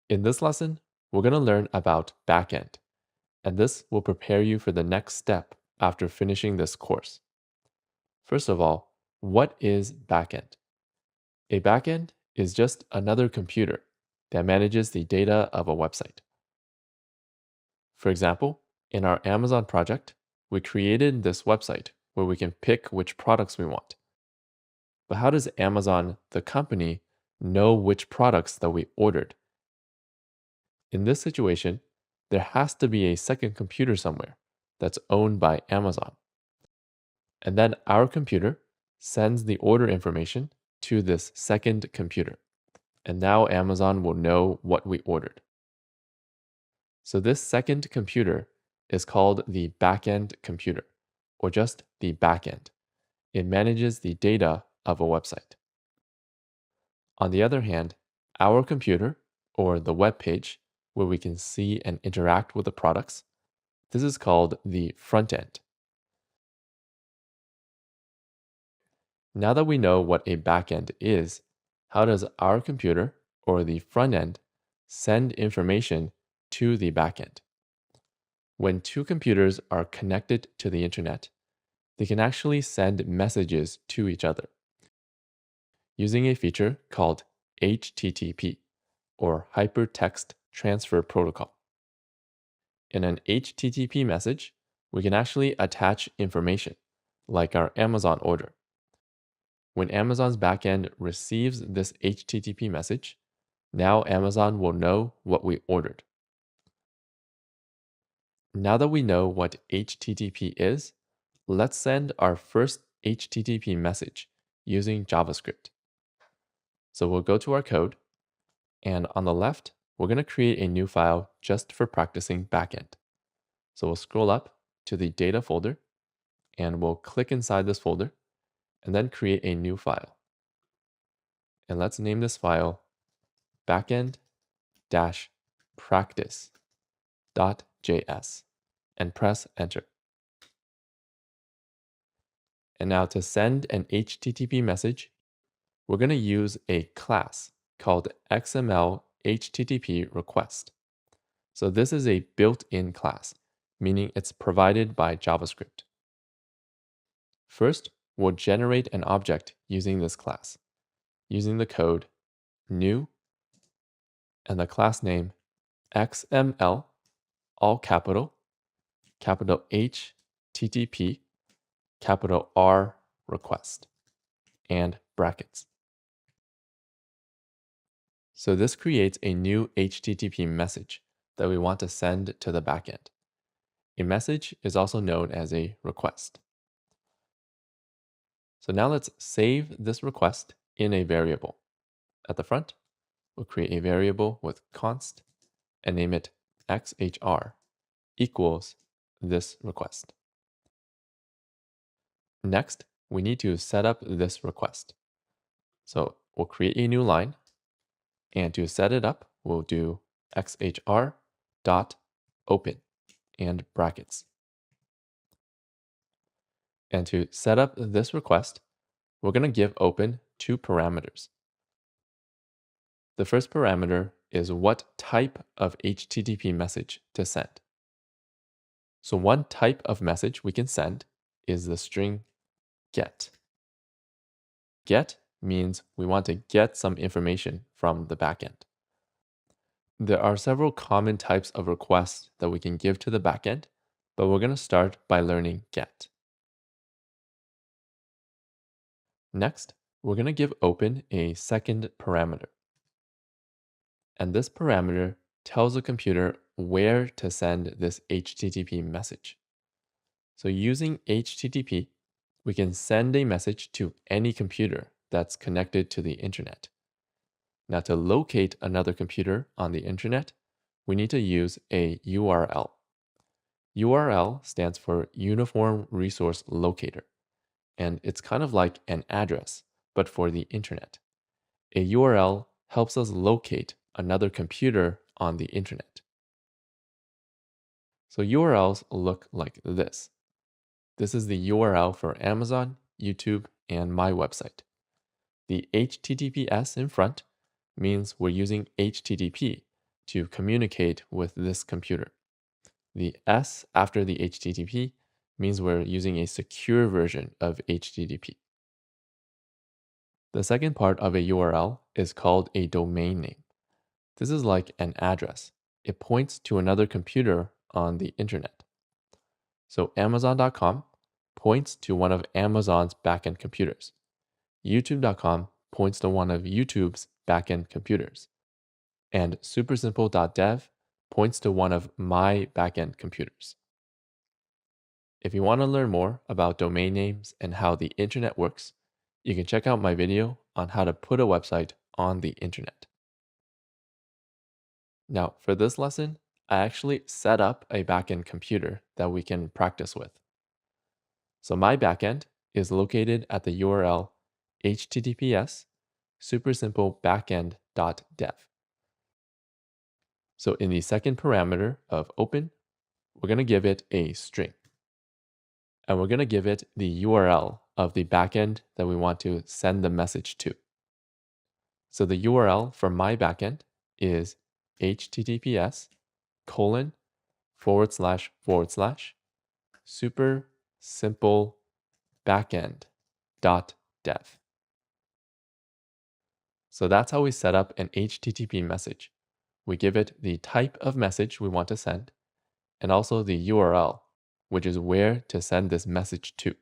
In this lesson, we're going to learn about backend, and this will prepare you for the next step after finishing this course. First of all, what is backend? A backend is just another computer that manages the data of a website. For example, in our Amazon project, we created this website where we can pick which products we want. But how does Amazon, the company, know which products that we ordered? In this situation, there has to be a second computer somewhere that's owned by Amazon. And then our computer sends the order information to this second computer. And now Amazon will know what we ordered. So this second computer is called the backend computer, or just the backend. It manages the data of a website. On the other hand, our computer, or the web page, where we can see and interact with the products, this is called the front end. Now that we know what a backend is, how does our computer, or the front end, send information to the backend? When two computers are connected to the internet, they can actually send messages to each other using a feature called HTTP, or Hypertext Transfer Protocol. In an HTTP message, we can actually attach information, like our Amazon order. When Amazon's backend receives this HTTP message, now Amazon will know what we ordered. Now that we know what HTTP is, let's send our first HTTP message using JavaScript. So we'll go to our code, and on the left, we're going to create a new file just for practicing backend. So we'll scroll up to the data folder, and we'll click inside this folder, and then create a new file. And let's name this file backend-practice.js and press enter. And now to send an HTTP message, we're going to use a class called XML HTTP request. So this is a built-in class, meaning it's provided by JavaScript. First, we'll generate an object using this class, using the code new and the class name XML, all capital HTTP, capital R request, and brackets. So this creates a new HTTP message that we want to send to the backend. A message is also known as a request. So now let's save this request in a variable. At the front, we'll create a variable with const and name it xhr equals this request. Next, we need to set up this request. So we'll create a new line, and to set it up, we'll do xhr dot open and brackets. And to set up this request, we're going to give open two parameters. The first parameter is what type of HTTP message to send. So one type of message we can send is the string get. Get means we want to get some information from the backend. There are several common types of requests that we can give to the backend, but we're going to start by learning get. Next, we're going to give open a second parameter. And this parameter tells the computer where to send this HTTP message. So using HTTP, we can send a message to any computer that's connected to the internet. Now, to locate another computer on the internet, we need to use a URL. URL stands for Uniform Resource Locator, and it's kind of like an address, but for the internet. A URL helps us locate another computer on the internet. So URLs look like this. This is the URL for Amazon, YouTube, and my website. The HTTPS in front means we're using HTTP to communicate with this computer. The S after the HTTP means we're using a secure version of HTTP. The second part of a URL is called a domain name. This is like an address. It points to another computer on the internet. So Amazon.com points to one of Amazon's backend computers. YouTube.com points to one of YouTube's backend computers. And supersimple.dev points to one of my backend computers. If you want to learn more about domain names and how the internet works, you can check out my video on how to put a website on the internet. Now, for this lesson, I actually set up a backend computer that we can practice with. So my backend is located at the URL https supersimplebackend.dev. So in the second parameter of open, we're going to give it a string. And we're going to give it the URL of the backend that we want to send the message to. So the URL for my backend is https://supersimplebackend.dev. So that's how we set up an HTTP message. We give it the type of message we want to send, and also the URL, which is where to send this message to.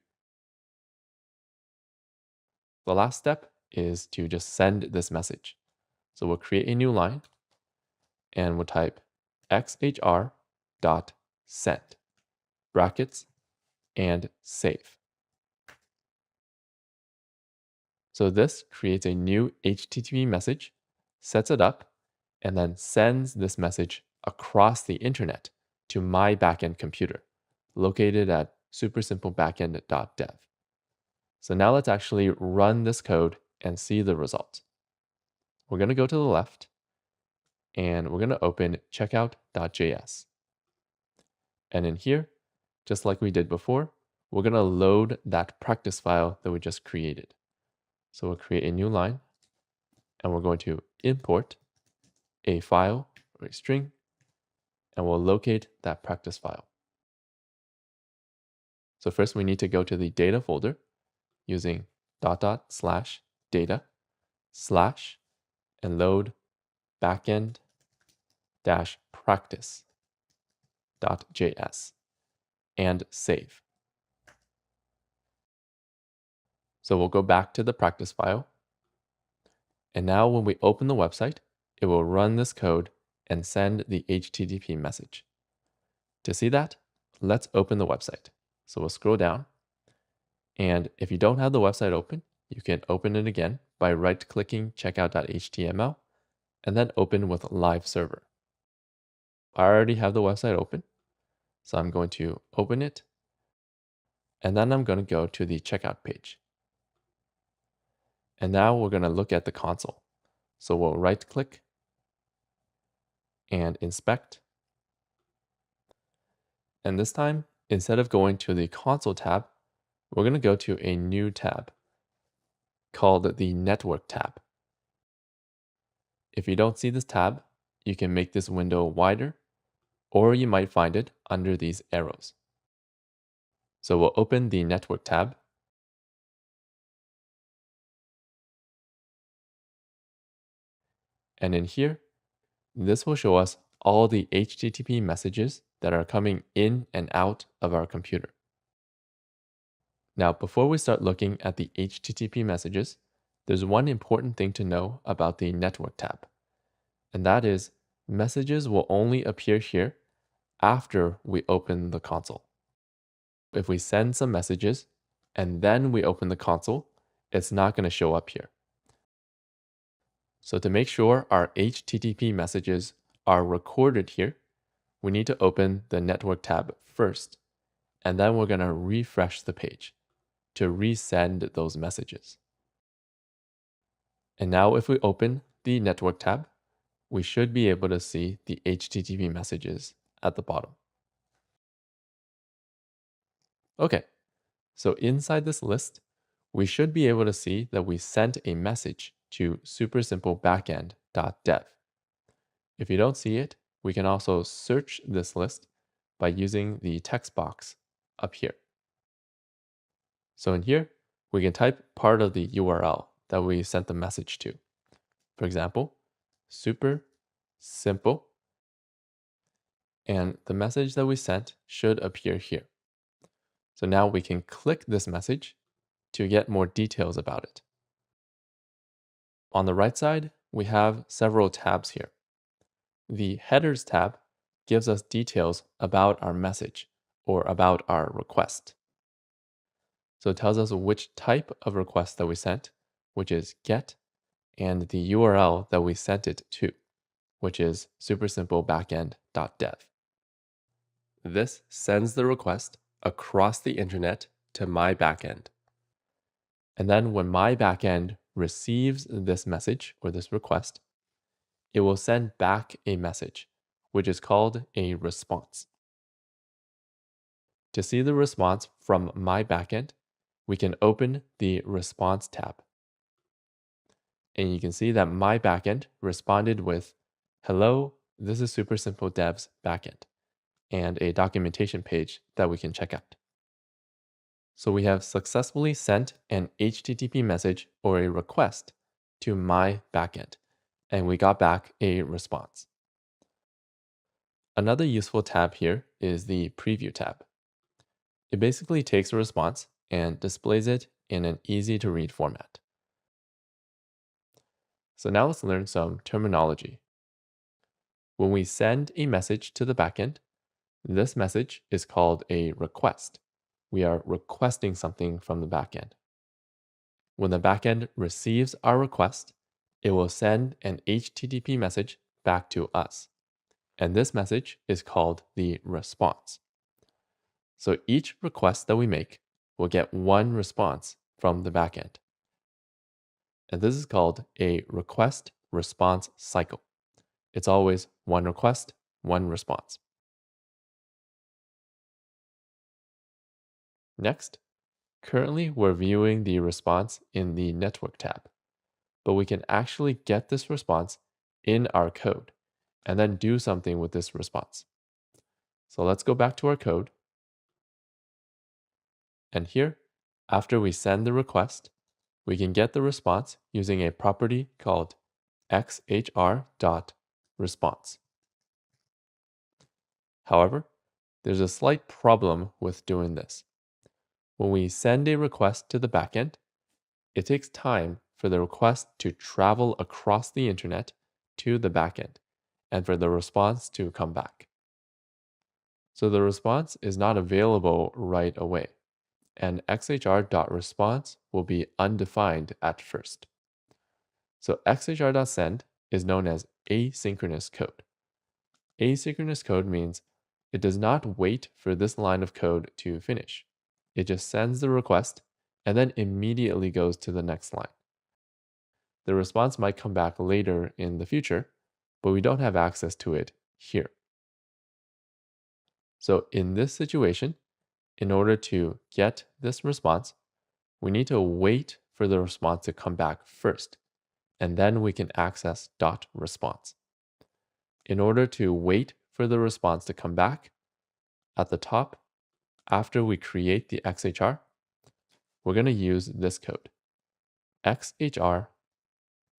The last step is to just send this message. So we'll create a new line, and we'll type xhr.send, brackets, and save. So this creates a new HTTP message, sets it up, and then sends this message across the internet to my backend computer, located at supersimplebackend.dev. So now let's actually run this code and see the result. We're going to go to the left, and we're going to open checkout.js. And in here, just like we did before, we're going to load that practice file that we just created. So we'll create a new line, and we're going to import a file or a string, and we'll locate that practice file. So first we need to go to the data folder using /data/ and load backend-practice.js and save. So we'll go back to the practice file. And now when we open the website, it will run this code and send the HTTP message. To see that, let's open the website. So we'll scroll down. And if you don't have the website open, you can open it again by right-clicking checkout.html and then open with Live Server. I already have the website open, so I'm going to open it. And then I'm going to go to the checkout page. And now we're going to look at the console. So we'll right-click and inspect. And this time, instead of going to the console tab, we're going to go to a new tab called the Network tab. If you don't see this tab, you can make this window wider, or you might find it under these arrows. So we'll open the Network tab. And in here, this will show us all the HTTP messages that are coming in and out of our computer. Now, before we start looking at the HTTP messages, there's one important thing to know about the Network tab, and that is messages will only appear here after we open the console. If we send some messages and then we open the console, it's not going to show up here. So to make sure our HTTP messages are recorded here, we need to open the Network tab first, and then we're going to refresh the page to resend those messages. And now if we open the Network tab, we should be able to see the HTTP messages at the bottom. Okay, so inside this list, we should be able to see that we sent a message to supersimplebackend.dev. If you don't see it, we can also search this list by using the text box up here. So in here, we can type part of the URL that we sent the message to. For example, super simple. And the message that we sent should appear here. So now we can click this message to get more details about it. On the right side, we have several tabs here. The Headers tab gives us details about our message or about our request. So it tells us which type of request that we sent, which is GET, and the URL that we sent it to, which is supersimplebackend.dev. This sends the request across the internet to my backend. And then when my backend receives this message or this request, it will send back a message, which is called a response. To see the response from my backend, we can open the Response tab. And you can see that my backend responded with, "Hello, this is SuperSimpleDev's backend," and a documentation page that we can check out. So we have successfully sent an HTTP message or a request to my backend, and we got back a response. Another useful tab here is the Preview tab. It basically takes a response and displays it in an easy-to-read format. So now let's learn some terminology. When we send a message to the backend, this message is called a request. We are requesting something from the backend. When the backend receives our request, it will send an HTTP message back to us. And this message is called the response. So each request that we make will get one response from the backend. And this is called a request-response cycle. It's always one request, one response. Next, currently we're viewing the response in the Network tab, but we can actually get this response in our code and then do something with this response. So let's go back to our code. And here, after we send the request, we can get the response using a property called xhr.response. However, there's a slight problem with doing this. When we send a request to the backend, it takes time for the request to travel across the internet to the backend and for the response to come back. So the response is not available right away, and xhr.response will be undefined at first. So xhr.send is known as asynchronous code. Asynchronous code means it does not wait for this line of code to finish. It just sends the request and then immediately goes to the next line. The response might come back later in the future, but we don't have access to it here. So in this situation, in order to get this response, we need to wait for the response to come back first, and then we can access .response. In order to wait for the response to come back, at the top, after we create the XHR, we're going to use this code, xhr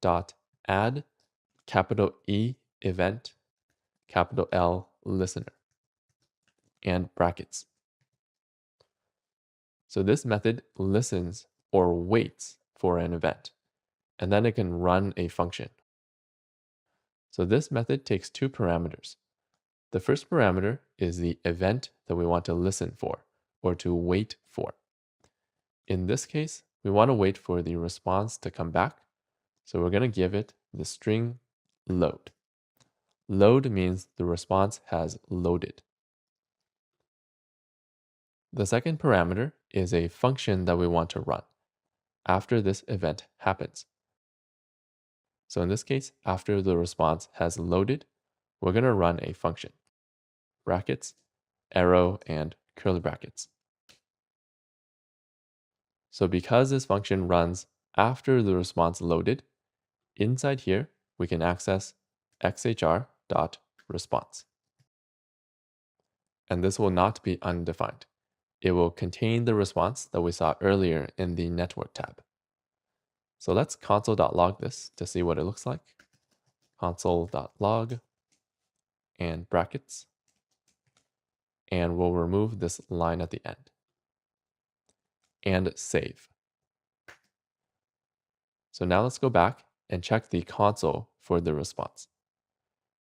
dot add capital E event, capital L listener, and brackets. So this method listens or waits for an event, and then it can run a function. So this method takes two parameters. The first parameter is the event that we want to listen for or to wait for. In this case, we want to wait for the response to come back, so we're going to give it the string load. Load means the response has loaded. The second parameter is a function that we want to run after this event happens. So in this case, after the response has loaded, we're going to run a function, brackets, arrow, and curly brackets. So because this function runs after the response loaded, inside here, we can access xhr.response. And this will not be undefined. It will contain the response that we saw earlier in the network tab. So let's console.log this to see what it looks like. Console.log and brackets. And we'll remove this line at the end. And save. So now let's go back and check the console for the response.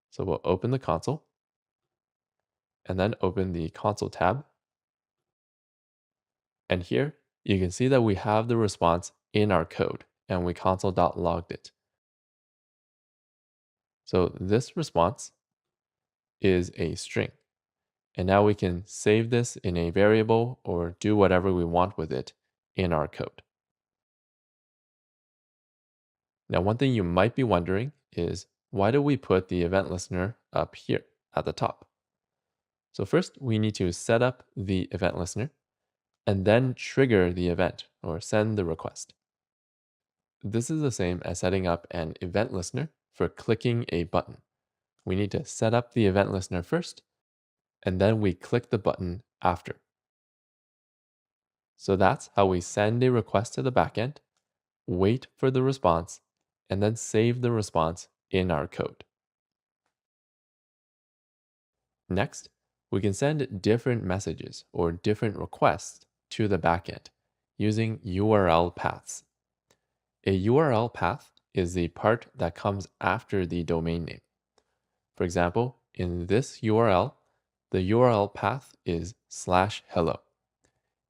So we'll open the console and then open the console tab. And here you can see that we have the response in our code and we console.logged it. So this response is a string. And now we can save this in a variable or do whatever we want with it in our code. Now, one thing you might be wondering is, why do we put the event listener up here at the top? So first, we need to set up the event listener and then trigger the event or send the request. This is the same as setting up an event listener for clicking a button. We need to set up the event listener first, and then we click the button after. So that's how we send a request to the backend, wait for the response, and then save the response in our code. Next, we can send different messages or different requests to the backend using URL paths. A URL path is the part that comes after the domain name. For example, in this URL, the URL path is /hello.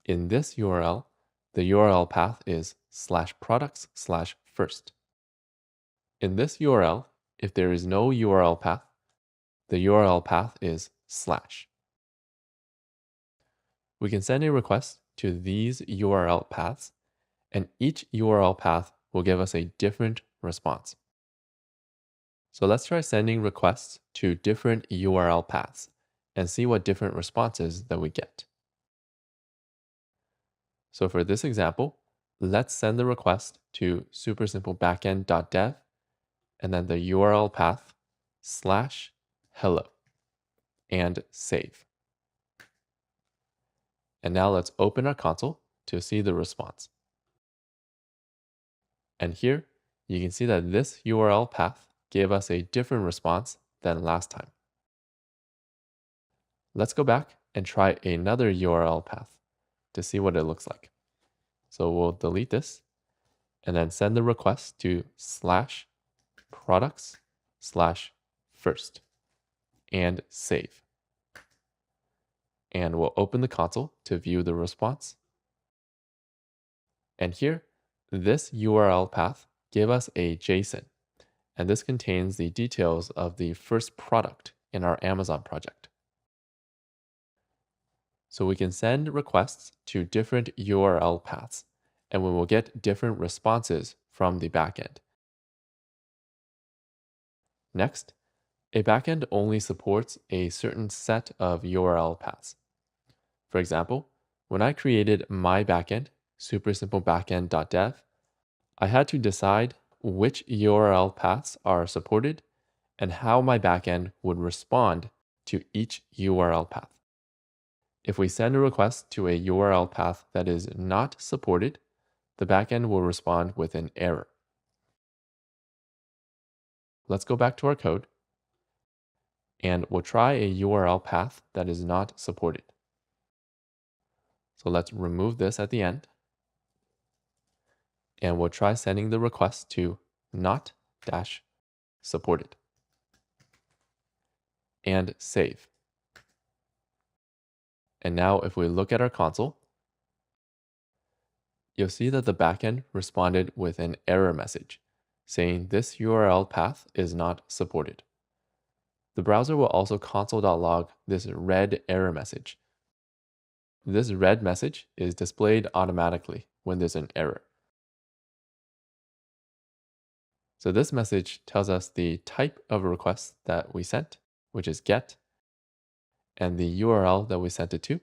In this URL, the URL path is /products/first. In this URL, if there is no URL path, the URL path is /. We can send a request to these URL paths, and each URL path will give us a different response. So let's try sending requests to different URL paths and see what different responses that we get. So for this example, let's send the request to supersimplebackend.dev and then the URL path /hello and save. And now let's open our console to see the response. And here you can see that this URL path gave us a different response than last time. Let's go back and try another URL path to see what it looks like. So we'll delete this and then send the request to /products/first and save. and we'll open the console to view the response. And here, this URL path gave us a JSON, and this contains the details of the first product in our Amazon project. So we can send requests to different URL paths, and we will get different responses from the backend. Next, a backend only supports a certain set of URL paths. For example, when I created my backend, supersimplebackend.dev, I had to decide which URL paths are supported and how my backend would respond to each URL path. If we send a request to a URL path that is not supported, the backend will respond with an error. Let's go back to our code, and we'll try a URL path that is not supported. So let's remove this at the end, and we'll try sending the request to not-supported, and save. And now if we look at our console, you'll see that the backend responded with an error message saying this URL path is not supported. The browser will also console.log this red error message. This red message is displayed automatically when there's an error. So this message tells us the type of request that we sent, which is GET, and the URL that we sent it to,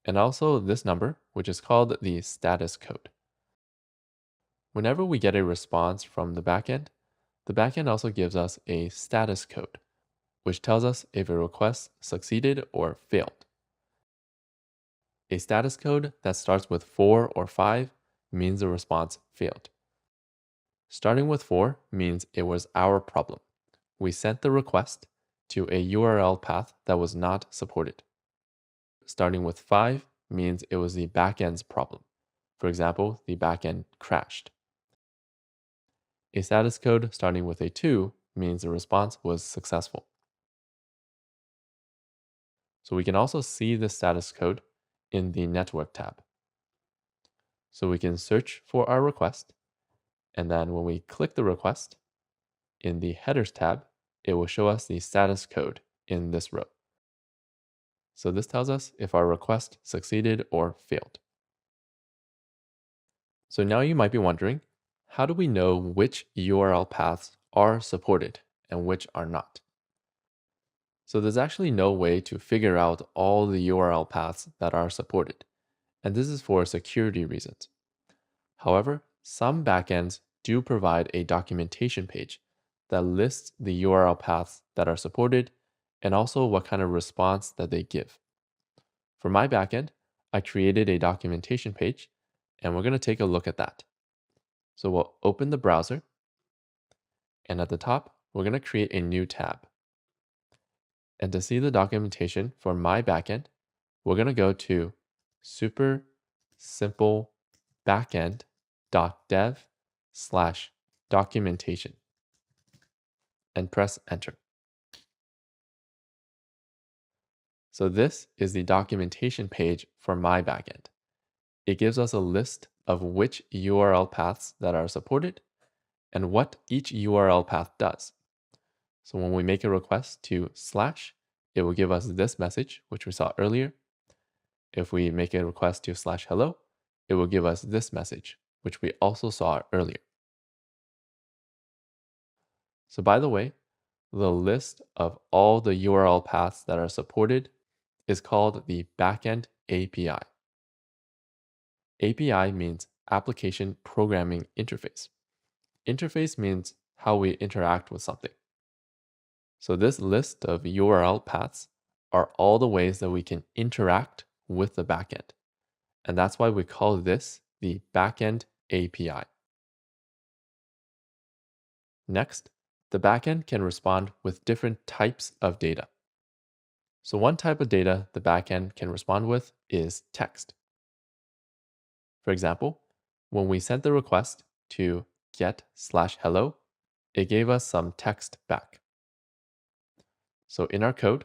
and also this number, which is called the status code. Whenever we get a response from the backend also gives us a status code, which tells us if a request succeeded or failed. A status code that starts with 4 or 5 means the response failed. Starting with 4 means it was our problem. We sent the request to a URL path that was not supported. Starting with 5 means it was the backend's problem. For example, the backend crashed. A status code starting with a 2 means the response was successful. So we can also see the status code in the Network tab. So we can search for our request, and then when we click the request, in the Headers tab, it will show us the status code in this row. So this tells us if our request succeeded or failed. So now you might be wondering, how do we know which URL paths are supported and which are not? So there's actually no way to figure out all the URL paths that are supported, and this is for security reasons. However, some backends do provide a documentation page that lists the URL paths that are supported and also what kind of response that they give. For my backend, I created a documentation page, and we're going to take a look at that. So we'll open the browser, and at the top, we're going to create a new tab. And to see the documentation for my backend, we're going to go to supersimplebackend.dev/documentation and press enter. So this is the documentation page for my backend. It gives us a list of which URL paths that are supported and what each URL path does. So when we make a request to /, it will give us this message, which we saw earlier. If we make a request to /hello, it will give us this message, which we also saw earlier. So by the way, the list of all the URL paths that are supported is called the Backend API. API means Application Programming Interface. Interface means how we interact with something. So this list of URL paths are all the ways that we can interact with the backend. And that's why we call this the Backend API. Next, the backend can respond with different types of data. So one type of data the backend can respond with is text. For example, when we sent the request to get/hello, it gave us some text back. So in our code,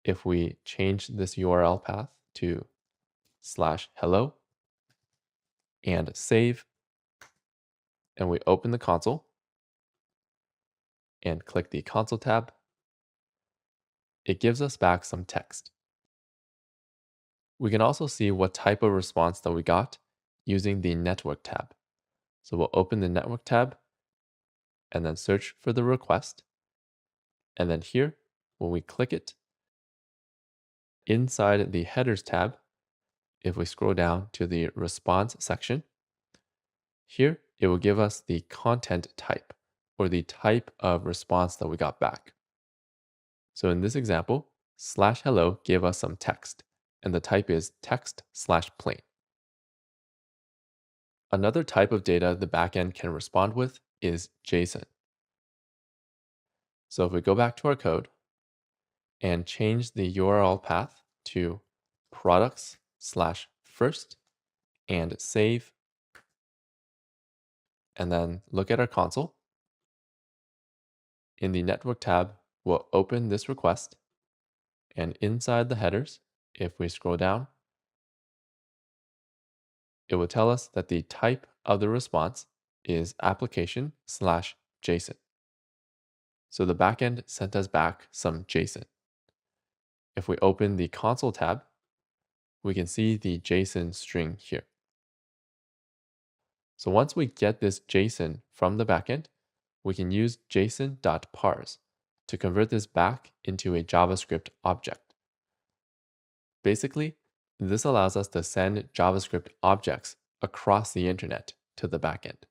if we change this URL path to /hello and save, and we open the console and click the console tab, it gives us back some text. We can also see what type of response that we got using the network tab. So we'll open the network tab and then search for the request. And then here, when we click it, inside the headers tab, if we scroll down to the response section, here it will give us the content type or the type of response that we got back. So in this example, /hello gave us some text, and the type is text/plain. Another type of data the backend can respond with is JSON. So if we go back to our code and change the URL path to products/first and save, and then look at our console, in the network tab, we'll open this request, and inside the headers, if we scroll down, it will tell us that the type of the response is application/JSON. So the backend sent us back some JSON. If we open the console tab, we can see the JSON string here. So once we get this JSON from the backend, we can use json.parse to convert this back into a JavaScript object. Basically, this allows us to send JavaScript objects across the internet to the backend.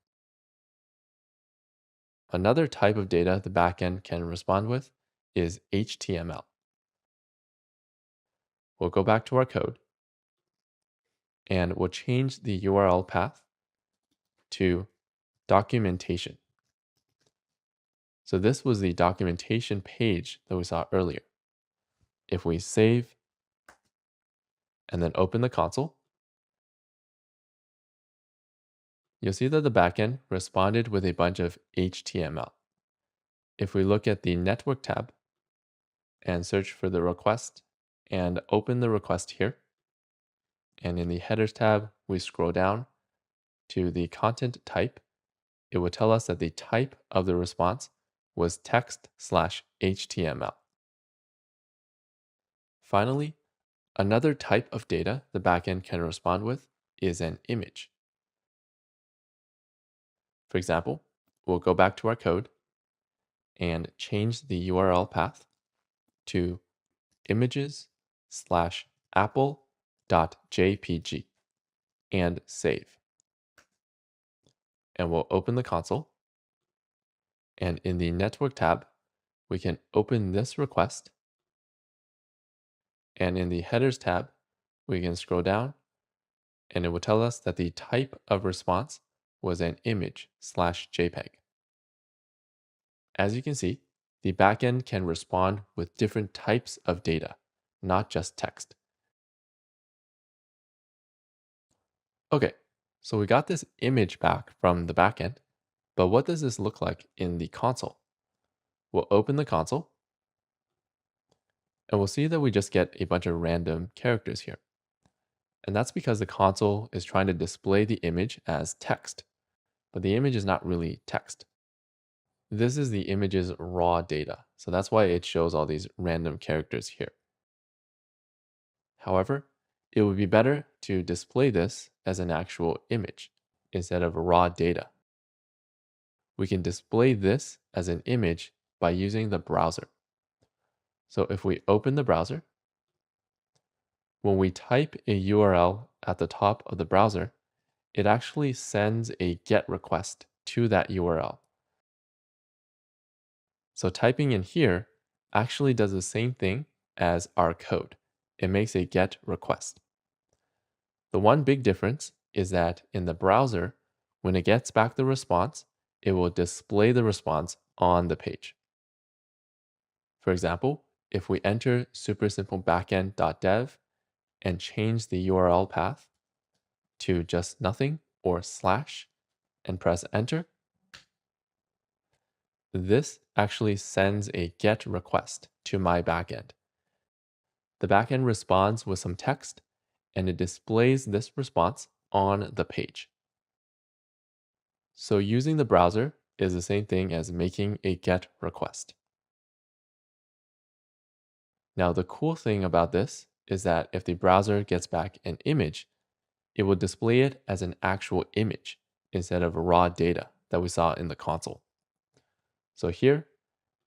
Another type of data the backend can respond with is HTML. We'll go back to our code and we'll change the URL path to documentation. So this was the documentation page that we saw earlier. If we save and then open the console, you'll see that the backend responded with a bunch of HTML. If we look at the network tab and search for the request and open the request here, and in the headers tab, we scroll down to the content type, it will tell us that the type of the response was text/HTML. Finally, another type of data the backend can respond with is an image. For example, we'll go back to our code and change the URL path to images/apple.jpg and save. And we'll open the console. And in the network tab, we can open this request. And in the headers tab, we can scroll down and it will tell us that the type of response was an image/JPEG. As you can see, the backend can respond with different types of data, not just text. Okay, so we got this image back from the backend, but what does this look like in the console? We'll open the console, and we'll see that we just get a bunch of random characters here. And that's because the console is trying to display the image as text, but the image is not really text. This is the image's raw data, so that's why it shows all these random characters here. However, it would be better to display this as an actual image instead of raw data. We can display this as an image by using the browser. So if we open the browser, when we type a URL at the top of the browser, it actually sends a GET request to that URL. So typing in here actually does the same thing as our code. It makes a GET request. The one big difference is that in the browser, when it gets back the response, it will display the response on the page. For example, if we enter supersimplebackend.dev and change the URL path to just nothing or / and press enter, this actually sends a GET request to my backend. the backend responds with some text and it displays this response on the page. So using the browser is the same thing as making a GET request. Now, the cool thing about this is that if the browser gets back an image, it will display it as an actual image instead of raw data that we saw in the console. So here,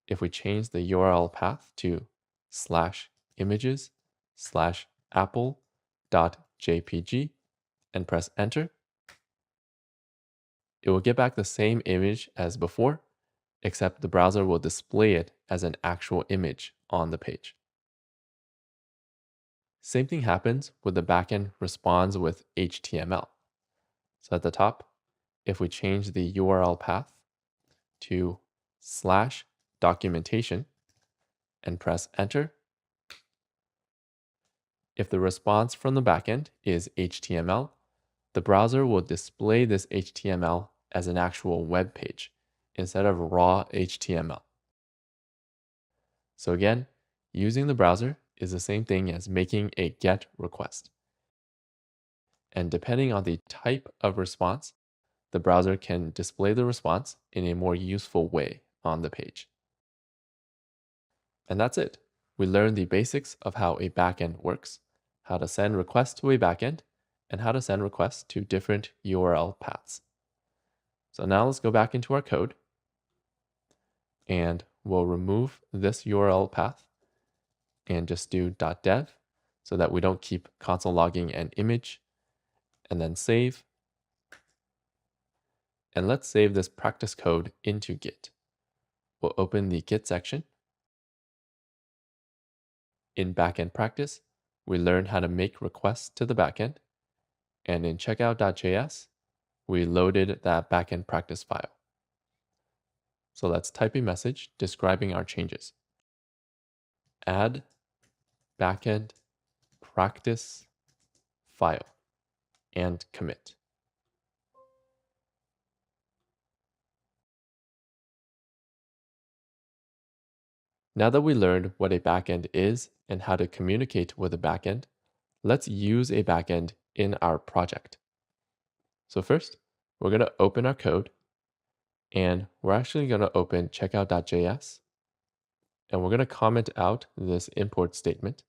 if we change the URL path to /images/apple.jpg and press enter, it will get back the same image as before, except the browser will display it as an actual image on the page. Same thing happens when the backend responds with HTML. So at the top, if we change the URL path to /documentation and press enter, if the response from the backend is HTML, the browser will display this HTML as an actual web page instead of raw HTML. So again, using the browser is the same thing as making a GET request. And depending on the type of response, the browser can display the response in a more useful way on the page. And that's it. We learned the basics of how a backend works, how to send requests to a backend, and how to send requests to different URL paths. So now let's go back into our code and we'll remove this URL path and just do .dev so that we don't keep console logging an image, and then save. And let's save this practice code into Git. We'll open the Git section. In backend practice, we learned how to make requests to the backend, and in checkout.js, we loaded that backend practice file. So let's type a message describing our changes. Add backend practice file and commit. Now that we learned what a backend is and how to communicate with a backend, let's use a backend in our project. So first, we're going to open our code, and we're actually going to open checkout.js, and we're going to comment out this import statement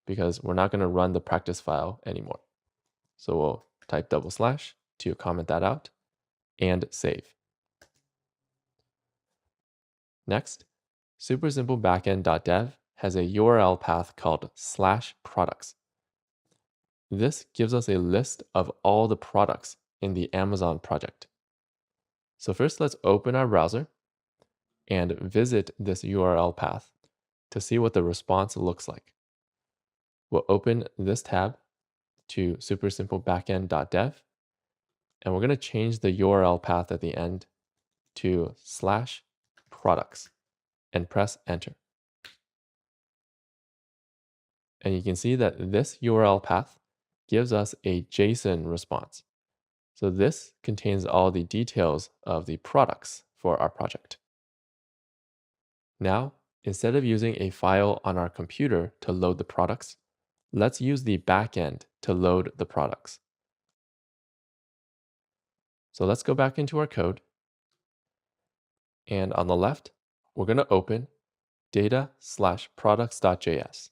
because we're not going to run the practice file anymore. So we'll type / to comment that out and save. Next, supersimplebackend.dev has a URL path called /products. This gives us a list of all the products in the Amazon project. So first, let's open our browser and visit this URL path to see what the response looks like. We'll open this tab to supersimplebackend.dev, and we're going to change the URL path at the end to /products and press enter. And you can see that this URL path gives us a JSON response. So this contains all the details of the products for our project. Now, instead of using a file on our computer to load the products, let's use the backend to load the products. So let's go back into our code. And on the left, we're going to open data/products.js.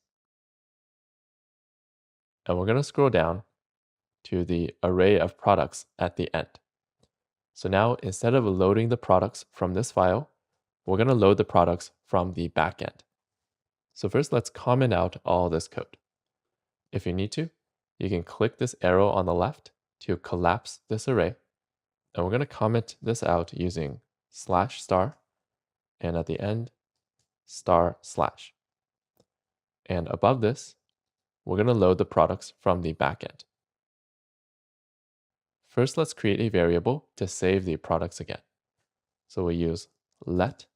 And we're going to scroll down to the array of products at the end. So now, instead of loading the products from this file, we're going to load the products from the backend. So first, let's comment out all this code. If you need to, you can click this arrow on the left to collapse this array. And we're going to comment this out using /*, and at the end, */. And above this, we're going to load the products from the backend. First, let's create a variable to save the products again. So we use let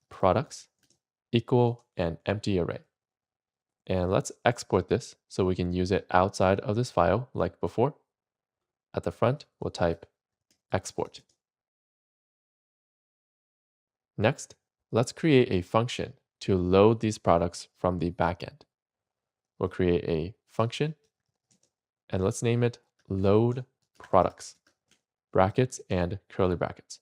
products equal an empty array. And let's export this so we can use it outside of this file like before. At the front, we'll type export. Next, let's create a function to load these products from the backend. we'll create a function, and let's name it load products, brackets and curly brackets.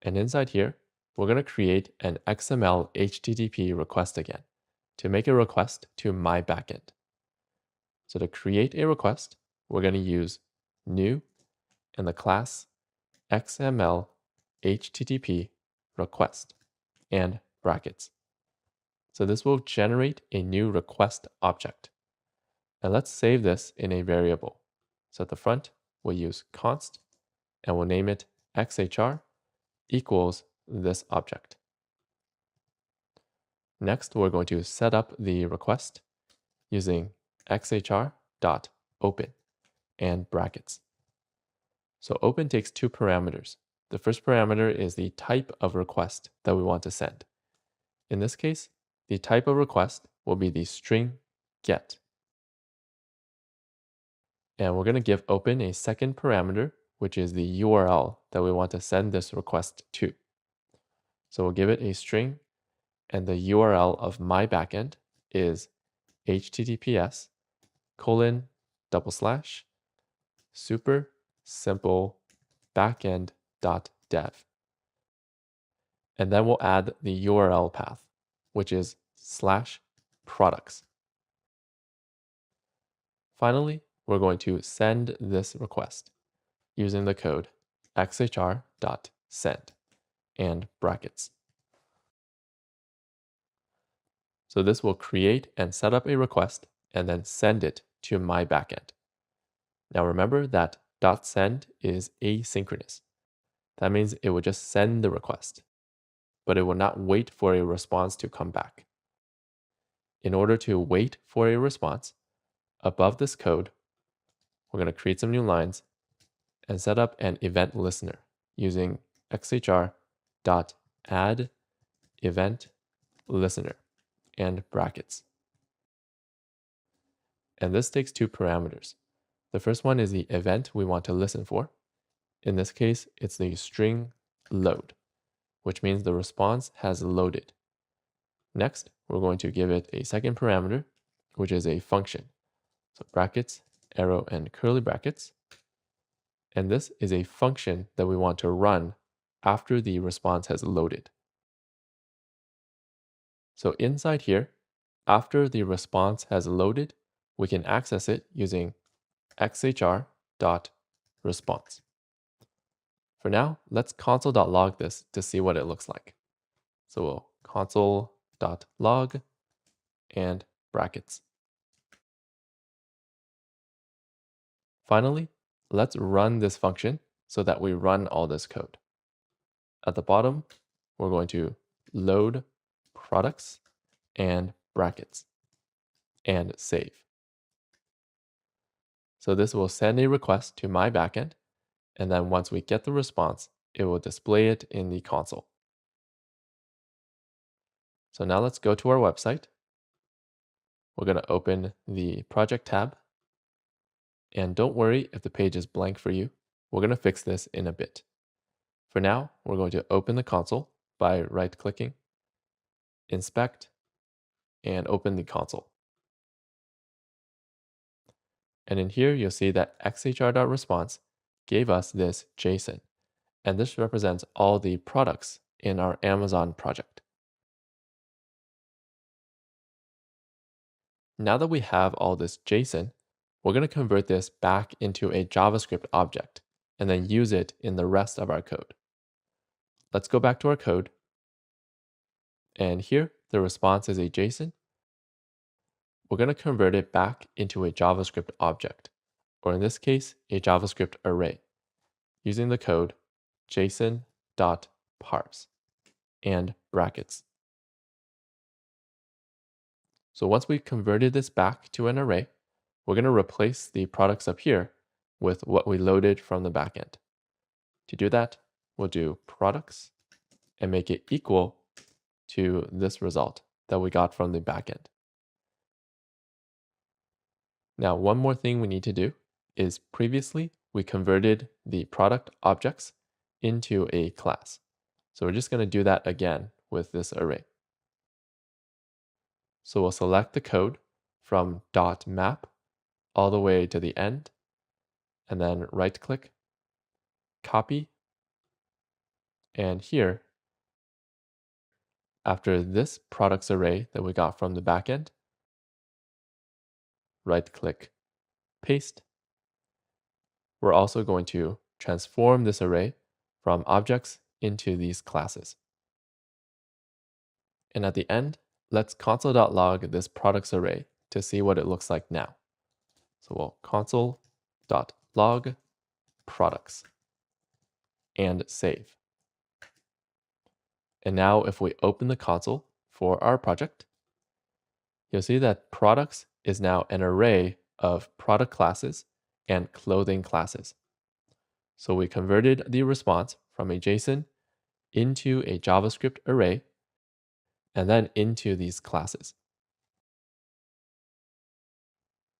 And inside here, we're going to create an XML HTTP request again to make a request to my backend. So to create a request, we're going to use new and the class XML HTTP request and brackets. So this will generate a new request object. And let's save this in a variable. So at the front, we'll use const and we'll name it xhr equals this object. Next, we're going to set up the request using xhr.open and brackets. So open takes two parameters. The first parameter is the type of request that we want to send. In this case, the type of request will be the string get. And we're going to give open a second parameter, which is the URL that we want to send this request to. So we'll give it a string, and the URL of my backend is https://super simple backend.dev. And then we'll add the URL path, which is /products. Finally, we're going to send this request using the code xhr.send and brackets. So this will create and set up a request and then send it to my backend. Now remember that .send is asynchronous. That means it will just send the request, but it will not wait for a response to come back. In order to wait for a response, above this code, we're going to create some new lines and set up an event listener using xhr.add event listener and brackets. And this takes two parameters. The first one is the event we want to listen for. In this case, it's the string load, which means the response has loaded. Next, we're going to give it a second parameter, which is a function. So brackets, arrow, and curly brackets. And this is a function that we want to run after the response has loaded. So inside here, after the response has loaded, we can access it using xhr.response. For now, let's console.log this to see what it looks like. So we'll console.log and brackets. Finally, let's run this function so that we run all this code. At the bottom, we're going to load products and brackets and save. So this will send a request to my backend, and then once we get the response, it will display it in the console. So now let's go to our website. We're going to open the project tab. And don't worry if the page is blank for you. We're going to fix this in a bit. For now, we're going to open the console by right-clicking, inspect, and open the console. And in here, you'll see that xhr.response gave us this JSON. And this represents all the products in our Amazon project. Now that we have all this JSON, we're going to convert this back into a JavaScript object and then use it in the rest of our code. Let's go back to our code. And here, the response is a JSON. We're going to convert it back into a JavaScript object, or in this case, a JavaScript array, using the code json.parse and brackets. So once we've converted this back to an array, we're going to replace the products up here with what we loaded from the backend. To do that, we'll do products and make it equal to this result that we got from the backend. Now, one more thing we need to do is previously we converted the product objects into a class. So we're just going to do that again with this array. So we'll select the code from .map all the way to the end, and then right-click, copy, and here, after this products array that we got from the backend, right-click, paste. We're also going to transform this array from objects into these classes. And at the end, let's console.log this products array to see what it looks like now. So we'll console.log products and save. And now if we open the console for our project, you'll see that products is now an array of product classes and clothing classes. So we converted the response from a JSON into a JavaScript array and then into these classes.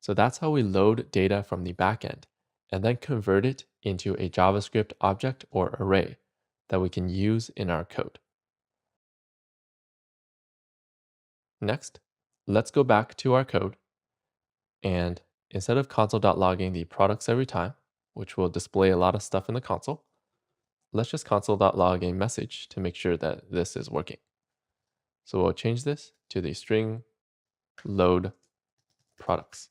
So that's how we load data from the backend and then convert it into a JavaScript object or array that we can use in our code. Next, let's go back to our code, and instead of console.logging the products every time, which will display a lot of stuff in the console, let's just console.log a message to make sure that this is working. So we'll change this to the string load products.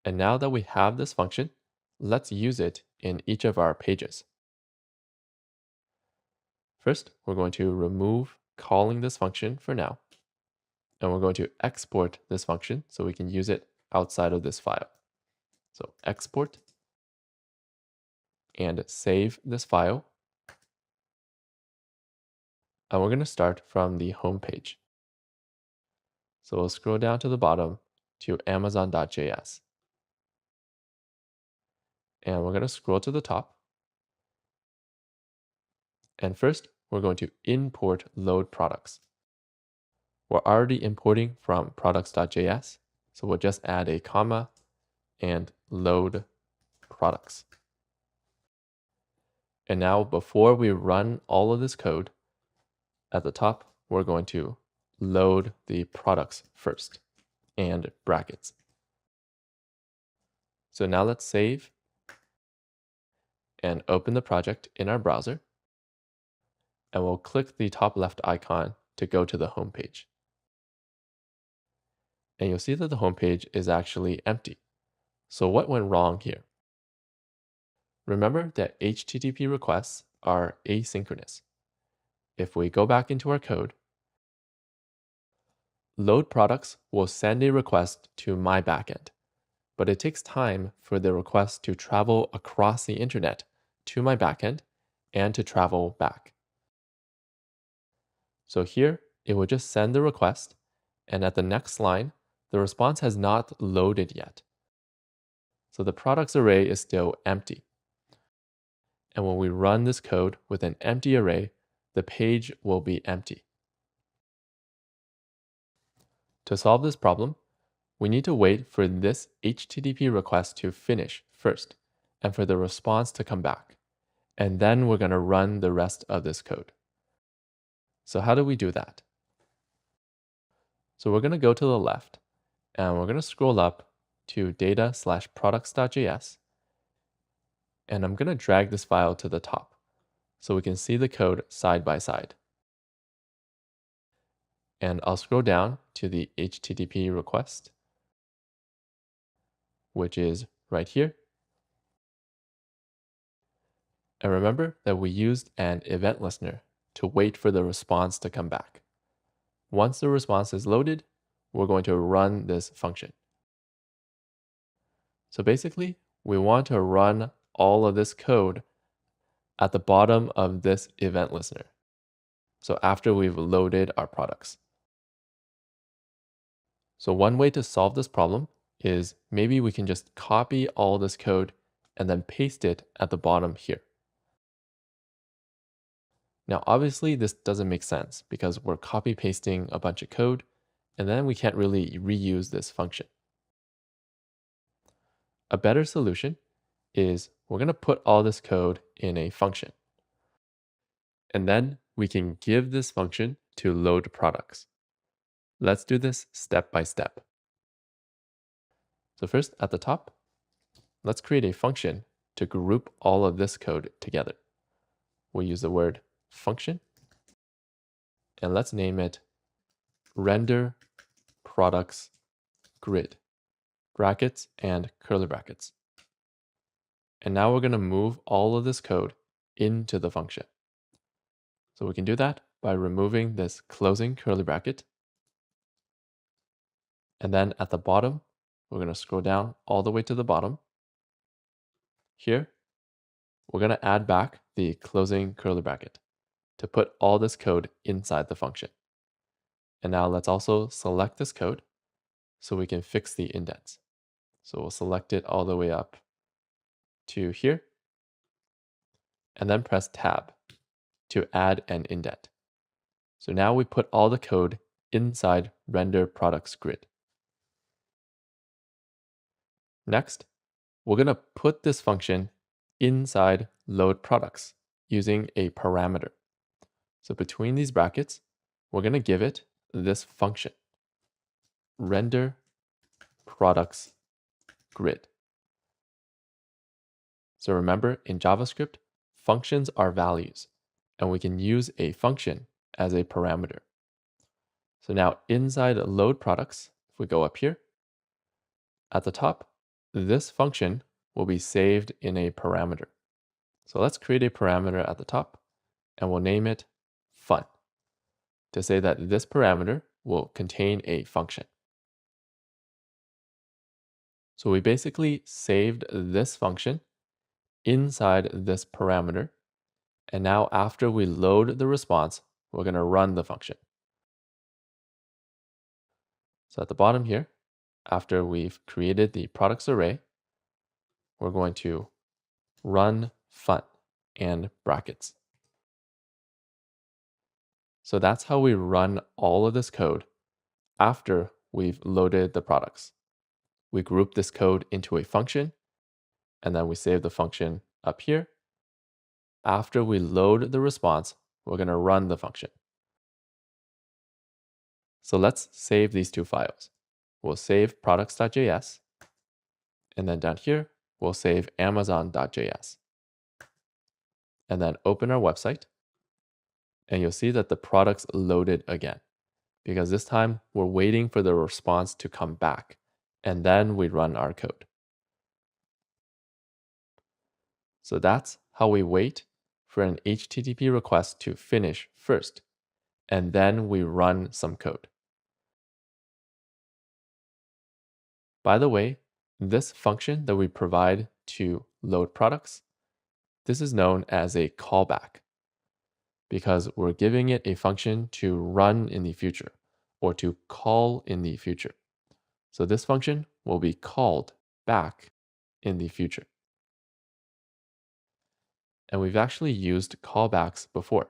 And now that we have this function, let's use it in each of our pages. First, we're going to remove calling this function for now. And we're going to export this function so we can use it outside of this file. So export and save this file. And we're going to start from the home page. So we'll scroll down to the bottom to amazon.js. And we're going to scroll to the top. And first, we're going to import load products. We're already importing from products.js, so we'll just add a comma and load products. And now before we run all of this code, at the top, we're going to load the products first and brackets. So now let's save and open the project in our browser. And we'll click the top left icon to go to the home page. And you'll see that the home page is actually empty. So what went wrong here? Remember that HTTP requests are asynchronous. If we go back into our code, load products will send a request to my backend, but it takes time for the request to travel across the internet to my backend and to travel back. So here, it will just send the request, and at the next line, the response has not loaded yet. So the products array is still empty. And when we run this code with an empty array, the page will be empty. To solve this problem, we need to wait for this HTTP request to finish first, and for the response to come back. And then we're going to run the rest of this code. So how do we do that? So we're going to go to the left, and we're going to scroll up to data/products.js. And I'm going to drag this file to the top so we can see the code side by side. And I'll scroll down to the HTTP request, which is right here. And remember that we used an event listener to wait for the response to come back. Once the response is loaded, we're going to run this function. So basically, we want to run all of this code at the bottom of this event listener. So after we've loaded our products. So one way to solve this problem is maybe we can just copy all this code and then paste it at the bottom here. Now, obviously, this doesn't make sense because we're copy pasting a bunch of code, and then we can't really reuse this function. A better solution is we're going to put all this code in a function. And then we can give this function to load products. Let's do this step by step. So first, at the top, let's create a function to group all of this code together. We'll use the word function, and let's name it render products grid, brackets and curly brackets. And now we're going to move all of this code into the function. So we can do that by removing this closing curly bracket. And then at the bottom, we're going to scroll down all the way to the bottom. Here, we're going to add back the closing curly bracket to put all this code inside the function. And now let's also select this code so we can fix the indents. So we'll select it all the way up to here, and then press Tab to add an indent. So now we put all the code inside render products grid. Next, we're going to put this function inside load products using a parameter. So between these brackets, we're going to give it this function, render products grid. So remember, in JavaScript, functions are values, and we can use a function as a parameter. So now inside load products, if we go up here, at the top, this function will be saved in a parameter. So let's create a parameter at the top, and we'll name it fun to say that this parameter will contain a function. So we basically saved this function inside this parameter. And now after we load the response, we're going to run the function. So at the bottom here, after we've created the products array, we're going to run fun and brackets. So that's how we run all of this code after we've loaded the products. We group this code into a function, and then we save the function up here. After we load the response, we're going to run the function. So let's save these two files. We'll save products.js, and then down here, we'll save amazon.js. And then open our website, and you'll see that the products loaded again, because this time we're waiting for the response to come back, and then we run our code. So that's how we wait for an HTTP request to finish first, and then we run some code. By the way, this function that we provide to load products, this is known as a callback because we're giving it a function to run in the future or to call in the future. So this function will be called back in the future. And we've actually used callbacks before.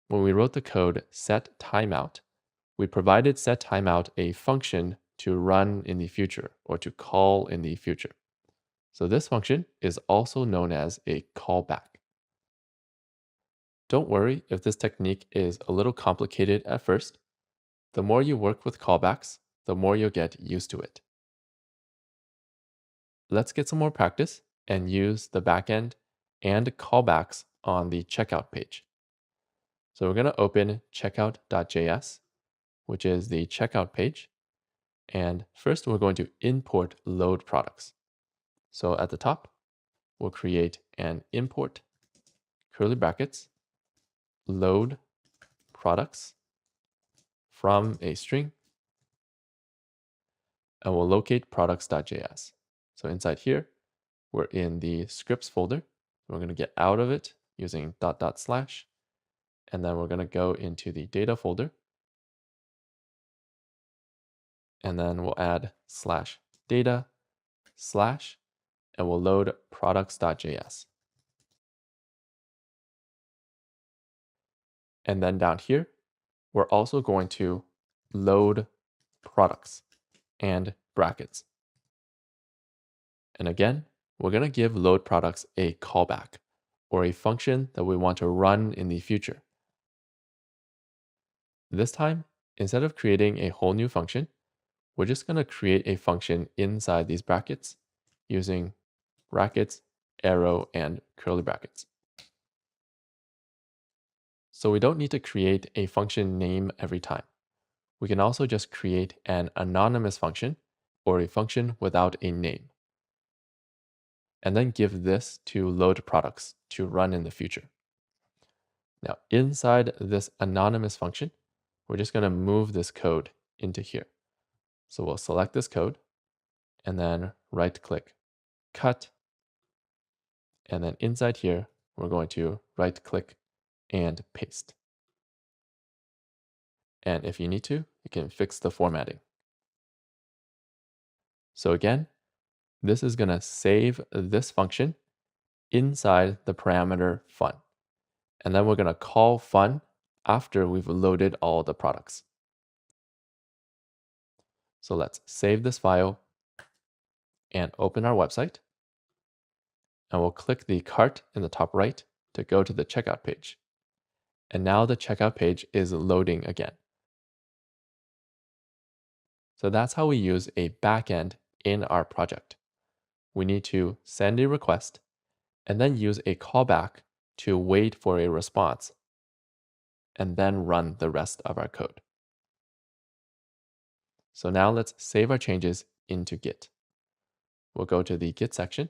When we wrote the code setTimeout, we provided setTimeout a function to run in the future or to call in the future. So this function is also known as a callback. Don't worry if this technique is a little complicated at first. The more you work with callbacks, the more you'll get used to it. Let's get some more practice and use the backend and callbacks on the checkout page. So we're going to open checkout.js, which is the checkout page. And first, we're going to import load products. So at the top, we'll create an import curly brackets load products from a string, and we'll locate products.js. So inside here, we're in the scripts folder. We're going to get out of it using .. And then we're going to go into the data folder. And then we'll add /data/ and we'll load products.js. And then down here, we're also going to load products and brackets. And again, we're going to give load products a callback or a function that we want to run in the future. This time, instead of creating a whole new function, we're just going to create a function inside these brackets using brackets, arrow, and curly brackets. So we don't need to create a function name every time. We can also just create an anonymous function or a function without a name, and then give this to load products to run in the future. Now, inside this anonymous function, we're just going to move this code into here. So we'll select this code and then right click, cut. And then inside here, we're going to right click and paste. And if you need to, you can fix the formatting. So again, this is going to save this function inside the parameter fun. And then we're going to call fun after we've loaded all the products. So let's save this file and open our website. And we'll click the cart in the top right to go to the checkout page. And now the checkout page is loading again. So that's how we use a backend in our project. We need to send a request and then use a callback to wait for a response and then run the rest of our code. So now let's save our changes into Git. We'll go to the Git section,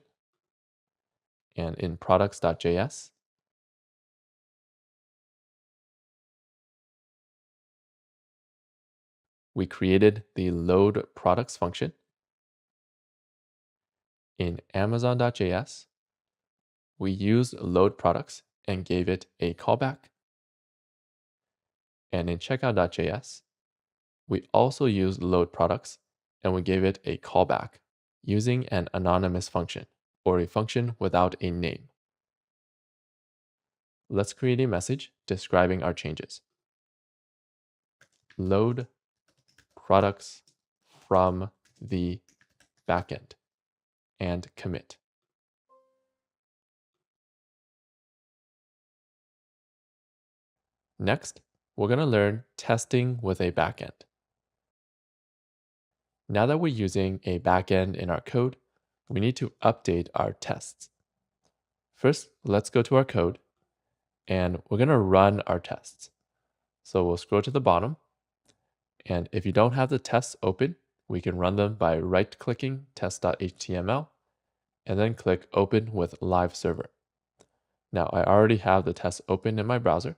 and in products.js, we created the load products function. In amazon.js, we used load products and gave it a callback. And in checkout.js, we also used load products and we gave it a callback using an anonymous function or a function without a name. Let's create a message describing our changes. Load products from the backend and commit. Next, we're going to learn testing with a backend. Now that we're using a backend in our code, we need to update our tests. First, let's go to our code and we're going to run our tests. So we'll scroll to the bottom, and if you don't have the tests open, we can run them by right-clicking test.html and then click Open with Live Server. Now, I already have the test open in my browser,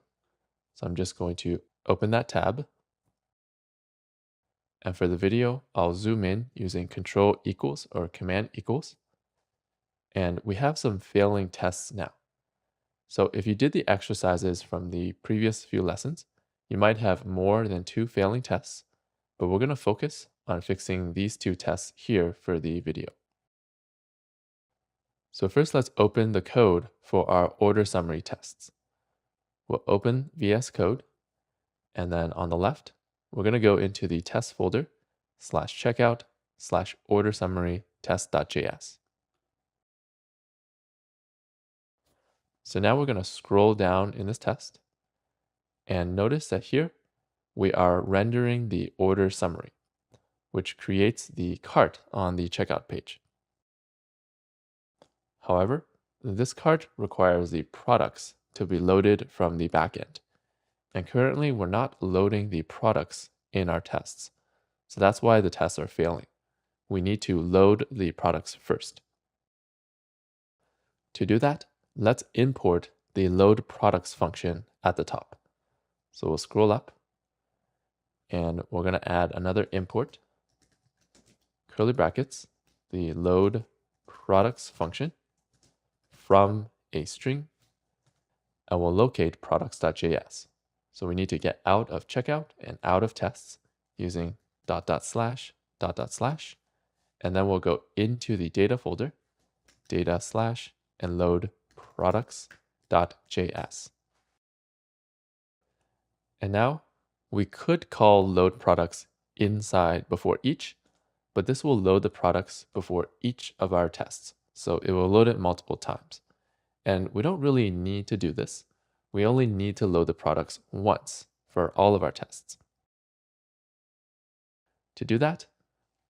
so I'm just going to open that tab. And for the video, I'll zoom in using Control equals or Command equals. And we have some failing tests now. So if you did the exercises from the previous few lessons, you might have more than 2 failing tests, but we're going to focus on fixing these 2 tests here for the video. So first, let's open the code for our order summary tests. We'll open VS Code, and then on the left, we're going to go into the test folder /checkout/order summary test.js. So now we're going to scroll down in this test and notice that here we are rendering the order summary, which creates the cart on the checkout page. However, this cart requires the products to be loaded from the backend. And currently we're not loading the products in our tests. So that's why the tests are failing. We need to load the products first. To do that, let's import the load products function at the top. So we'll scroll up and we're going to add another import, curly brackets, the load products function from a string, and we'll locate products.js. So we need to get out of checkout and out of tests using .. And then we'll go into the data folder, data/ and load products.js. And now we could call load products inside before each, but this will load the products before each of our tests. So it will load it multiple times. And we don't really need to do this. We only need to load the products once for all of our tests. To do that,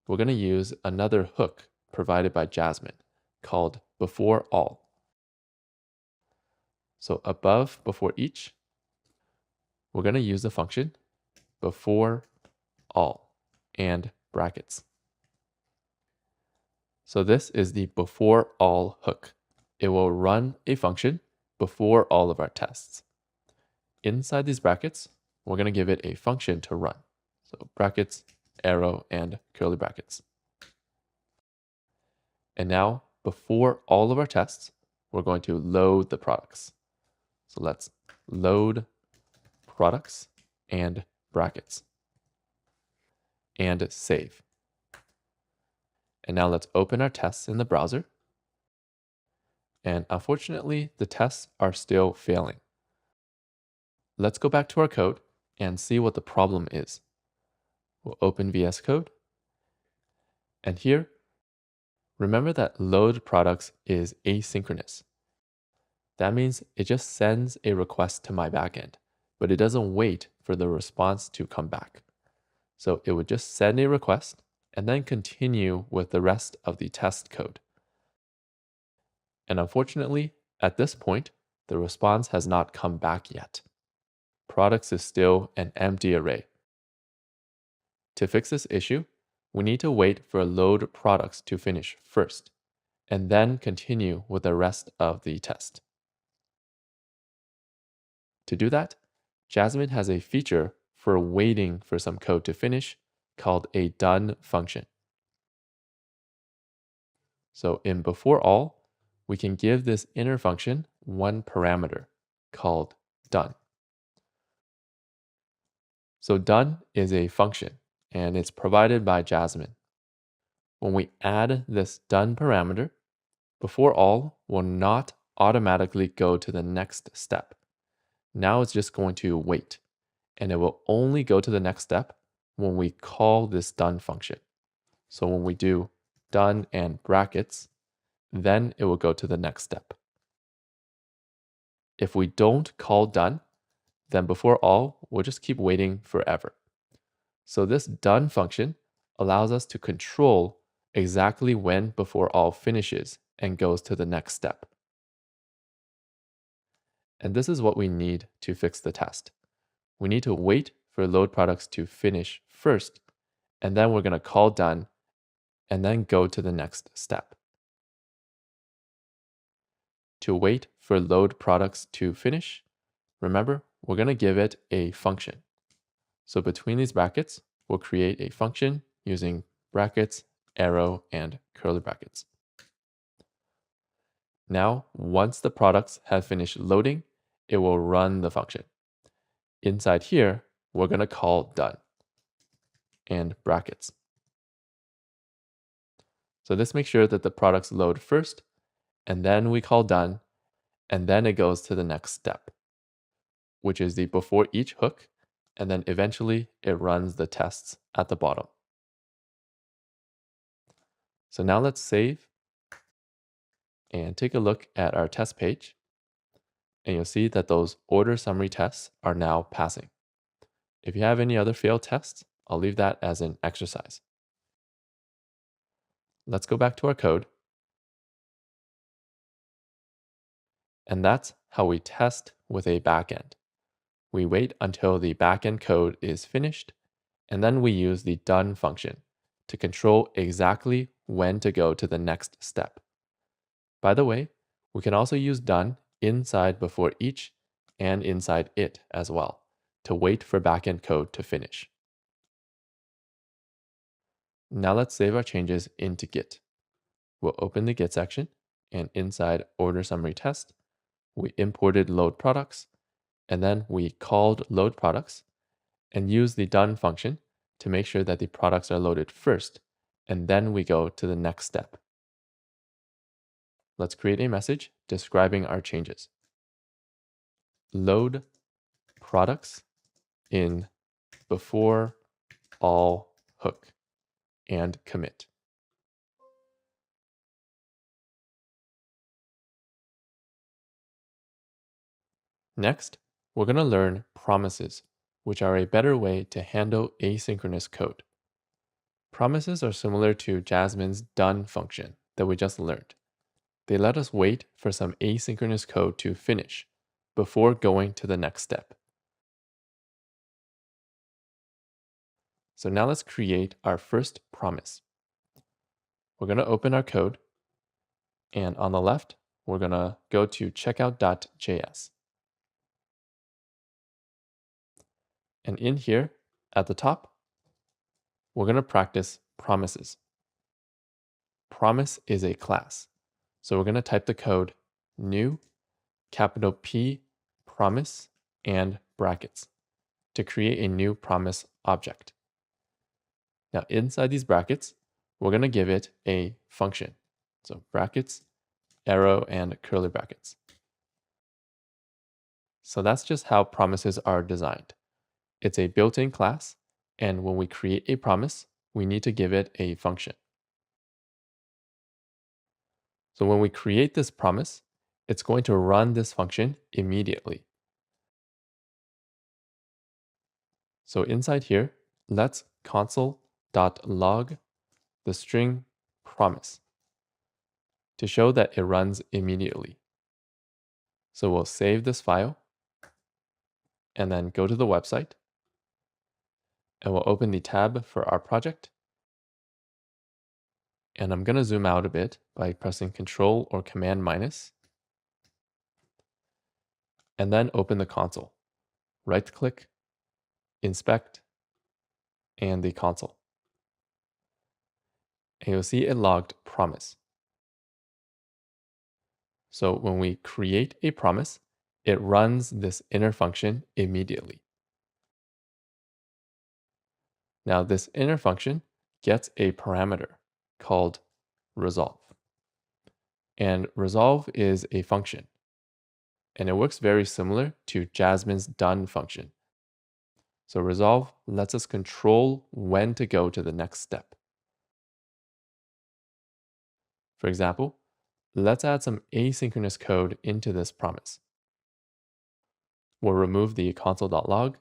we're going to use another hook provided by Jasmine called before all. So above before each, we're going to use the function before all and brackets. So this is the before all hook. It will run a function before all of our tests. Inside these brackets, we're going to give it a function to run. So brackets, arrow, and curly brackets. And now, before all of our tests, we're going to load the products. So let's load products and brackets and save. And now let's open our tests in the browser. And unfortunately, the tests are still failing. Let's go back to our code and see what the problem is. We'll open VS Code. And here, remember that load products is asynchronous. That means it just sends a request to my backend, but it doesn't wait for the response to come back. So it would just send a request and then continue with the rest of the test code. And unfortunately, at this point, the response has not come back yet. Products is still an empty array. To fix this issue, we need to wait for load products to finish first, and then continue with the rest of the test. To do that, Jasmine has a feature for waiting for some code to finish called a done function. So in before all, we can give this inner function one parameter called done. So done is a function, and it's provided by Jasmine. When we add this done parameter, before all will not automatically go to the next step. Now it's just going to wait, and it will only go to the next step when we call this done function. So when we do done and brackets, then it will go to the next step. If we don't call done, then before all, we'll just keep waiting forever. So this done function allows us to control exactly when before all finishes and goes to the next step. And this is what we need to fix the test. We need to wait for load products to finish first, and then we're going to call done and then go to the next step. To wait for load products to finish, remember, we're going to give it a function. So between these brackets, we'll create a function using brackets, arrow, and curly brackets. Now, once the products have finished loading, it will run the function. Inside here, we're going to call done and brackets. So this makes sure that the products load first, and then we call done, and then it goes to the next step, which is the before each hook, and then eventually it runs the tests at the bottom. So now let's save and take a look at our test page, and you'll see that those order summary tests are now passing. If you have any other failed tests, I'll leave that as an exercise. Let's go back to our code. And that's how we test with a backend. We wait until the backend code is finished, and then we use the done function to control exactly when to go to the next step. By the way, we can also use done inside before each and inside it as well to wait for backend code to finish. Now let's save our changes into Git. We'll open the Git section, and inside order summary test, we imported load products, and then we called load products and used the done function to make sure that the products are loaded first, and then we go to the next step. Let's create a message describing our changes. Load products in before all hook and commit. Next, we're going to learn promises which are a better way to handle asynchronous code. Promises are similar to Jasmine's done function that we just learned. They let us wait for some asynchronous code to finish before going to the next step. So now let's create our first promise. We're going to open our code, and on the left, we're going to go to checkout.js. And in here, at the top, we're going to practice promises. Promise is a class. So we're going to type the code new, capital P, promise, and brackets to create a new promise object. Now inside these brackets, we're going to give it a function. So brackets, arrow, and curly brackets. So that's just how promises are designed. It's a built-in class, and when we create a promise, we need to give it a function. So when we create this promise, it's going to run this function immediately. So inside here, let's console.log the string promise to show that it runs immediately. So we'll save this file and then go to the website, and we'll open the tab for our project. And I'm going to zoom out a bit by pressing Control or Command minus, and then open the console. Right click, inspect, and the console. And you'll see it logged promise. So when we create a promise, it runs this inner function immediately. Now this inner function gets a parameter called resolve. And resolve is a function, and it works very similar to Jasmine's done function. So resolve lets us control when to go to the next step. For example, let's add some asynchronous code into this promise. We'll remove the console.log,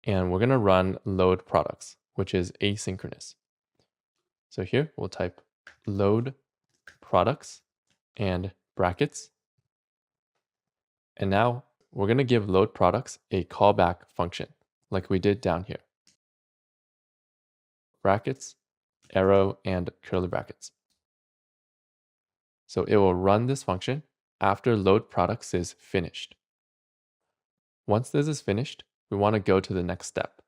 and we're going to run load products, which is asynchronous. So here we'll type load products and brackets. And now we're going to give load products a callback function like we did down here. Brackets, arrow, and curly brackets. So it will run this function after load products is finished. Once this is finished, we want to go to the next step.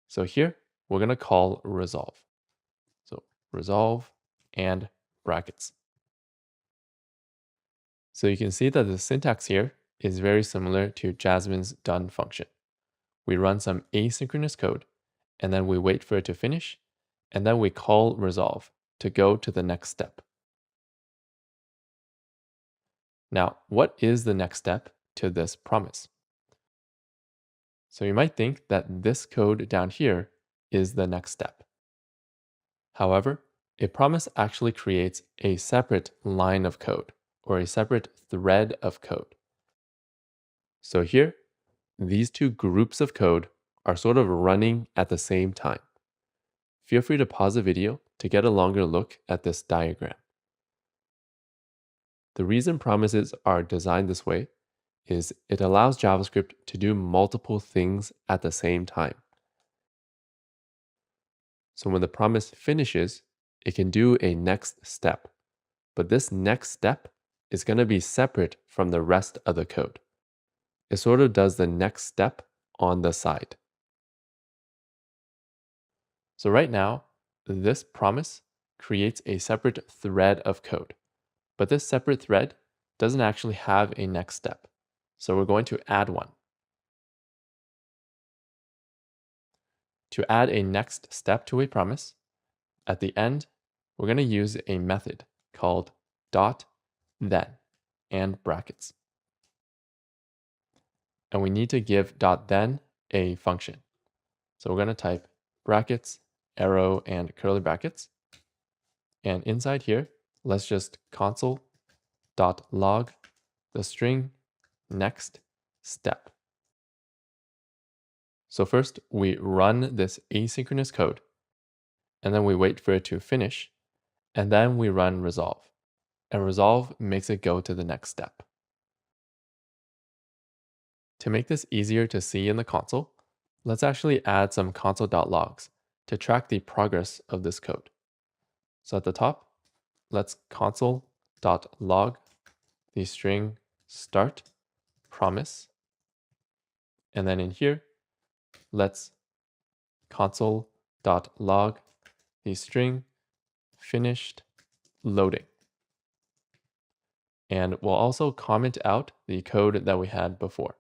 So here we're going to call resolve. So resolve and brackets. So you can see that the syntax here is very similar to Jasmine's done function. We run some asynchronous code, and then we wait for it to finish, and then we call resolve to go to the next step. Now, what is the next step to this promise? So you might think that this code down here is the next step. However, a promise actually creates a separate line of code or a separate thread of code. So here, these two groups of code are sort of running at the same time. Feel free to pause the video to get a longer look at this diagram. The reason promises are designed this way is it allows JavaScript to do multiple things at the same time. So when the promise finishes, it can do a next step. But this next step is going to be separate from the rest of the code. It sort of does the next step on the side. So right now, this promise creates a separate thread of code. But this separate thread doesn't actually have a next step. So we're going to add one. To add a next step to a promise, at the end, we're going to use a method called .then and brackets. And we need to give .then a function. So we're going to type brackets, arrow, and curly brackets. And inside here, let's just console.log the string next step. So first, we run this asynchronous code, and then we wait for it to finish, and then we run resolve. And resolve makes it go to the next step. To make this easier to see in the console, let's actually add some console.logs to track the progress of this code. So at the top, let's console.log the string start promise. And then in here, let's console.log the string finished loading. And we'll also comment out the code that we had before.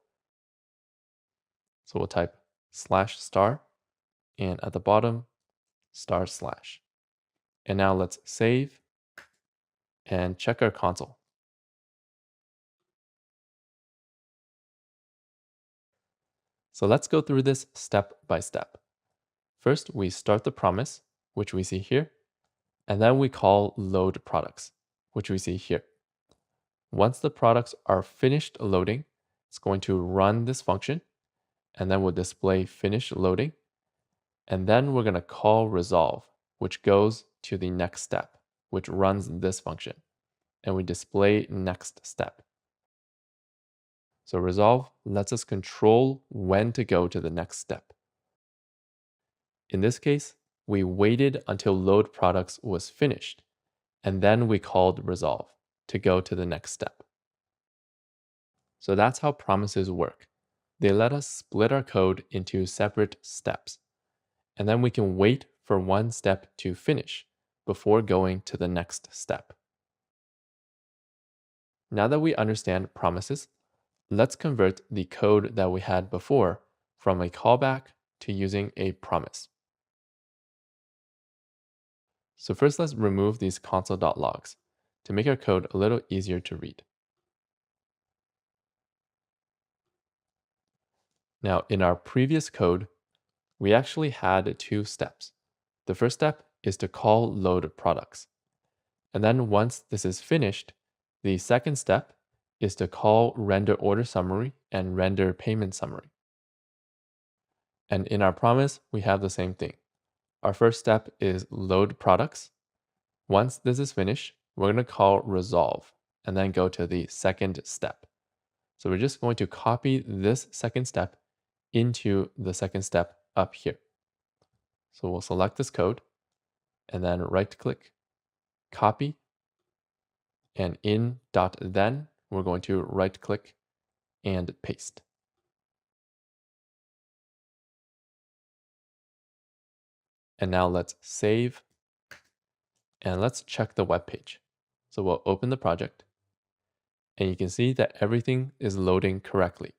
So we'll type /* and at the bottom, //. And now let's save and check our console. So let's go through this step by step. First, we start the promise, which we see here, and then we call load products, which we see here. Once the products are finished loading, it's going to run this function, and then we'll display finished loading. And then we're going to call resolve, which goes to the next step, which runs this function. And we display next step. So resolve lets us control when to go to the next step. In this case, we waited until load products was finished, and then we called resolve to go to the next step. So that's how promises work. They let us split our code into separate steps, and then we can wait for one step to finish before going to the next step. Now that we understand promises, let's convert the code that we had before from a callback to using a promise. So first, let's remove these console.logs to make our code a little easier to read. Now, in our previous code, we actually had two steps. The first step is to call load products. And then once this is finished, the second step is to call render order summary and render payment summary. And in our promise, we have the same thing. Our first step is load products. Once this is finished, we're going to call resolve and then go to the second step. So we're just going to copy this second step into the second step up here. So we'll select this code and then right-click, copy, and in .then, we're going to right-click and paste. And now let's save and let's check the web page. So we'll open the project and you can see that everything is loading correctly.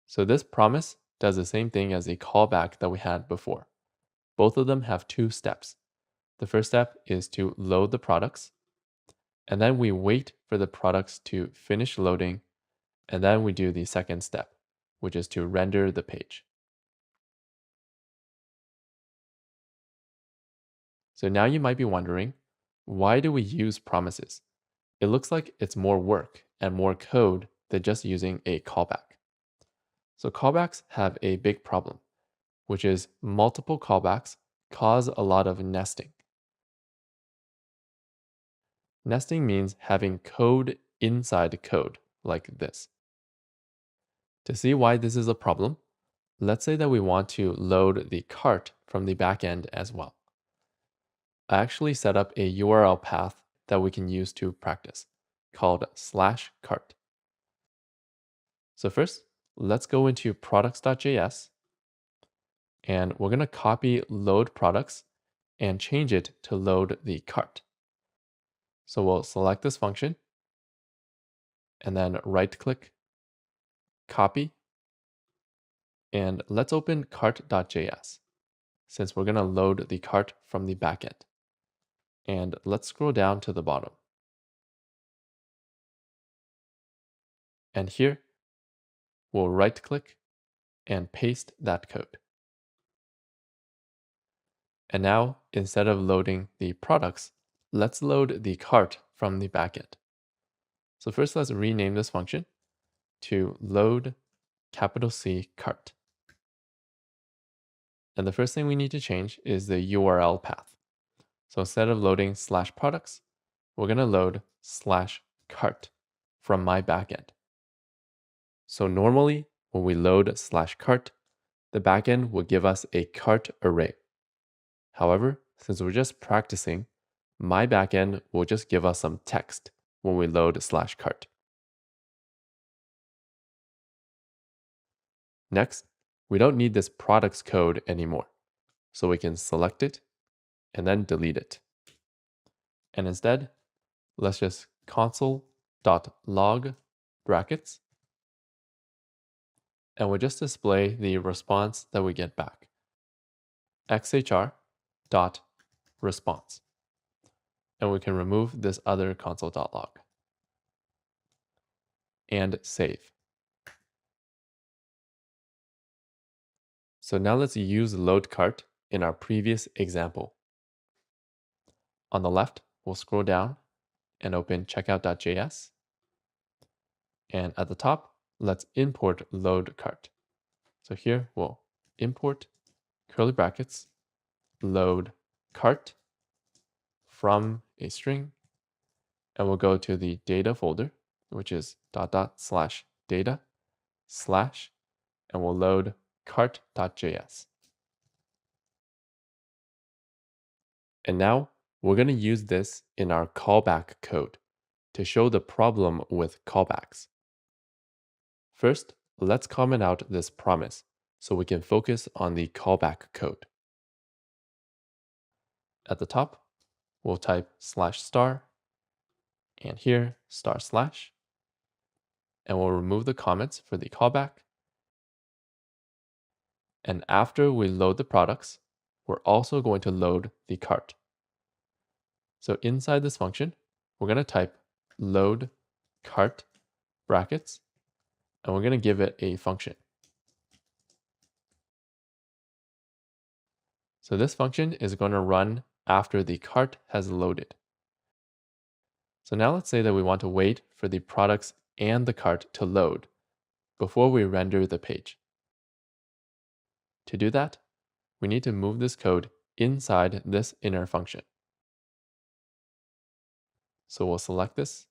So this promise does the same thing as the callback that we had before. Both of them have two steps. The first step is to load the products, and then we wait for the products to finish loading, and then we do the second step, which is to render the page. So now you might be wondering, why do we use promises? It looks like it's more work and more code than just using a callback. So callbacks have a big problem, which is multiple callbacks cause a lot of nesting. Nesting means having code inside code, like this. To see why this is a problem, let's say that we want to load the cart from the backend as well. I actually set up a URL path that we can use to practice, called /cart. So first, let's go into products.js, and we're going to copy load products and change it to load the cart. So we'll select this function, and then right-click, copy, and let's open cart.js, since we're going to load the cart from the backend. And let's scroll down to the bottom. And here, we'll right-click and paste that code. And now, instead of loading the products, let's load the cart from the backend. So first, let's rename this function. to load capital C cart. And the first thing we need to change is the URL path. So instead of loading /products, we're going to load /cart from my backend. So normally when we load /cart, the backend will give us a cart array. However, since we're just practicing, my backend will just give us some text when we load /cart. Next, we don't need this products code anymore. So we can select it and then delete it. And instead, let's just console.log brackets, and we'll just display the response that we get back. xhr.response. And we can remove this other console.log and save. So now let's use load cart in our previous example. On the left, we'll scroll down and open checkout.js. And at the top, let's import load cart. So here we'll import curly brackets load cart from a string, and we'll go to the data folder, which is /data/ and we'll load cart.js. And now we're going to use this in our callback code to show the problem with callbacks. First, let's comment out this promise so we can focus on the callback code. At the top, we'll type /star, and here // and we'll remove the comments for the callback. And after we load the products, we're also going to load the cart. So inside this function, we're going to type load cart brackets, and we're going to give it a function. So this function is going to run after the cart has loaded. So now let's say that we want to wait for the products and the cart to load before we render the page. To do that, we need to move this code inside this inner function. So we'll select this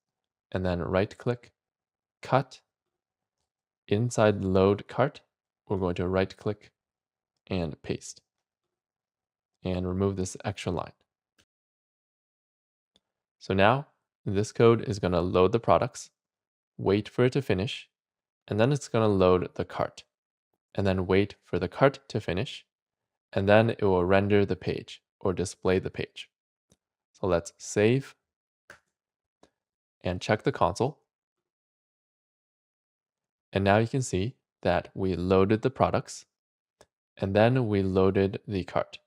and then right-click, cut. Inside load cart, we're going to right-click and paste and remove this extra line. So now this code is going to load the products, wait for it to finish, and then it's going to load the cart, and then wait for the cart to finish, and then it will render the page or display the page. So let's save and check the console. And now you can see that we loaded the products, and then we loaded the cart.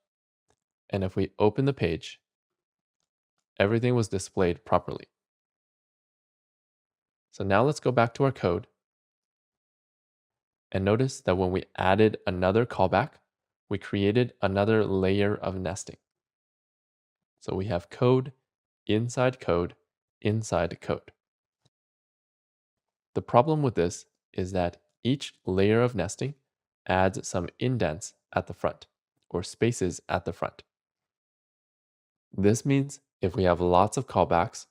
And if we open the page, everything was displayed properly. So now let's go back to our code and notice that when we added another callback, we created another layer of nesting. So we have code inside code inside code. The problem with this is that each layer of nesting adds some indents at the front or spaces at the front. This means if we have lots of callbacks,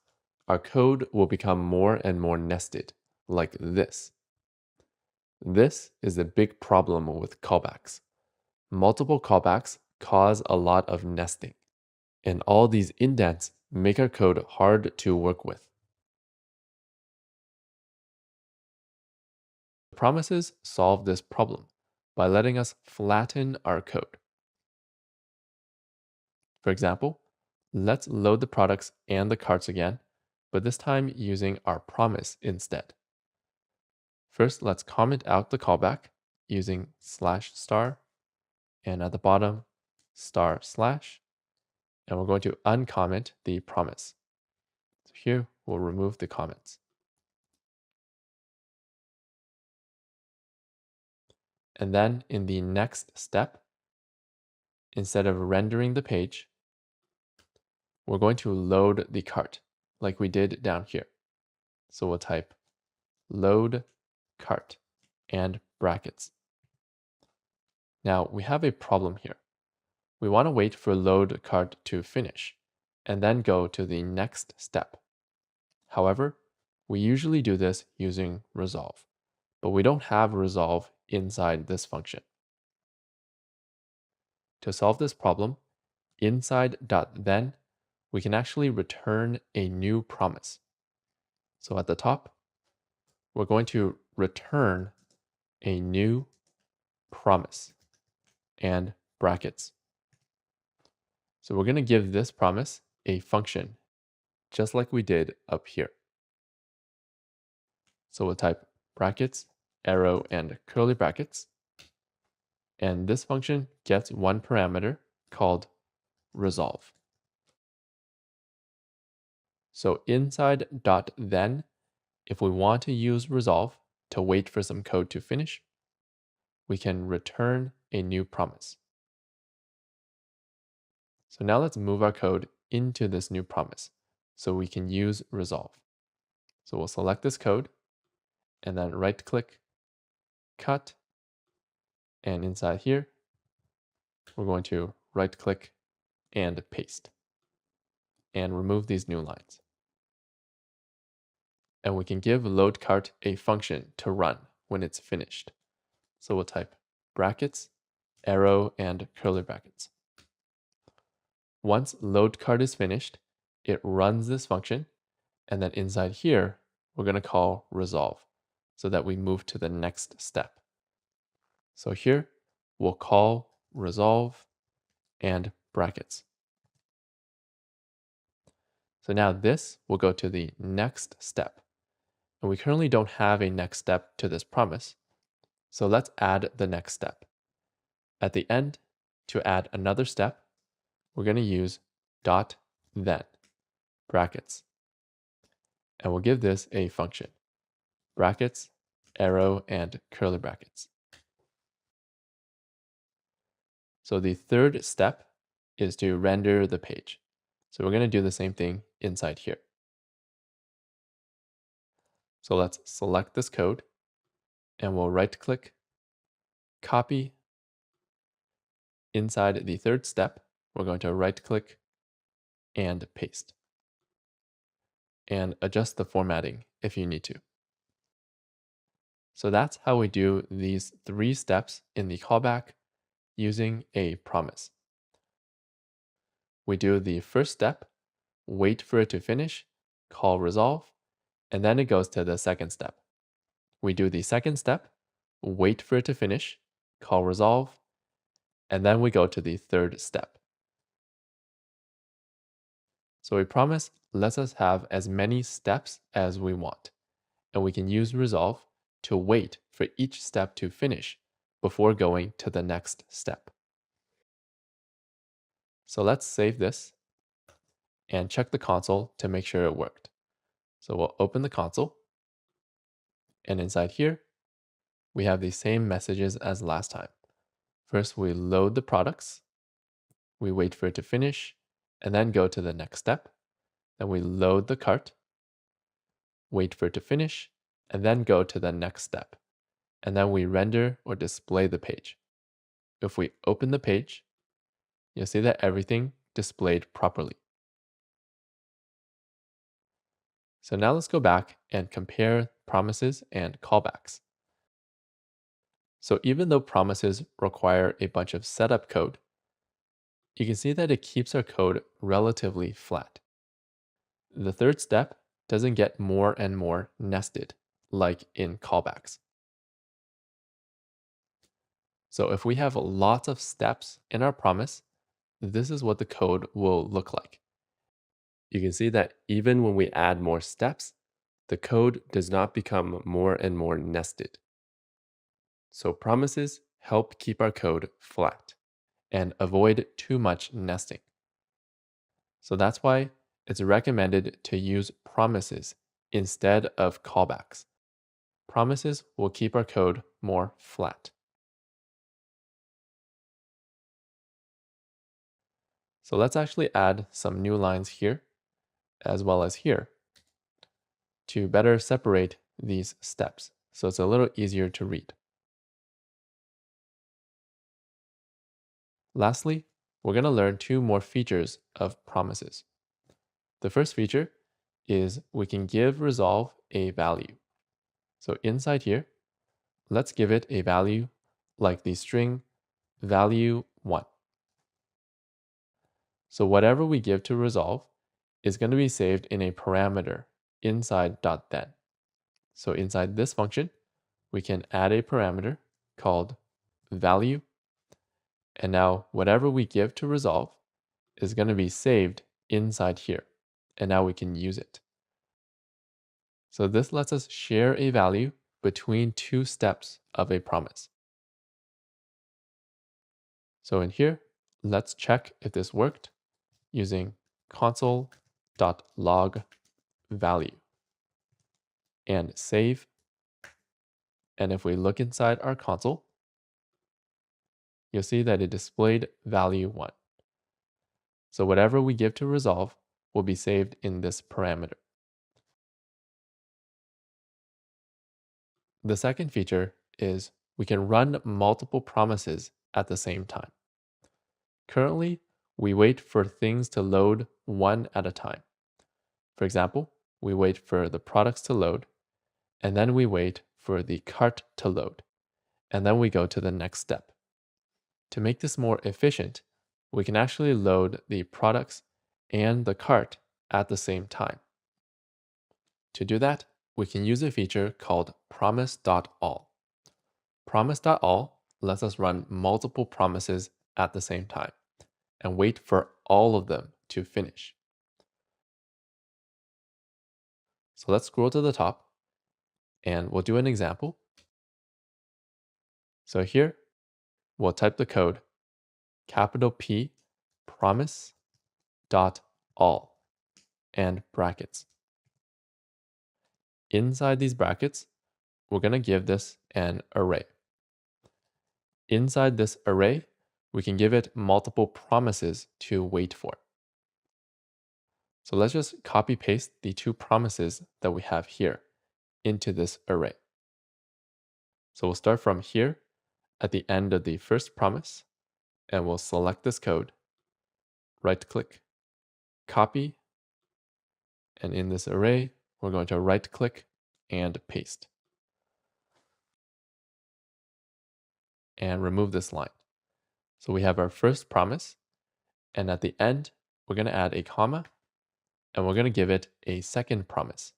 our code will become more and more nested, like this. This is a big problem with callbacks. Multiple callbacks cause a lot of nesting, and all these indents make our code hard to work with. Promises solve this problem by letting us flatten our code. For example, let's load the products and the carts again, but this time using our promise instead. First, let's comment out the callback using /star, and at the bottom, // and we're going to uncomment the promise. So here, we'll remove the comments. And then in the next step, instead of rendering the page, we're going to load the cart like we did down here. So we'll type load cart and brackets. Now we have a problem here. We want to wait for load cart to finish and then go to the next step. However, we usually do this using resolve, but we don't have resolve inside this function. To solve this problem, inside .then, we can actually return a new promise. So at the top, we're going to return a new promise and brackets. So we're going to give this promise a function, just like we did up here. So we'll type brackets, arrow, and curly brackets. And this function gets one parameter called resolve. So inside .then, if we want to use resolve to wait for some code to finish, we can return a new promise. So now let's move our code into this new promise so we can use resolve. So we'll select this code and then right click, cut, and inside here, we're going to right click and paste and remove these new lines. And we can give load cart a function to run when it's finished. So we'll type brackets, arrow, and curly brackets. Once load cart is finished, it runs this function, and then inside here, we're going to call resolve so that we move to the next step. So here, we'll call resolve and brackets. So now this will go to the next step. And we currently don't have a next step to this promise. So let's add the next step. At the end, to add another step, we're going to use .then, brackets. And we'll give this a function, brackets, arrow, and curly brackets. So the third step is to render the page. So we're going to do the same thing inside here. So let's select this code and we'll right click, copy. Inside the third step, we're going to right click and paste. And adjust the formatting if you need to. So that's how we do these 3 steps in the callback using a promise. We do the first step, wait for it to finish, call resolve, and then it goes to the second step. We do the second step, wait for it to finish, call resolve, and then we go to the third step. So a promise lets us have as many steps as we want, and we can use resolve to wait for each step to finish before going to the next step. So let's save this and check the console to make sure it worked. So we'll open the console, and inside here, we have the same messages as last time. First, we load the products, we wait for it to finish, and then go to the next step. Then we load the cart, wait for it to finish, and then go to the next step. And then we render or display the page. If we open the page, you'll see that everything displayed properly. So now let's go back and compare promises and callbacks. So even though promises require a bunch of setup code, you can see that it keeps our code relatively flat. The third step doesn't get more and more nested, like in callbacks. So if we have lots of steps in our promise, this is what the code will look like. You can see that even when we add more steps, the code does not become more and more nested. So promises help keep our code flat and avoid too much nesting. So that's why it's recommended to use promises instead of callbacks. Promises will keep our code more flat. So let's actually add some new lines here, as well as here, to better separate these steps. so it's a little easier to read. Lastly, we're going to learn two more features of promises. The first feature is we can give resolve a value. So inside here, let's give it a value like the string value1. So whatever we give to resolve is going to be saved in a parameter inside .then. So inside this function, we can add a parameter called value. And now whatever we give to resolve is going to be saved inside here. And now we can use it. So this lets us share a value between two steps of a promise. So in here, let's check if this worked using console.log value and save. And if we look inside our console, you'll see that it displayed value1. So whatever we give to resolve will be saved in this parameter. The second feature is we can run multiple promises at the same time. Currently, we wait for things to load one at a time. For example, we wait for the products to load, and then we wait for the cart to load, and then we go to the next step. To make this more efficient, we can actually load the products and the cart at the same time. To do that, we can use a feature called promise.all. Promise.all lets us run multiple promises at the same time and wait for all of them to finish. So let's scroll to the top and we'll do an example. So here, we'll type the code capital P promise.all and brackets. Inside these brackets, we're going to give this an array. Inside this array, we can give it multiple promises to wait for. So let's just copy paste the two promises that we have here into this array. So we'll start from here at the end of the first promise, and we'll select this code, right click, copy, and in this array, we're going to right click and paste. And remove this line. So we have our first promise, and at the end, we're going to add a comma, and we're going to give it a second promise.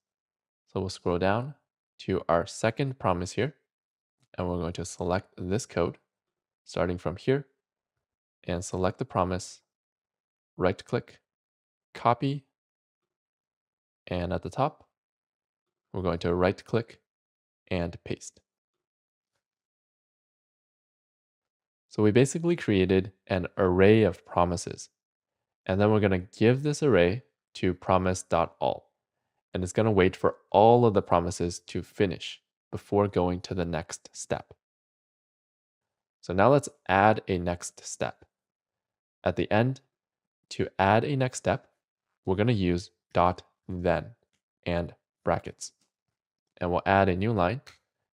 So we'll scroll down to our second promise here, and we're going to select this code, starting from here, and select the promise, right click, copy, and at the top, we're going to right click and paste. So we basically created an array of promises, and then we're going to give this array to promise.all, and it's going to wait for all of the promises to finish before going to the next step. So now let's add a next step. At the end, to add a next step, we're going to use .then and brackets. And we'll add a new line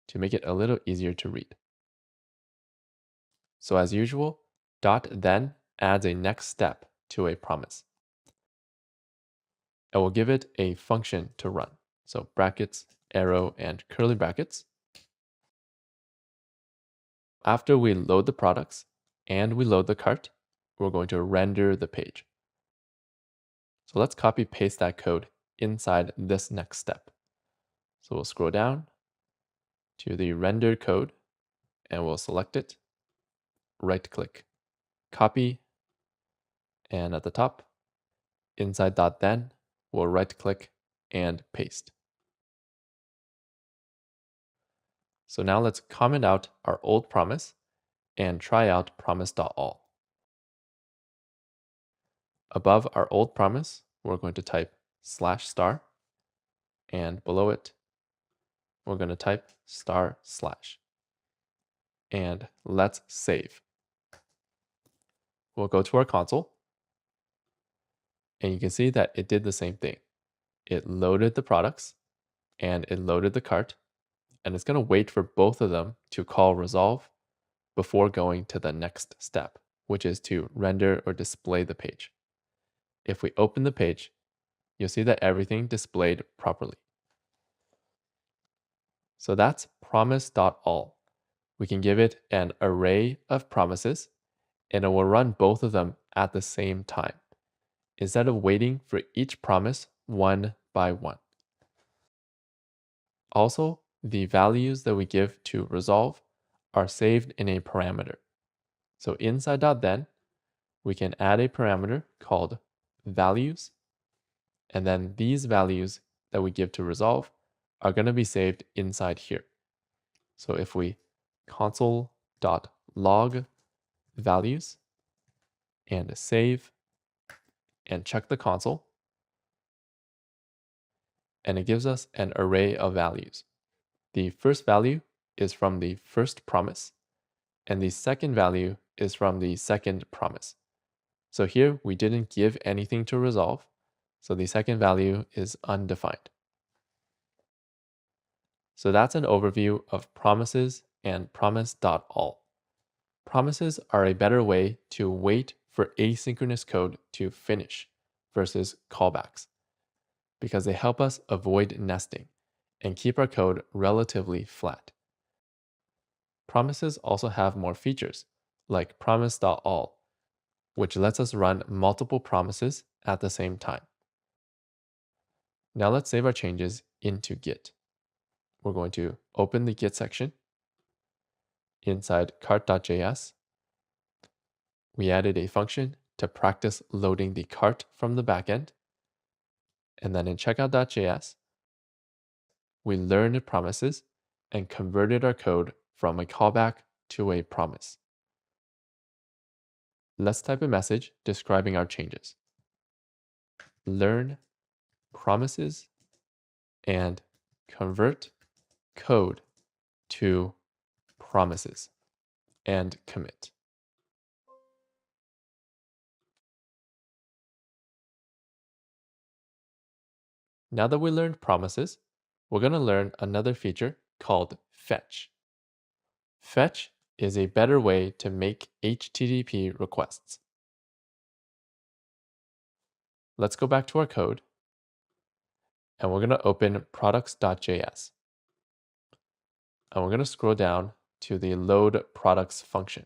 to make it a little easier to read. So as usual, .then adds a next step to a promise. And we'll give it a function to run. So brackets, arrow, and curly brackets. After we load the products and we load the cart, we're going to render the page. So let's copy paste that code inside this next step. So we'll scroll down to the rendered code and we'll select it, right click, copy, and at the top, inside .then, we'll right click and paste. So now let's comment out our old promise and try out promise.all. Above our old promise, we're going to type /*, and below it, we're going to type */. And let's save. We'll go to our console, and you can see that it did the same thing. It loaded the products, and it loaded the cart and it's going to wait for both of them to call resolve before going to the next step, which is to render or display the page. If we open the page, you'll see that everything displayed properly. So that's promise.all. We can give it an array of promises, and it will run both of them at the same time, instead of waiting for each promise one by one. Also, the values that we give to resolve are saved in a parameter. So inside .then, we can add a parameter called values, and then these values that we give to resolve are going to be saved inside here. So if we console.log values and save and check the console, and it gives us an array of values. The first value is from the first promise, and the second value is from the second promise. So here we didn't give anything to resolve, so the second value is undefined. So that's an overview of promises and promise.all. Promises are a better way to wait for asynchronous code to finish versus callbacks, because they help us avoid nesting and keep our code relatively flat. Promises also have more features, like promise.all, which lets us run multiple promises at the same time. Now let's save our changes into Git. We're going to open the Git section. Inside cart.js, we added a function to practice loading the cart from the backend. And then in checkout.js, we learned promises and converted our code from a callback to a promise. Let's type a message describing our changes. Learn promises and convert code to promises and commit. Now that we learned promises, we're going to learn another feature called fetch. Fetch is a better way to make HTTP requests. Let's go back to our code, and we're going to open products.js. And we're going to scroll down to the load products function.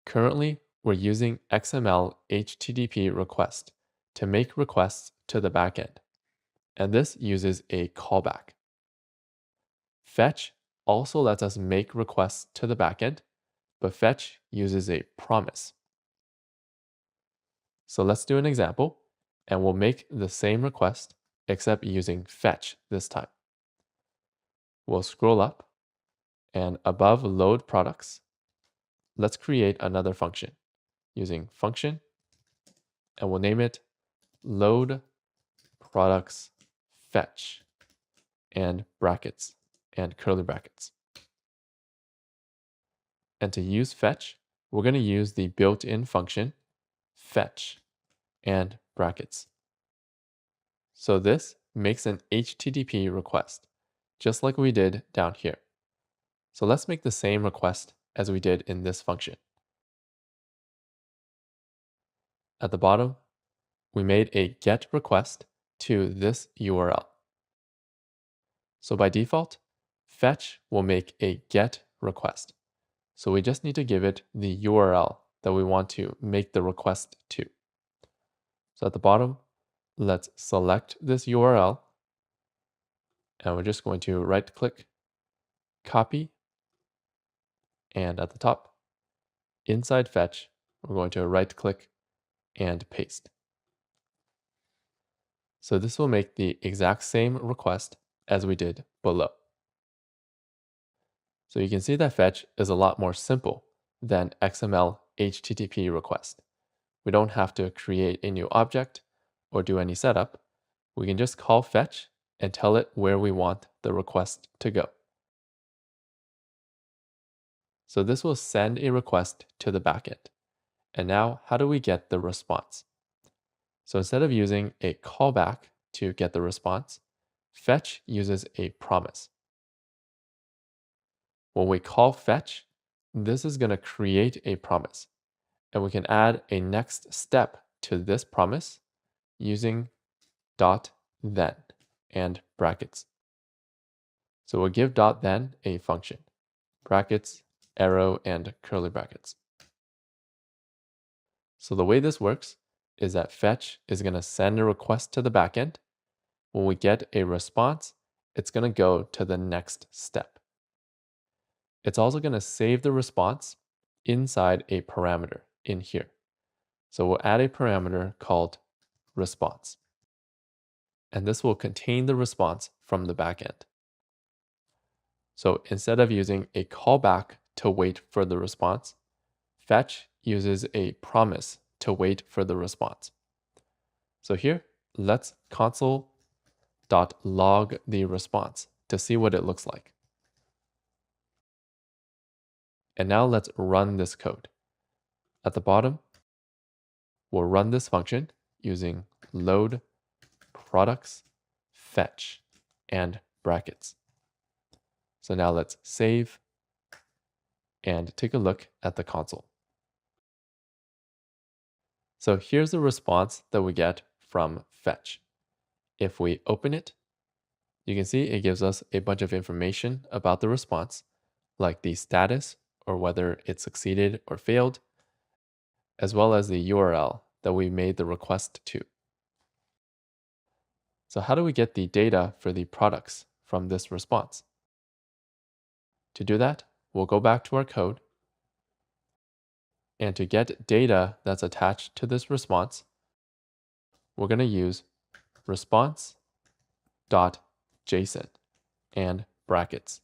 Currently, we're using XML HTTP request to make requests to the backend, and this uses a callback. Fetch also lets us make requests to the backend, but fetch uses a promise. So let's do an example, and we'll make the same request except using fetch this time. We'll scroll up, and above load products, let's create another function using function, and we'll name it load products fetch and brackets and curly brackets. And to use fetch, we're going to use the built-in function fetch and brackets. So this makes an HTTP request, just like we did down here. So let's make the same request as we did in this function. At the bottom, we made a GET request to this URL. So by default, fetch will make a GET request. So we just need to give it the URL that we want to make the request to. So at the bottom, let's select this URL, and we're just going to right-click, copy, and at the top, inside fetch, we're going to right-click and paste. So this will make the exact same request as we did below. So you can see that fetch is a lot more simple than XML HTTP request. We don't have to create a new object or do any setup. We can just call fetch and tell it where we want the request to go. So this will send a request to the backend. And now, how do we get the response? So instead of using a callback to get the response, fetch uses a promise. When we call fetch, this is going to create a promise. And we can add a next step to this promise using dot then and brackets. So we'll give dot then a function, brackets, arrow, and curly brackets. So the way this works is that fetch is going to send a request to the backend. When we get a response, it's going to go to the next step. It's also going to save the response inside a parameter in here. So we'll add a parameter called response. And this will contain the response from the backend. So instead of using a callback to wait for the response, fetch uses a promise to wait for the response. So here, let's console.log the response to see what it looks like. And now let's run this code. At the bottom, we'll run this function using load products fetch and brackets. So now let's save and take a look at the console. So here's the response that we get from fetch. If we open it, you can see it gives us a bunch of information about the response, like the status or whether it succeeded or failed, as well as the URL that we made the request to. So how do we get the data for the products from this response? To do that, we'll go back to our code. And to get data that's attached to this response, we're going to use response.json and brackets.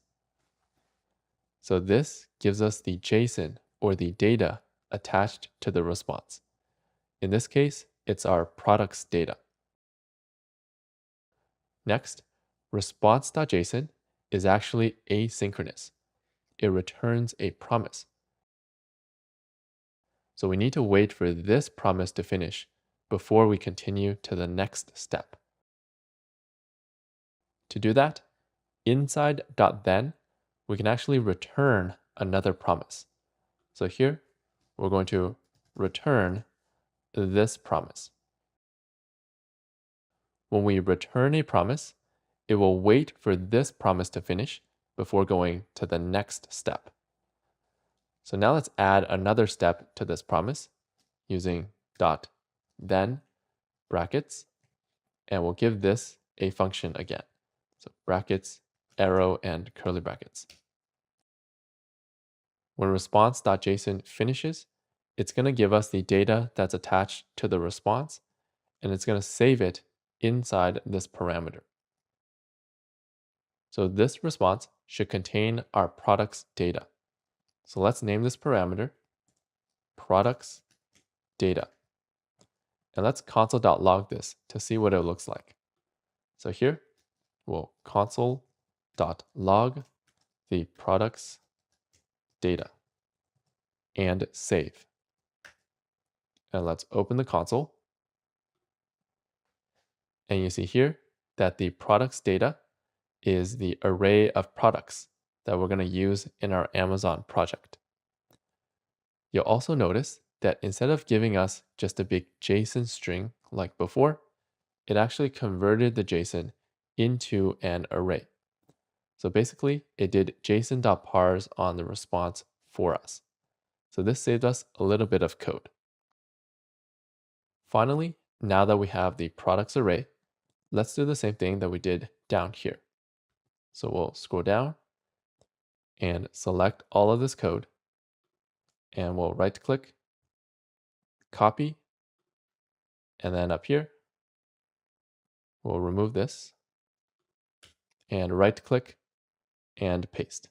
So this gives us the JSON or the data attached to the response. In this case, it's our products data. Next, response.json is actually asynchronous. It returns a promise. So we need to wait for this promise to finish before we continue to the next step. To do that, inside .then, we can actually return another promise. So here, we're going to return this promise. When we return a promise, it will wait for this promise to finish before going to the next step. So now let's add another step to this promise using .then brackets, and we'll give this a function again. So brackets, arrow, and curly brackets. When response.json finishes, it's going to give us the data that's attached to the response, and it's going to save it inside this parameter. So this response should contain our products data. So let's name this parameter products data. And let's console.log this to see what it looks like. So here, we'll console.log the products data and save. And let's open the console. And you see here that the products data is the array of products that we're going to use in our Amazon project. You'll also notice that instead of giving us just a big JSON string like before, it actually converted the JSON into an array. So basically, it did json.parse on the response for us. So this saved us a little bit of code. Finally, now that we have the products array, let's do the same thing that we did down here. So we'll scroll down and select all of this code, and we'll right click, copy, and then up here, we'll remove this and right click and paste.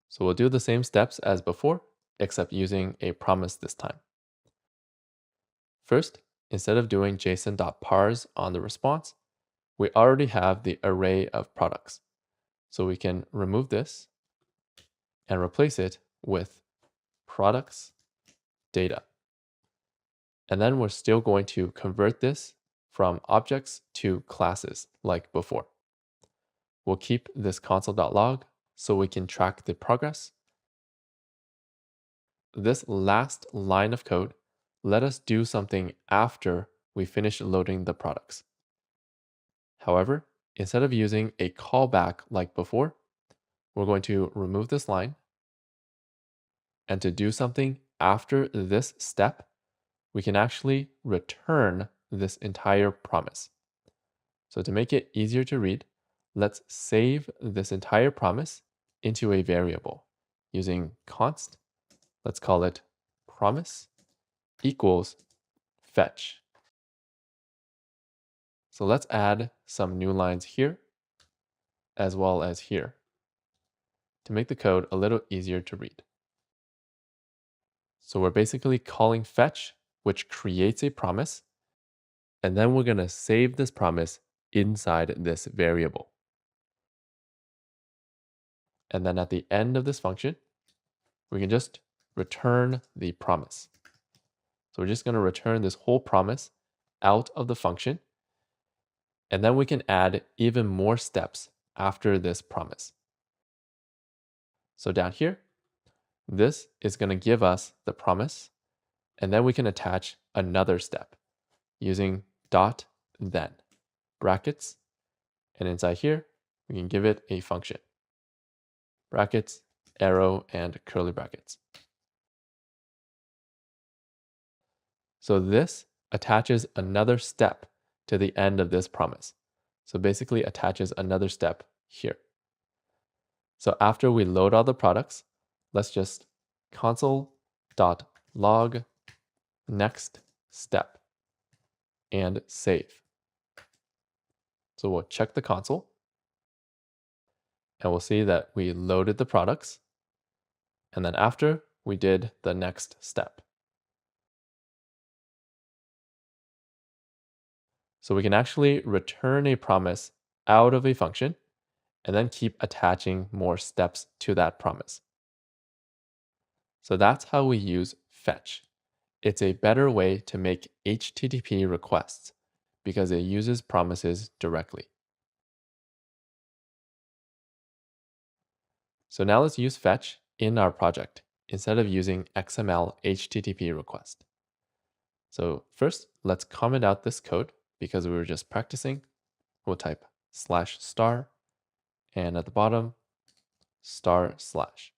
So we'll do the same steps as before, except using a promise this time. First, instead of doing json.parse on the response, we already have the array of products. So we can remove this and replace it with products data. And then we're still going to convert this from objects to classes like before. We'll keep this console.log so we can track the progress. This last line of code let us do something after we finish loading the products. However, instead of using a callback like before, we're going to remove this line. And to do something after this step, we can actually return this entire promise. So to make it easier to read, let's save this entire promise into a variable using const. Let's call it promise equals fetch. So let's add some new lines here as well as here to make the code a little easier to read. So we're basically calling fetch, which creates a promise, and then we're going to save this promise inside this variable. And then at the end of this function, we can just return the promise. So we're just going to return this whole promise out of the function. And then we can add even more steps after this promise. So down here, this is going to give us the promise. And then we can attach another step using dot then brackets. And inside here, we can give it a function. Brackets, arrow, and curly brackets. So this attaches another step to the end of this promise. So basically attaches another step here. So after we load all the products, let's just console.log next step and save. So we'll check the console and we'll see that we loaded the products. And then after we did the next step. So we can actually return a promise out of a function and then keep attaching more steps to that promise. So that's how we use fetch. It's a better way to make HTTP requests because it uses promises directly. So now let's use fetch in our project instead of using XML HTTP request. So first, let's comment out this code because we were just practicing. We'll type /* and at the bottom, */.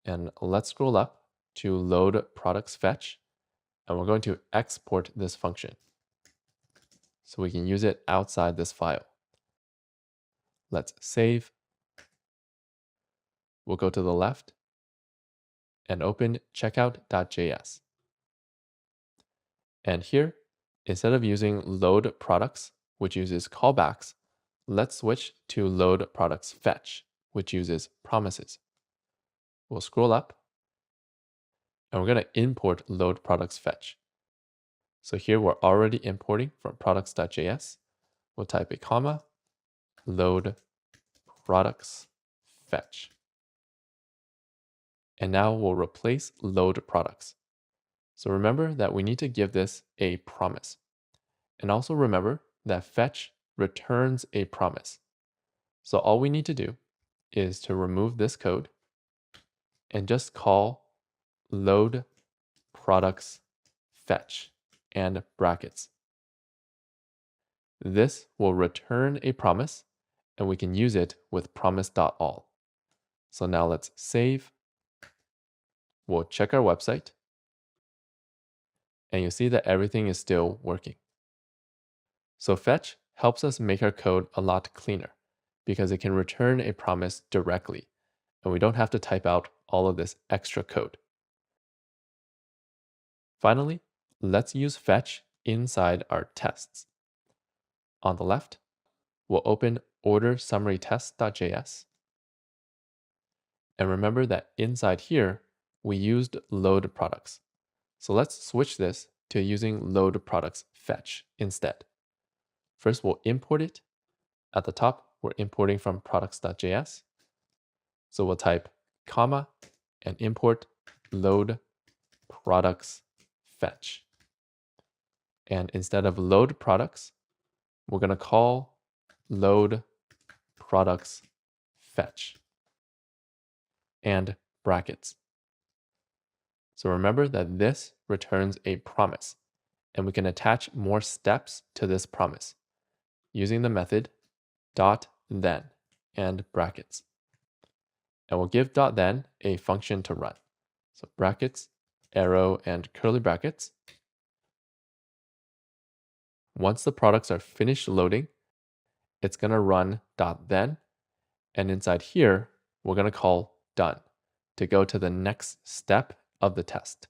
And let's scroll up to load products fetch. And we're going to export this function so we can use it outside this file. Let's save. We'll go to the left and open checkout.js. And here, instead of using load products, which uses callbacks, let's switch to load products fetch, which uses promises. We'll scroll up and we're going to import load products fetch. So here we're already importing from products.js. We'll type a comma, load products fetch. And now we'll replace load products. So remember that we need to give this a promise. And also remember that fetch returns a promise. So all we need to do is to remove this code and just call load products fetch and brackets. This will return a promise and we can use it with promise.all. So now let's save. We'll check our website and you'll see that everything is still working. So fetch helps us make our code a lot cleaner because it can return a promise directly and we don't have to type out all of this extra code. Finally, let's use fetch inside our tests. On the left, we'll open order summary test.js. And remember that inside here, we used load products. So let's switch this to using load products fetch instead. First, we'll import it. At the top, we're importing from products.js. So we'll type comma and import load products fetch. And instead of load products, we're going to call load products fetch. and brackets. So remember that this returns a promise, and we can attach more steps to this promise using the method dot then and brackets. And we'll give dot then a function to run. So brackets, arrow, and curly brackets. Once the products are finished loading, it's going to run dot then, and inside here, we're going to call done to go to the next step of the test.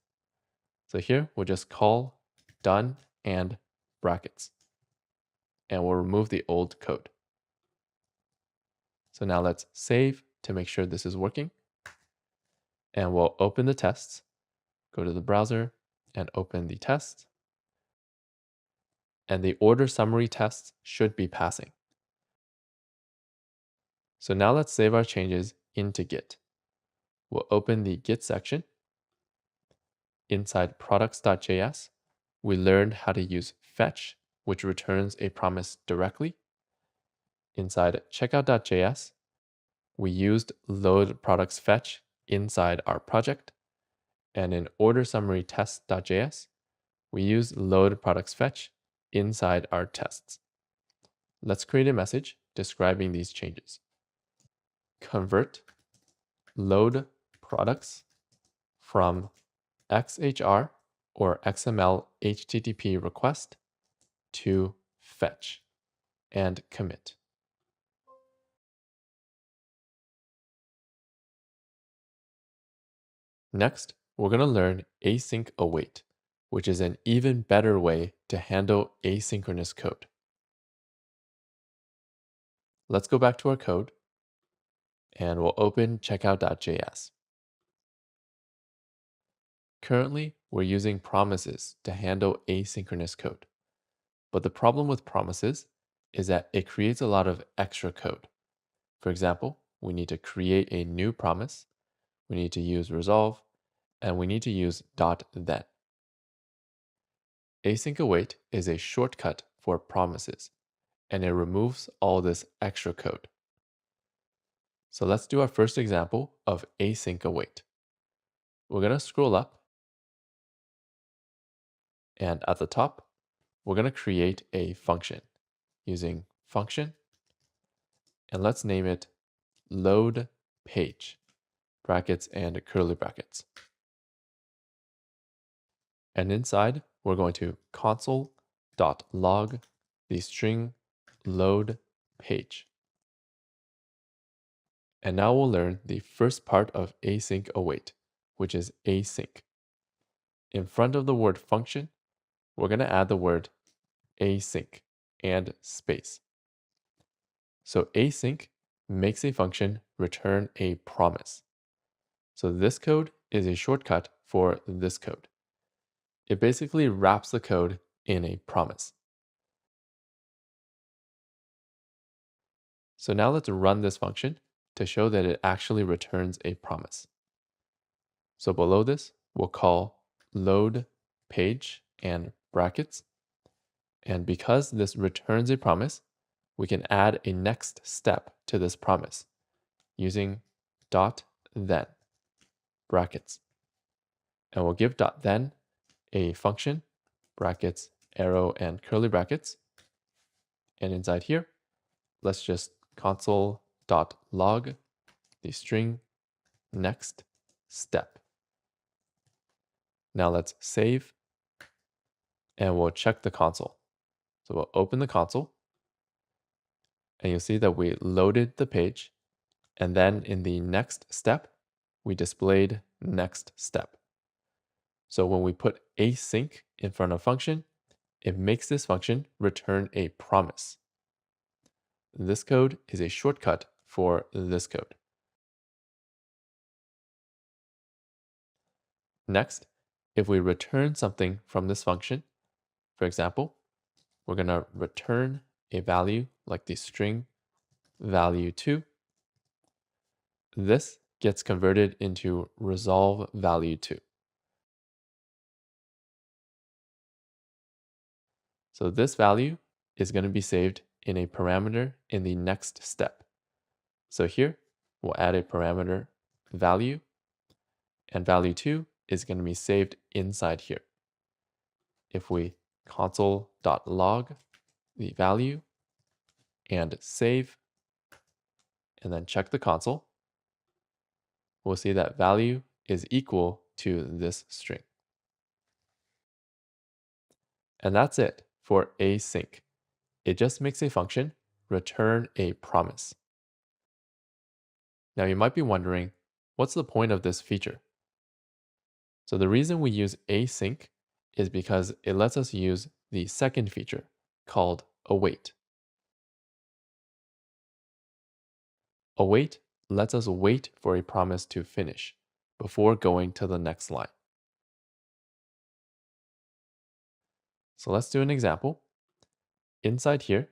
So here, we'll just call done and brackets, and we'll remove the old code. So now let's save to make sure this is working, and we'll open the tests, go to the browser, and open the test, and the order summary tests should be passing. So now let's save our changes into Git. We'll open the Git section. Inside products.js, we learned how to use fetch, which returns a promise directly. Inside checkout.js, we used load products fetch inside our project. And in order summary test.js, we use load products fetch inside our tests. Let's create a message describing these changes. Convert load products from XHR or XML HTTP request to fetch and commit. Next, we're going to learn async await, which is an even better way to handle asynchronous code. Let's go back to our code, and we'll open checkout.js. Currently, we're using promises to handle asynchronous code. But the problem with promises is that it creates a lot of extra code. For example, we need to create a new promise, we need to use resolve, and we need to use .then. Async await is a shortcut for promises, and it removes all this extra code. So let's do our first example of async await. We're going to scroll up, and at the top, we're going to create a function using function, and let's name it load page, brackets and curly brackets. And inside, we're going to console.log the string load page. And now we'll learn the first part of async await, which is async. In front of the word function, we're going to add the word async and space. So async makes a function return a promise. So this code is a shortcut for this code. It basically wraps the code in a promise. So now let's run this function to show that it actually returns a promise. So below this, we'll call load page and brackets. And because this returns a promise, we can add a next step to this promise using .then brackets. And we'll give .then a function, brackets, arrow, and curly brackets. And inside here, let's just console.log the string next step. Now let's save, and we'll check the console. So we'll open the console, and you'll see that we loaded the page, and then in the next step, we displayed next step. So when we put async in front of function, it makes this function return a promise. This code is a shortcut for this code. Next, if we return something from this function, for example, we're going to return a value like the string value2. This gets converted into resolve value2. So this value is going to be saved in a parameter in the next step. So here, we'll add a parameter value, and value2 is going to be saved inside here. If we console.log the value and save, and then check the console, we'll see that value is equal to this string. And that's it for async. It just makes a function return a promise. Now you might be wondering, what's the point of this feature? So the reason we use async is because it lets us use the second feature called await. Await lets us wait for a promise to finish before going to the next line. So let's do an example. Inside here,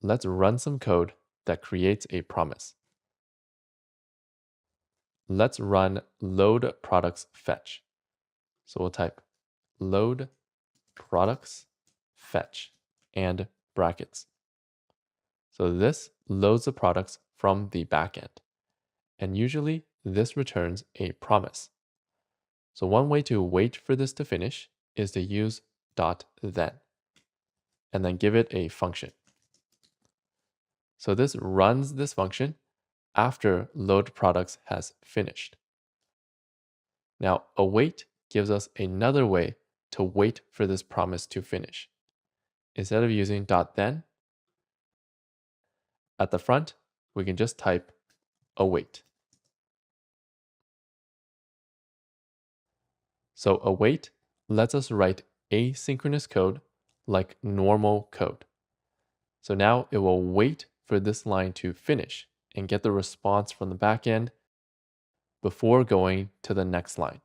let's run some code that creates a promise. Let's run load products fetch. So we'll type load products fetch and brackets. So this loads the products from the backend. And usually this returns a promise. So one way to wait for this to finish is to use .then and then give it a function. So this runs this function after load products has finished. Now await gives us another way to wait for this promise to finish. Instead of using .then, at the front, we can just type await. So await lets us write asynchronous code like normal code. So now it will wait for this line to finish and get the response from the backend before going to the next line.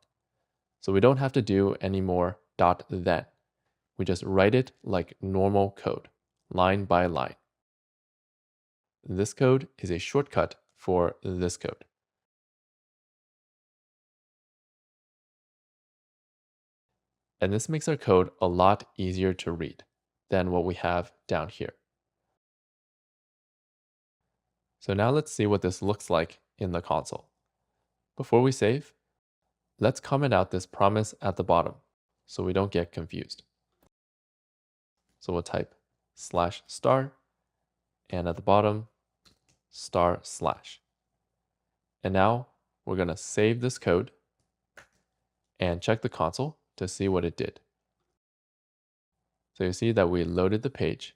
So we don't have to do any more .then. We just write it like normal code, line by line. This code is a shortcut for this code. And this makes our code a lot easier to read than what we have down here. So now let's see what this looks like in the console. Before we save, let's comment out this promise at the bottom so we don't get confused. So we'll type /* and at the bottom */. And now we're going to save this code and check the console to see what it did. So you see that we loaded the page,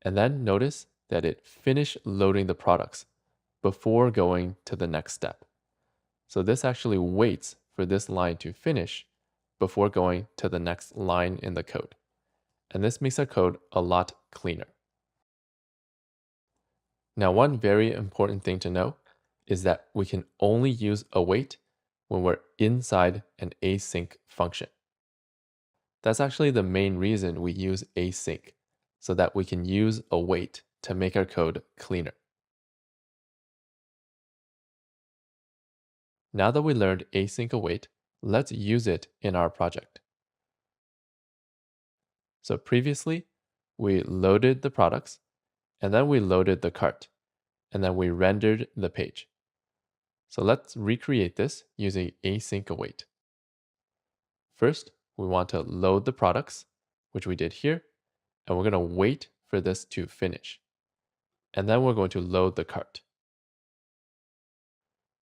and then notice that it finished loading the products before going to the next step. So this actually waits for this line to finish before going to the next line in the code. And this makes our code a lot cleaner. Now, one very important thing to know is that we can only use await when we're inside an async function. That's actually the main reason we use async, so that we can use await to make our code cleaner. Now that we learned async await, let's use it in our project. So previously, we loaded the products, and then we loaded the cart, and then we rendered the page. So let's recreate this using async await. First, we want to load the products, which we did here, and we're going to wait for this to finish. And then we're going to load the cart.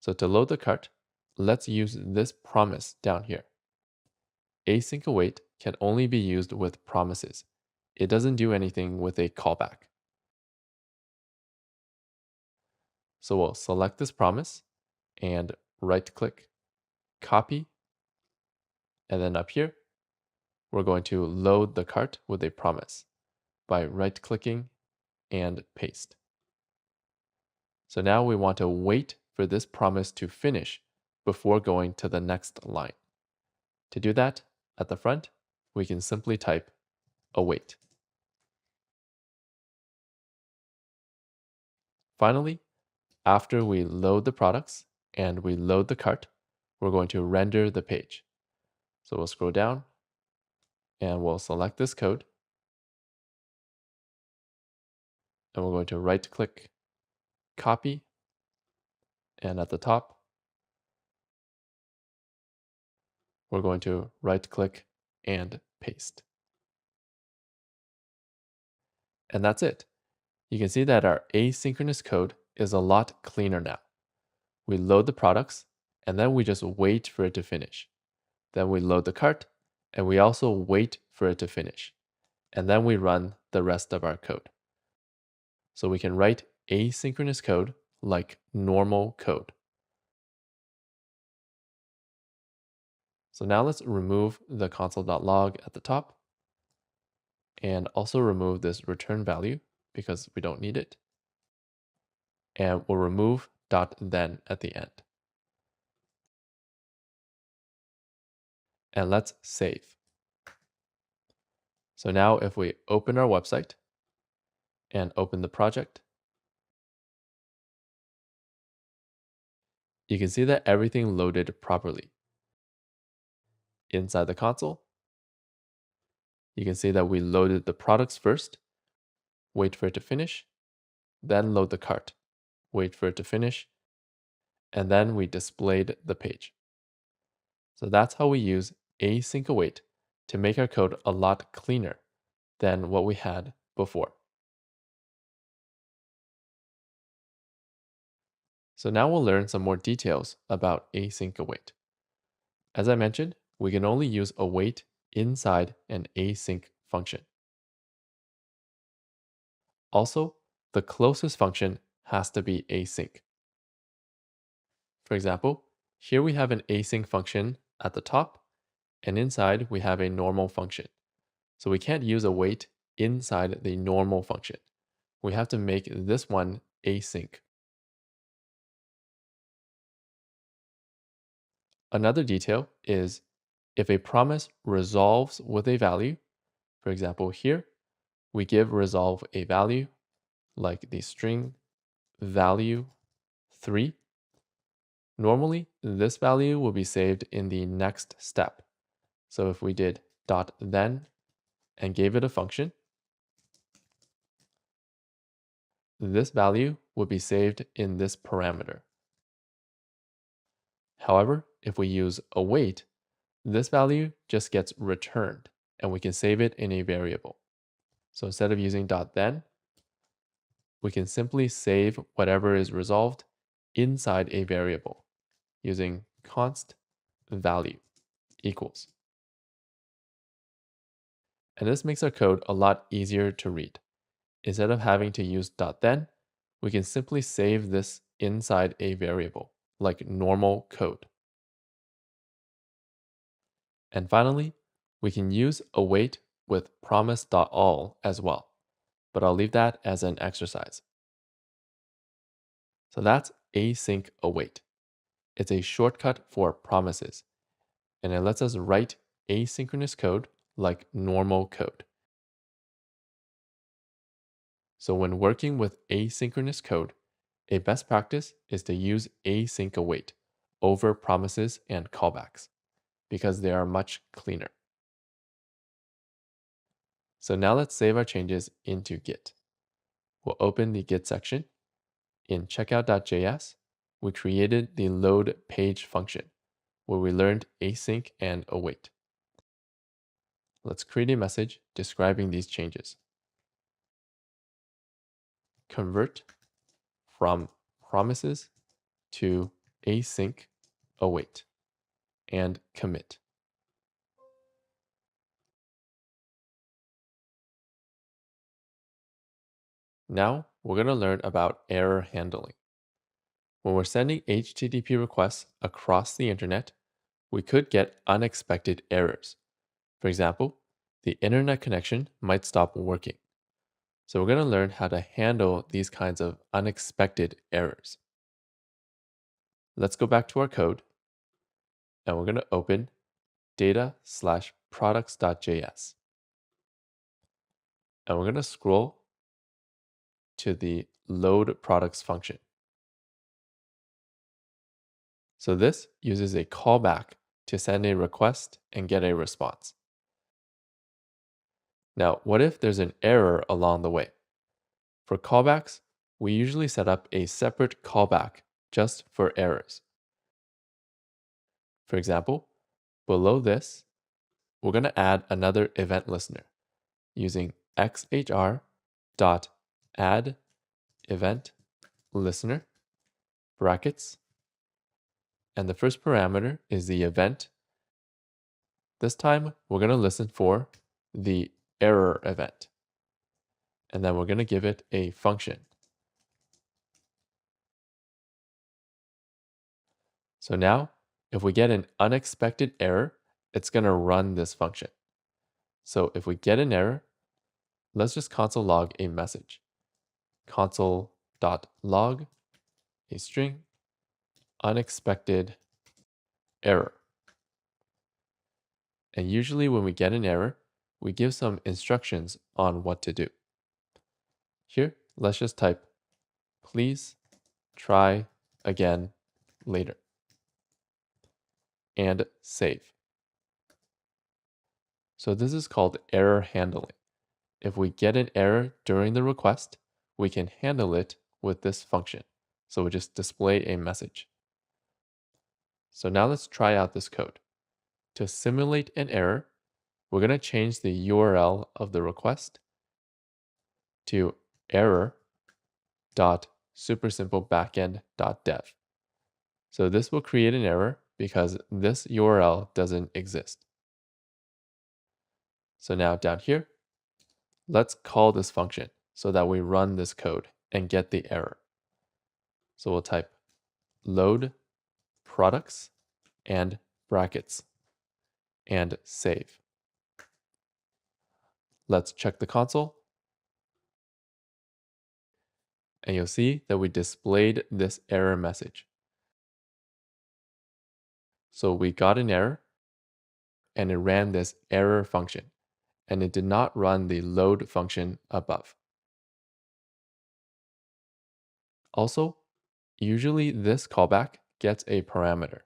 So to load the cart, let's use this promise down here. Async await can only be used with promises. It doesn't do anything with a callback. So we'll select this promise and right-click, copy, and then up here, we're going to load the cart with a promise by right-clicking and paste. So now we want to wait for this promise to finish before going to the next line. To do that, at the front, we can simply type await. Finally, after we load the products and we load the cart, we're going to render the page. So we'll scroll down and we'll select this code. And we're going to right-click, copy, and at the top, we're going to right click and paste. And that's it. You can see that our asynchronous code is a lot cleaner now. We load the products and then we just wait for it to finish. Then we load the cart and we also wait for it to finish. And then we run the rest of our code. So we can write asynchronous code like normal code. So now let's remove the console.log at the top and also remove this return value because we don't need it. And we'll remove .then at the end. And let's save. So now if we open our website and open the project, you can see that everything loaded properly. Inside the console, you can see that we loaded the products first, wait for it to finish, then load the cart, wait for it to finish, and then we displayed the page. So that's how we use async await to make our code a lot cleaner than what we had before. So now we'll learn some more details about async await. As I mentioned, we can only use await inside an async function. Also, the closest function has to be async. For example, here we have an async function at the top, and inside we have a normal function. So we can't use await inside the normal function. We have to make this one async. Another detail is if a promise resolves with a value, for example, here we give resolve a value like the string value 3. Normally, this value will be saved in the next step. So if we did .then and gave it a function, this value would be saved in this parameter. However, if we use await, this value just gets returned and we can save it in a variable. So instead of using .then, we can simply save whatever is resolved inside a variable using const value equals. And this makes our code a lot easier to read. Instead of having to use .then, we can simply save this inside a variable, like normal code. And finally, we can use await with promise.all as well, but I'll leave that as an exercise. So that's async await. It's a shortcut for promises, and it lets us write asynchronous code like normal code. So when working with asynchronous code, a best practice is to use async await over promises and callbacks because they are much cleaner. So now let's save our changes into Git. We'll open the Git section. In checkout.js, we created the load page function where we learned async and await. Let's create a message describing these changes. Convert from promises to async await and commit. Now we're going to learn about error handling. When we're sending HTTP requests across the internet, we could get unexpected errors. For example, the internet connection might stop working. So we're going to learn how to handle these kinds of unexpected errors. Let's go back to our code and we're going to open data/products.js. And we're going to scroll to the load products function. So this uses a callback to send a request and get a response. Now, what if there's an error along the way? For callbacks, we usually set up a separate callback just for errors. For example, below this, we're going to add another event listener using xhr dot add event listener brackets, and the first parameter is the event. This time we're going to listen for the error event, and then we're going to give it a function. So now if we get an unexpected error, it's going to run this function. So if we get an error, let's just console log a message. Console.log a string unexpected error. And usually when we get an error, we give some instructions on what to do. Here, let's just type, please try again later, and save. So this is called error handling. If we get an error during the request, we can handle it with this function. So we just display a message. So now let's try out this code. To simulate an error, we're going to change the URL of the request to error.supersimplebackend.dev. So this will create an error because this URL doesn't exist. So now down here, let's call this function so that we run this code and get the error. So we'll type load products and brackets and save. Let's check the console. And you'll see that we displayed this error message. So we got an error and it ran this error function, and it did not run the load function above. Also, usually this callback gets a parameter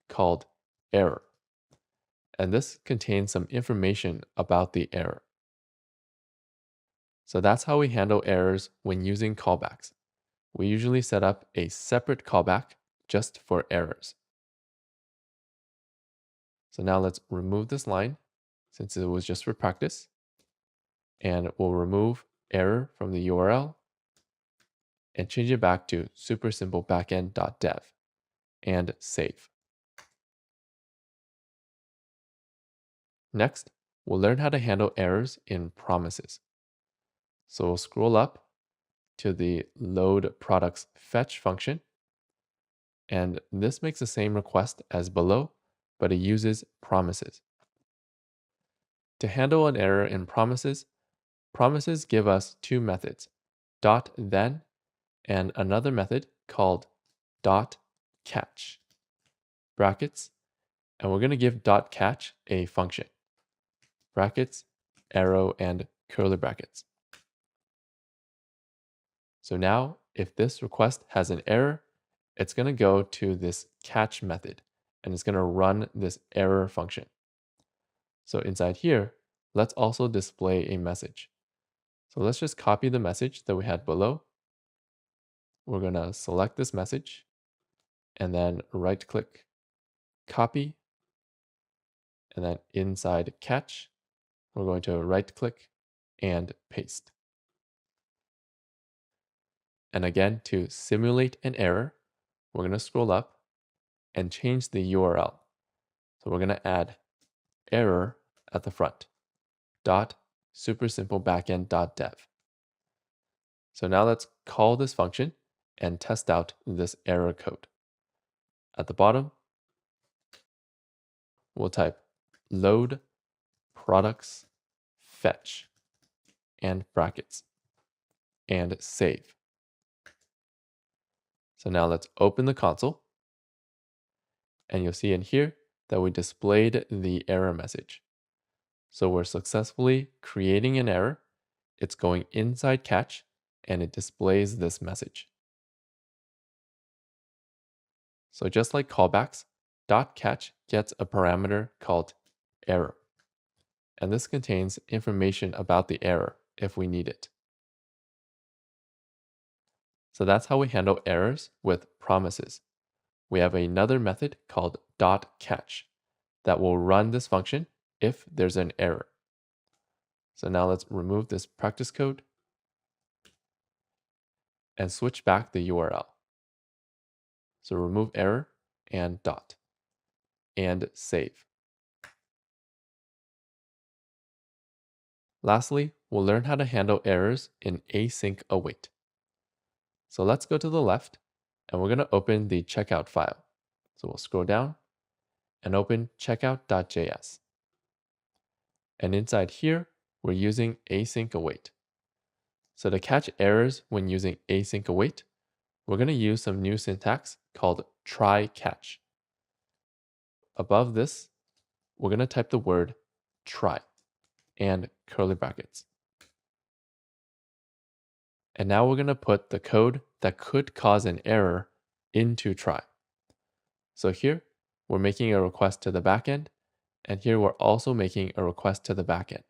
called error, and this contains some information about the error. So that's how we handle errors when using callbacks. We usually set up a separate callback just for errors. So now let's remove this line since it was just for practice, and we'll remove error from the URL and change it back to supersimplebackend.dev and save. Next, we'll learn how to handle errors in promises. So we'll scroll up to the load products fetch function, and this makes the same request as below, but it uses promises. To handle an error in promises, promises give us two methods, .then and another method called .catch brackets, and we're going to give .catch a function, brackets, arrow, and curly brackets. So now if this request has an error, it's going to go to this catch method and it's going to run this error function. So inside here, let's also display a message. So let's just copy the message that we had below. We're going to select this message and then right click, copy, and then inside catch, we're going to right click and paste. And again, to simulate an error, we're going to scroll up and change the URL. So we're going to add error at the front, .supersimplebackend.dev. So now let's call this function and test out this error code. At the bottom, we'll type load products fetch and brackets and save. So now let's open the console, and you'll see in here that we displayed the error message. So we're successfully creating an error, it's going inside catch, and it displays this message. So just like callbacks, .catch gets a parameter called error. And this contains information about the error if we need it. So that's how we handle errors with promises. We have another method called .catch that will run this function if there's an error. So now let's remove this practice code and switch back the URL. So remove error and dot and save. Lastly, we'll learn how to handle errors in async await. So let's go to the left and we're going to open the checkout file. So we'll scroll down and open checkout.js. And inside here, we're using async await. So to catch errors when using async await, we're going to use some new syntax called try catch. Above this, we're going to type the word try and curly brackets. And now we're going to put the code that could cause an error into try. So here, we're making a request to the backend, and here we're also making a request to the backend.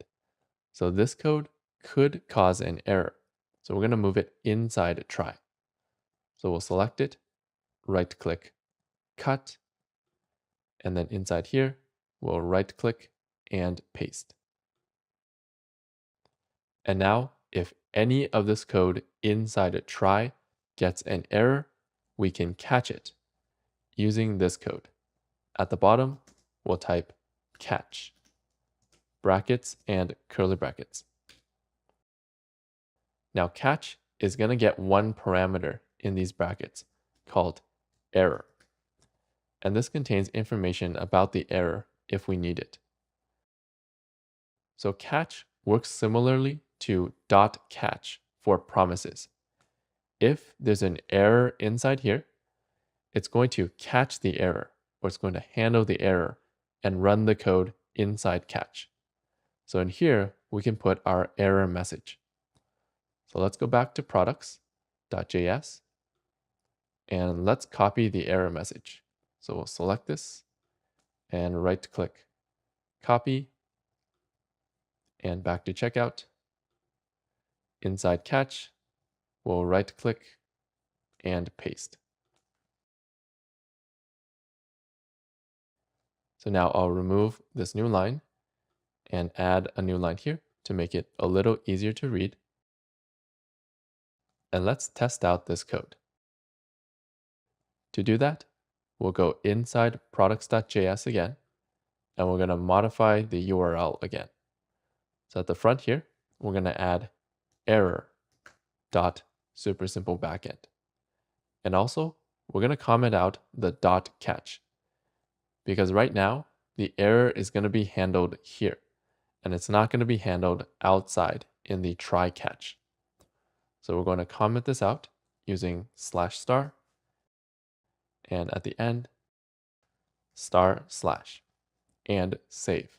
So this code could cause an error. So we're going to move it inside try. So we'll select it, right click, cut, and then inside here, we'll right click and paste. And now, if any of this code inside a try gets an error, we can catch it using this code. At the bottom, we'll type catch, brackets and curly brackets. Now catch is going to get one parameter in these brackets called error. And this contains information about the error if we need it. So catch works similarly to .catch for promises. If there's an error inside here, it's going to catch the error, or it's going to handle the error and run the code inside catch. So in here, we can put our error message. So let's go back to products.js and let's copy the error message. So we'll select this and right click, copy, and back to checkout. Inside catch, we'll right click and paste. So now I'll remove this new line and add a new line here to make it a little easier to read. And let's test out this code. To do that, we'll go inside products.js again, and we're going to modify the URL again. So at the front here, we're going to add error dot super simple backend. And also, we're going to comment out the dot catch, because right now the error is going to be handled here, and it's not going to be handled outside in the try catch. So we're going to comment this out using /* and at the end */ and save.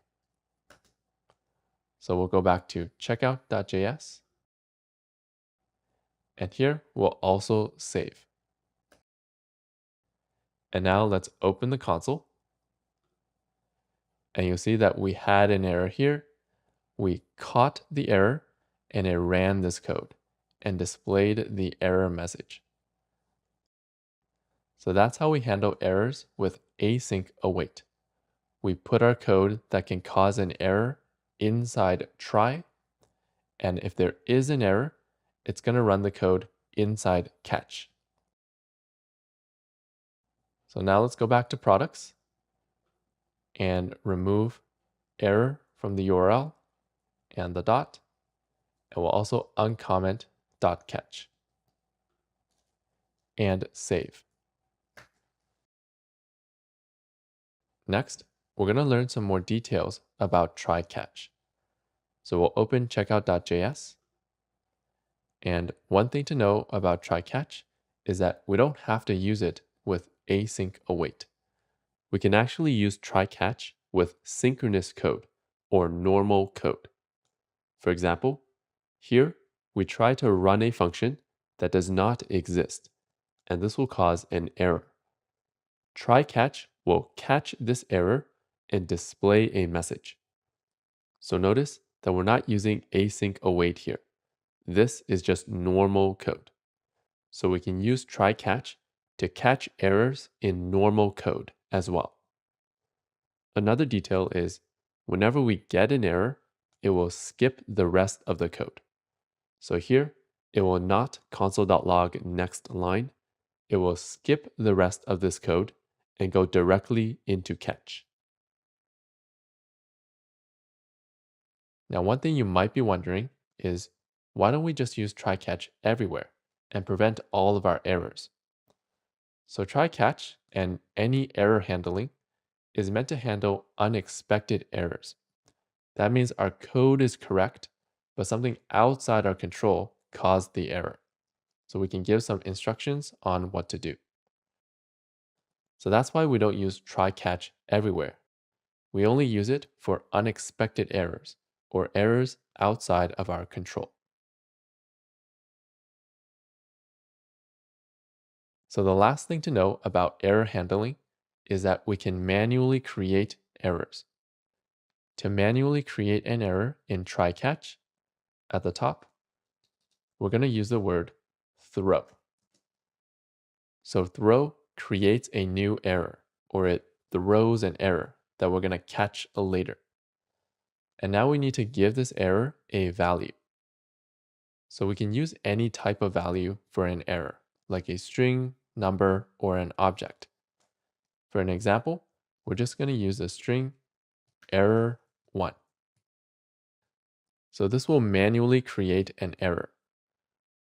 So we'll go back to checkout.js, and here we'll also save. And now let's open the console, and you'll see that we had an error here. We caught the error and it ran this code and displayed the error message. So that's how we handle errors with async await. We put our code that can cause an error inside try, and if there is an error, it's going to run the code inside catch. So now let's go back to products and remove error from the URL and the dot, and we'll also uncomment .catch and save. Next, we're going to learn some more details about try catch. So we'll open checkout.js. And one thing to know about try catch is that we don't have to use it with async await. We can actually use try catch with synchronous code or normal code. For example, here we try to run a function that does not exist, and this will cause an error. Try catch will catch this error and display a message. So notice that we're not using async await here. This is just normal code. So we can use try catch to catch errors in normal code as well. Another detail is whenever we get an error, it will skip the rest of the code. So here, it will not console.log next line. It will skip the rest of this code and go directly into catch. Now, one thing you might be wondering is why don't we just use try catch everywhere and prevent all of our errors? So try catch and any error handling is meant to handle unexpected errors. That means our code is correct, but something outside our control caused the error. So we can give some instructions on what to do. So that's why we don't use try catch everywhere. We only use it for unexpected errors or errors outside of our control. So the last thing to know about error handling is that we can manually create errors. To manually create an error in try catch, at the top, we're going to use the word throw. So throw creates a new error, or it throws an error that we're going to catch later. And now we need to give this error a value. So we can use any type of value for an error, like a string, number, or an object. For an example, we're just going to use the string error1. So this will manually create an error.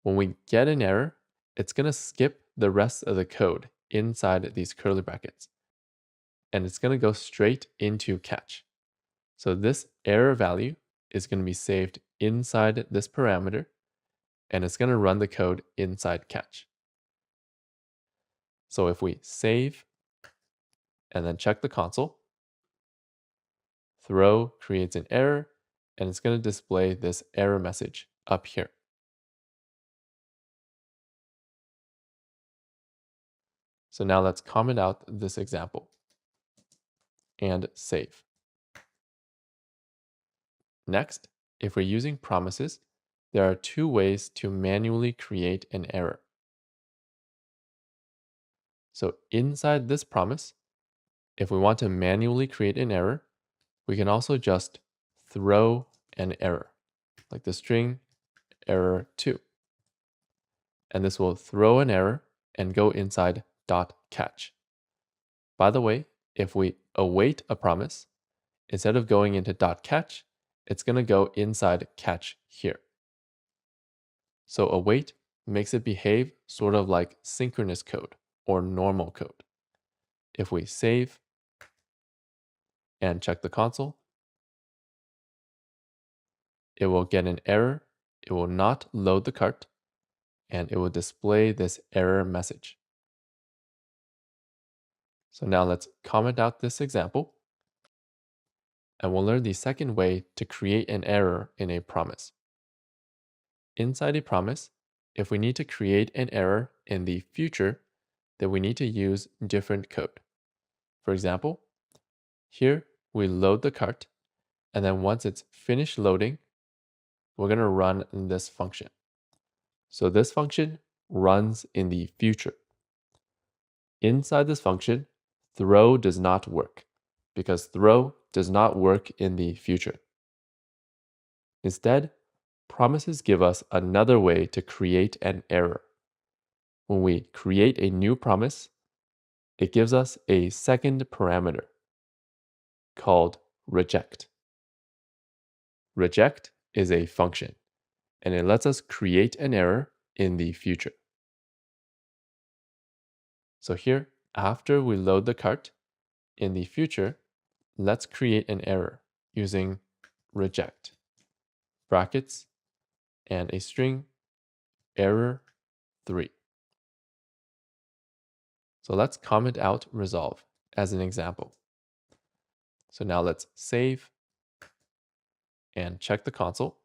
When we get an error, it's going to skip the rest of the code inside these curly brackets. And it's going to go straight into catch. So this error value is going to be saved inside this parameter, and it's going to run the code inside catch. So if we save and then check the console, throw creates an error, and it's going to display this error message up here. So now let's comment out this example and save. Next, if we're using promises, there are two ways to manually create an error. So inside this promise, if we want to manually create an error, we can also just throw an error, like the string error2. And this will throw an error and go inside .catch. By the way, if we await a promise, instead of going into .catch, it's going to go inside catch here. So await makes it behave sort of like synchronous code or normal code. If we save and check the console, it will get an error, it will not load the cart, and it will display this error message. So now let's comment out this example, and we'll learn the second way to create an error in a promise. Inside a promise, if we need to create an error in the future, then we need to use different code. For example, here we load the cart, and then once it's finished loading, we're going to run this function. So this function runs in the future. Inside this function, throw does not work because throw does not work in the future. Instead, promises give us another way to create an error. When we create a new promise, it gives us a second parameter called reject. Reject is a function, and it lets us create an error in the future. So here, after we load the cart, in the future, let's create an error using reject, brackets, and a string error3. So let's comment out resolve as an example. So now let's save and check the console.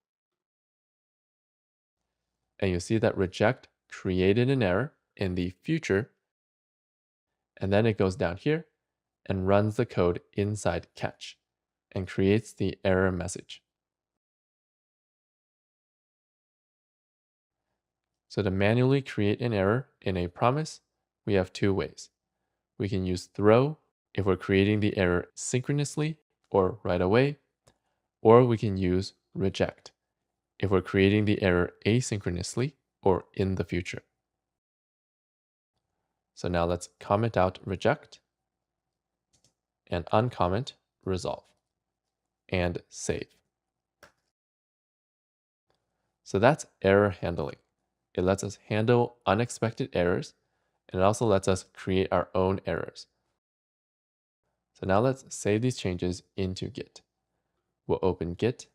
And you see that reject created an error in the future. And then it goes down here and runs the code inside catch and creates the error message. So to manually create an error in a promise, we have two ways. We can use throw if we're creating the error synchronously or right away, or we can use reject if we're creating the error asynchronously or in the future. So now let's comment out reject and uncomment resolve and save. So that's error handling. It lets us handle unexpected errors, and it also lets us create our own errors. So now let's save these changes into Git. We'll open Git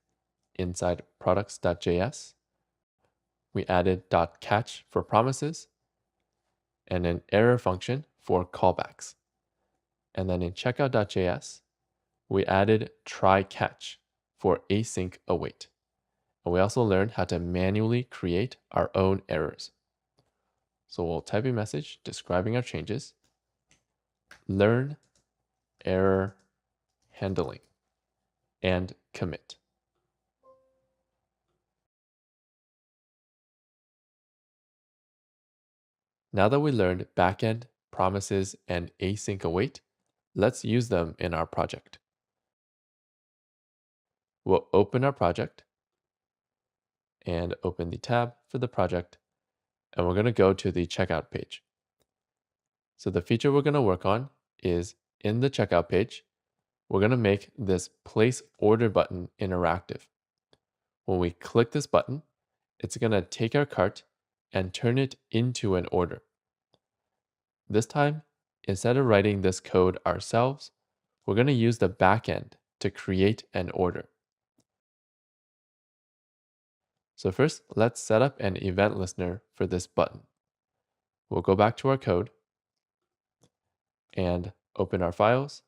inside products.js. We added .catch for promises and an error function for callbacks. And then in checkout.js, we added try catch for async await. And we also learned how to manually create our own errors. So we'll type a message describing our changes, learn error handling, and commit. Now that we learned backend, promises, and async await, let's use them in our project. We'll open our project and open the tab for the project, and we're going to go to the checkout page. So the feature we're going to work on is in the checkout page, we're going to make this place order button interactive. When we click this button, it's going to take our cart and turn it into an order. This time, instead of writing this code ourselves, we're going to use the backend to create an order. So first, let's set up an event listener for this button. We'll go back to our code and open our files.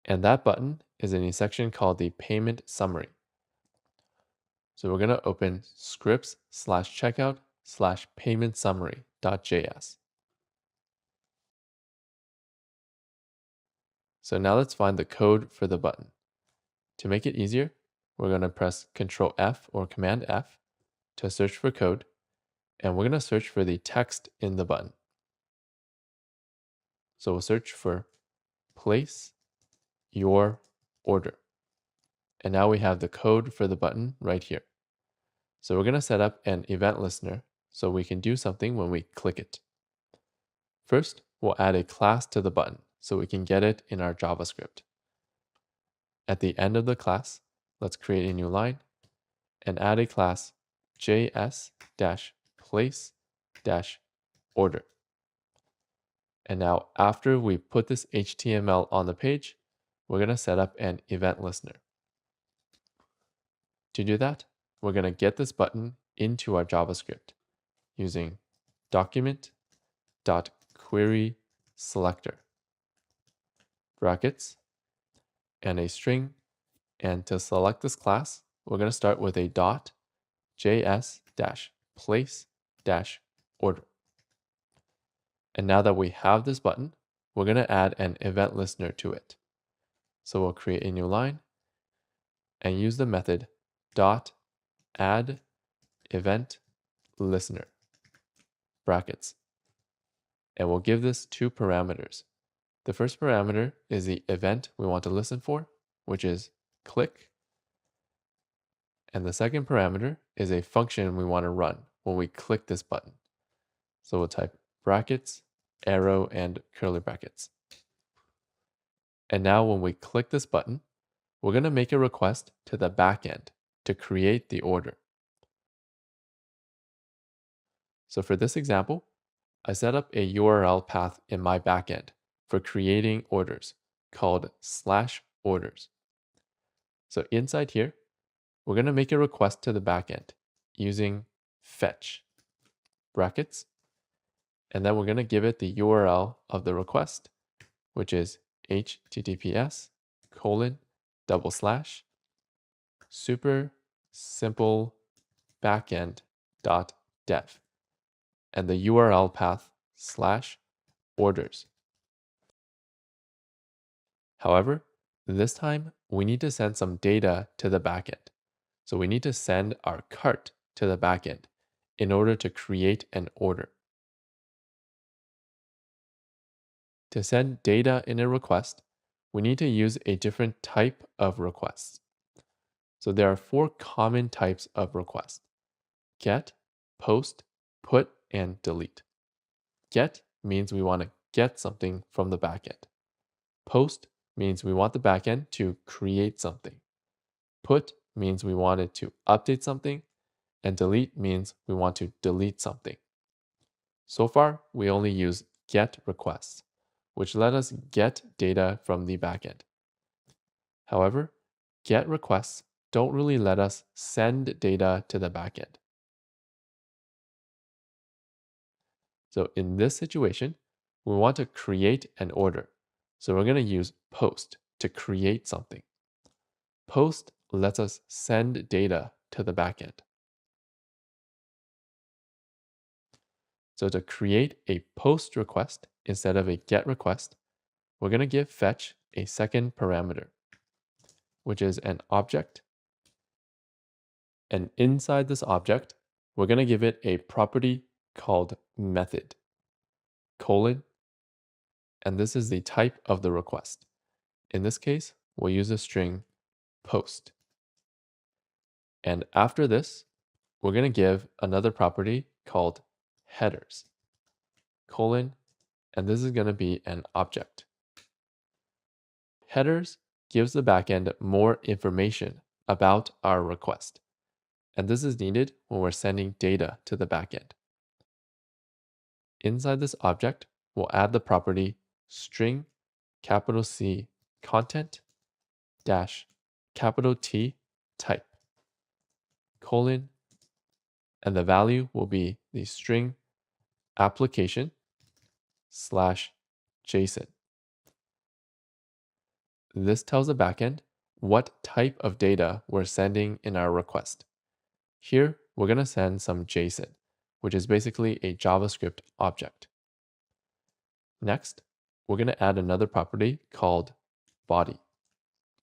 And that button is in a section called the payment summary. So we're going to open scripts/checkout/payment-summary.js. So now let's find the code for the button. To make it easier, we're going to press Ctrl F or Command F to search for code, and we're going to search for the text in the button. So we'll search for place your order. And now we have the code for the button right here. So we're going to set up an event listener so we can do something when we click it. First, we'll add a class to the button so we can get it in our JavaScript. At the end of the class, let's create a new line and add a class js-place-order. And now after we put this HTML on the page, we're going to set up an event listener. To do that, we're going to get this button into our JavaScript using document.querySelector, brackets, and a string. And to select this class, we're going to start with a .js-place-order. And now that we have this button, we're going to add an event listener to it. So we'll create a new line and use the method .add event listener, brackets. And we'll give this two parameters. The first parameter is the event we want to listen for, which is click. And the second parameter is a function we want to run when we click this button. So we'll type brackets, arrow, and curly brackets. And now when we click this button, we're going to make a request to the backend to create the order. So for this example, I set up a URL path in my backend for creating orders called /orders. So inside here, we're going to make a request to the backend using fetch, brackets, and then we're going to give it the URL of the request, which is https://super simple backend.dev, and the URL path /orders. However, this time we need to send some data to the backend. So we need to send our cart to the backend in order to create an order. To send data in a request, we need to use a different type of requests. So there are 4 common types of requests: get, post, put, and delete. Get means we want to get something from the backend. Post means we want the backend to create something. Put means we want it to update something. And delete means we want to delete something. So far, we only use get requests, which let us get data from the backend. However, get requests don't really let us send data to the backend. So in this situation, we want to create an order. So we're going to use post to create something. Post lets us send data to the backend. So to create a post request instead of a get request, we're going to give fetch a second parameter, which is an object. And inside this object, we're going to give it a property called method, colon, and this is the type of the request. In this case, we'll use a string post. And after this, we're going to give another property called headers, colon, and this is going to be an object. Headers gives the backend more information about our request, and this is needed when we're sending data to the backend. Inside this object, we'll add the property string capital C content dash capital T type, colon, and the value will be the string application slash JSON. This tells the backend what type of data we're sending in our request. Here, we're going to send some JSON, which is basically a JavaScript object. Next, we're going to add another property called body,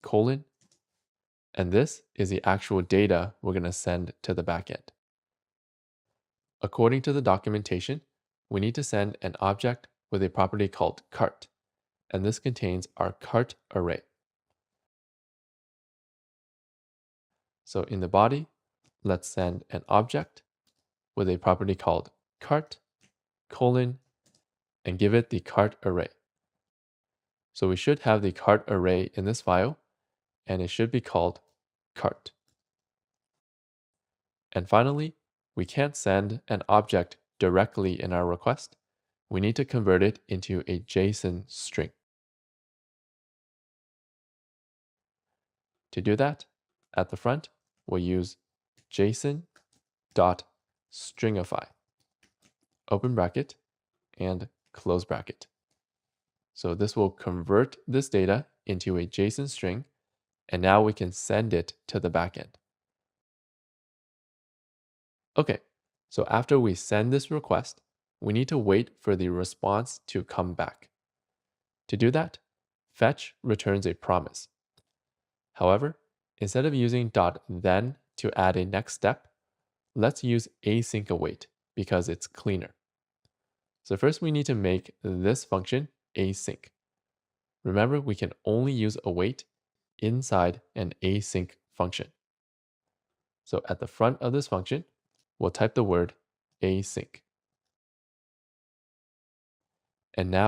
colon, and this is the actual data we're going to send to the backend. According to the documentation, we need to send an object with a property called cart, and this contains our cart array. So in the body, let's send an object with a property called cart, colon, and give it the cart array. So we should have the cart array in this file, and it should be called cart. And finally, we can't send an object directly in our request. We need to convert it into a JSON string. To do that, at the front, we'll use JSON.stringify, open bracket, and close bracket. So this will convert this data into a JSON string, and now we can send it to the backend. Okay, so after we send this request, we need to wait for the response to come back. To do that, fetch returns a promise. However, instead of using .then to add a next step, let's use async await because it's cleaner. So first we need to make this function async. Remember, we can only use await inside an async function. So at the front of this function, we'll type the word async. And now